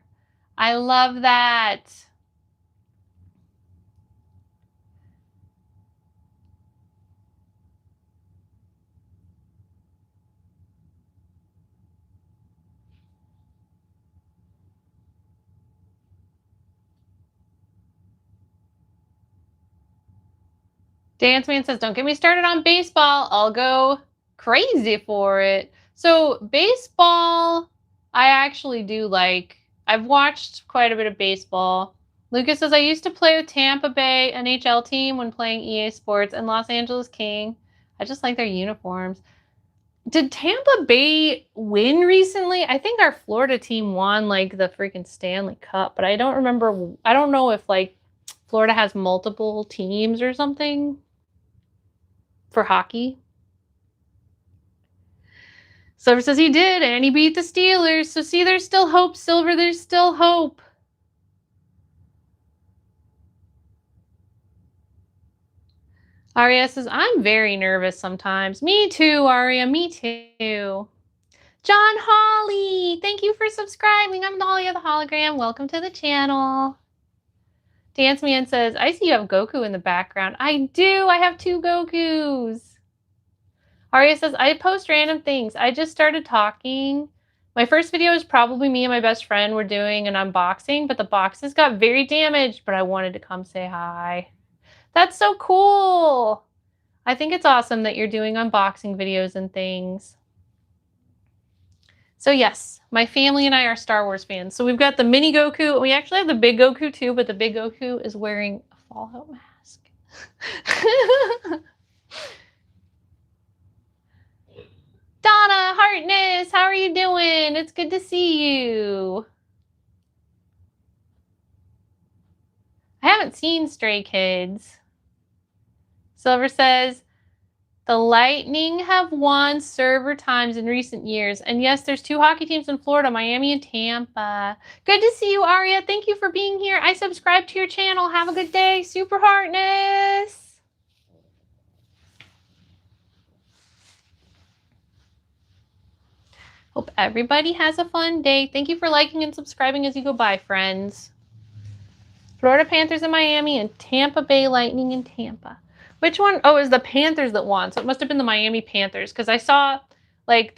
I love that. Dance Man says, don't get me started on baseball. I'll go crazy for it. So baseball, I actually do like. I've watched quite a bit of baseball. Lucas says, I used to play with Tampa Bay NHL team when playing EA Sports and Los Angeles King. I just like their uniforms. Did Tampa Bay win recently? I think our Florida team won like the freaking Stanley Cup, but I don't remember. I don't know if like Florida has multiple teams or something for hockey. Silver says he did, and he beat the Steelers. So see, there's still hope, Silver. There's still hope. Aria says, I'm very nervous sometimes. Me too, Aria. Me too. John Holly, thank you for subscribing. I'm Dahlia the Hologram. Welcome to the channel. Dance Man says, I see you have Goku in the background. I do. I have 2 Gokus. Aria says, I post random things. I just started talking. My first video is probably me and my best friend were doing an unboxing, but the boxes got very damaged, but I wanted to come say hi. That's so cool. I think it's awesome that you're doing unboxing videos and things. So yes, my family and I are Star Wars fans. So we've got the mini Goku. We actually have the big Goku too, but the big Goku is wearing a Fallout mask. Donna Hartness, how are you doing? It's good to see you. I haven't seen Stray Kids. Silver says, the Lightning have won server times in recent years. And yes, there's 2 hockey teams in Florida, Miami and Tampa. Good to see you, Aria. Thank you for being here. I subscribe to your channel. Have a good day. Super Hartness. Hope everybody has a fun day. Thank you for liking and subscribing as you go by, friends. Florida Panthers in Miami and Tampa Bay Lightning in Tampa. Which one? Oh, it was the Panthers that won. So it must have been the Miami Panthers. Because I saw, like,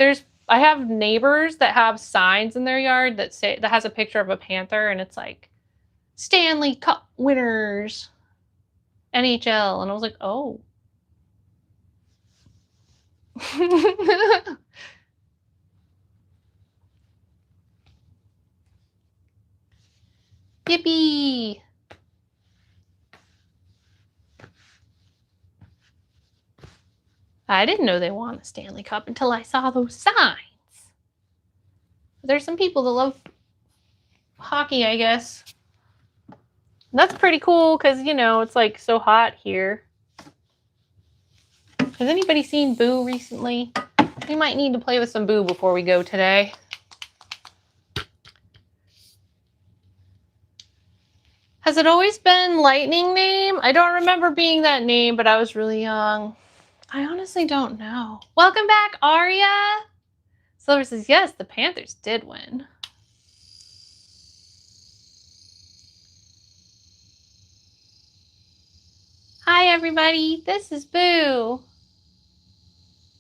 I have neighbors that have signs in their yard that has a picture of a panther. And it's like, Stanley Cup winners. NHL. And I was like, oh. Yippee! I didn't know they won the Stanley Cup until I saw those signs. There's some people that love hockey, I guess. That's pretty cool because, you know, it's like so hot here. Has anybody seen Boo recently? We might need to play with some Boo before we go today. Has it always been Lightning name? I don't remember being that name, but I was really young. I honestly don't know. Welcome back, Aria. Silver says, yes, the Panthers did win. Hi, everybody. This is Boo.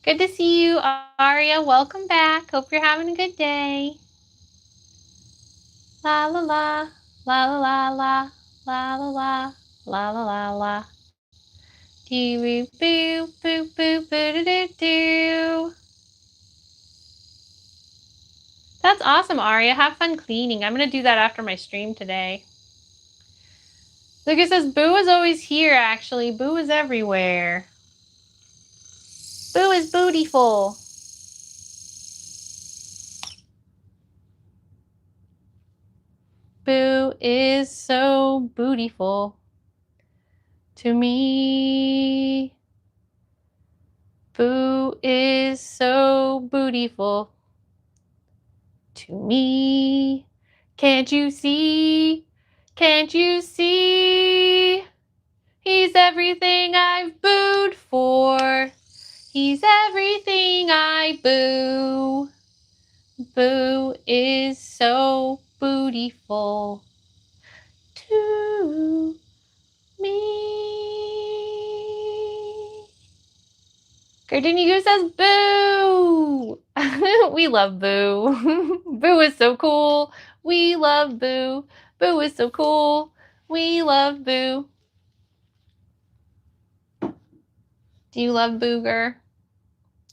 Good to see you, Aria. Welcome back. Hope you're having a good day. La la la, la la la la, la la la, la la la la. Doo boo boo boo boo doo doo doo. That's awesome, Aria. Have fun cleaning. I'm gonna do that after my stream today. Lucas says Boo is always here. Actually, Boo is everywhere. Boo is bootyful. Boo is so bootyful to me. Boo is so bootyful to me. Can't you see? Can't you see? He's everything I've booed for. He's everything I boo. Boo is so bootyful to me. Gardenia says boo. We love Boo. Boo is so cool. We love Boo. Boo is so cool. We love Boo. Do you love Boo, Gur?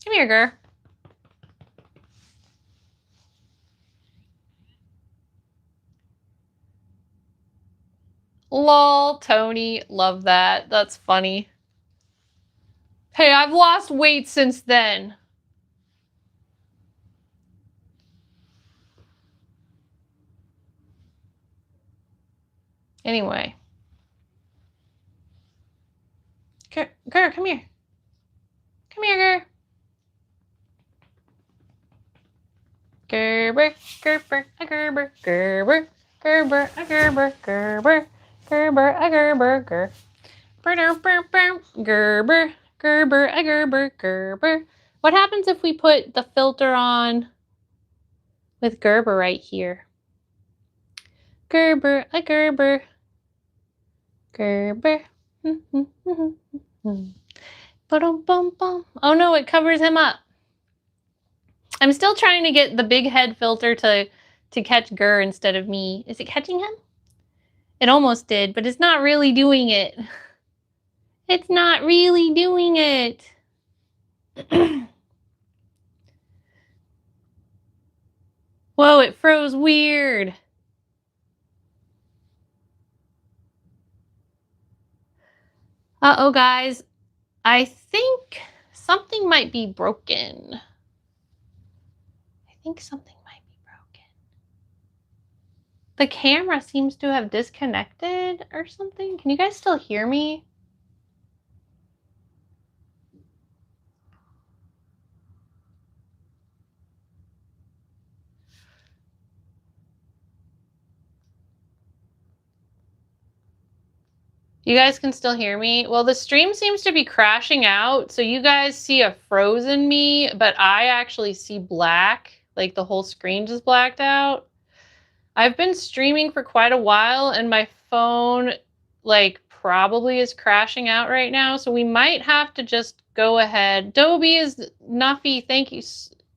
Come here, Gur. Lol, Tony. Love that. That's funny. Hey, I've lost weight since then. Anyway. Gur, come here. Come here, Gur. Gerber, Gerber, a Gerber, Gerber, Gerber, a Gerber, Gerber, Gerber, a Gerber, Gerber, Gerber, Gerber, a Gerber, Gerber. What happens if we put the filter on with Gerber right here? Gerber, a Gerber, Gerber. Oh no, it covers him up. I'm still trying to get the big head filter to catch Gur instead of me. Is it catching him? It almost did, but it's not really doing it. It's not really doing it. Whoa, it froze weird. Uh-oh, guys. I think something might be broken. I think something might be broken. The camera seems to have disconnected or something. Can you guys still hear me? You guys can still hear me? Well, the stream seems to be crashing out, so you guys see a frozen me, but I actually see black. like the whole screen just blacked out. I've been streaming for quite a while and my phone like probably is crashing out right now, so we might have to just go ahead. Dobie is Snuffy, thank you.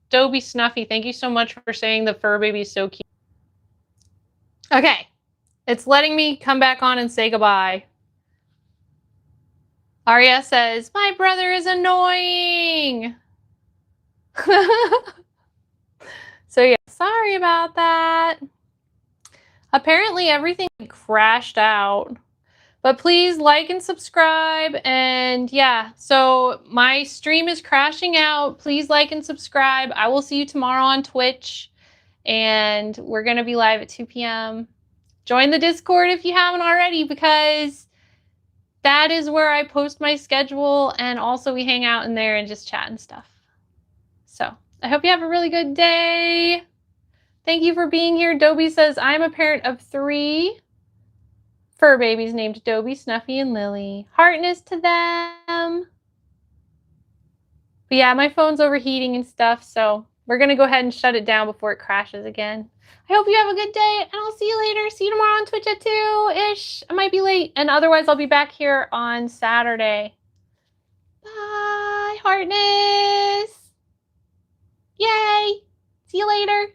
Dobie Snuffy, thank you so much for saying the fur baby is so cute. Okay, it's letting me come back on and say goodbye. Arya says, my brother is annoying. So yeah, sorry about that. Apparently everything crashed out. But please like and subscribe. And yeah, so my stream is crashing out. Please like and subscribe. I will see you tomorrow on Twitch. And we're going to be live at 2 p.m. Join the Discord if you haven't already, because that is where I post my schedule. And also we hang out in there and just chat and stuff. So I hope you have a really good day. Thank you for being here. Dobie says, I'm a parent of 3 fur babies named Dobie, Snuffy, and Lily. Heartness to them. But yeah, my phone's overheating and stuff, so we're going to go ahead and shut it down before it crashes again. I hope you have a good day, and I'll see you later. See you tomorrow on Twitch at 2-ish. I might be late, and otherwise I'll be back here on Saturday. Bye, Heartness. Yay. See you later.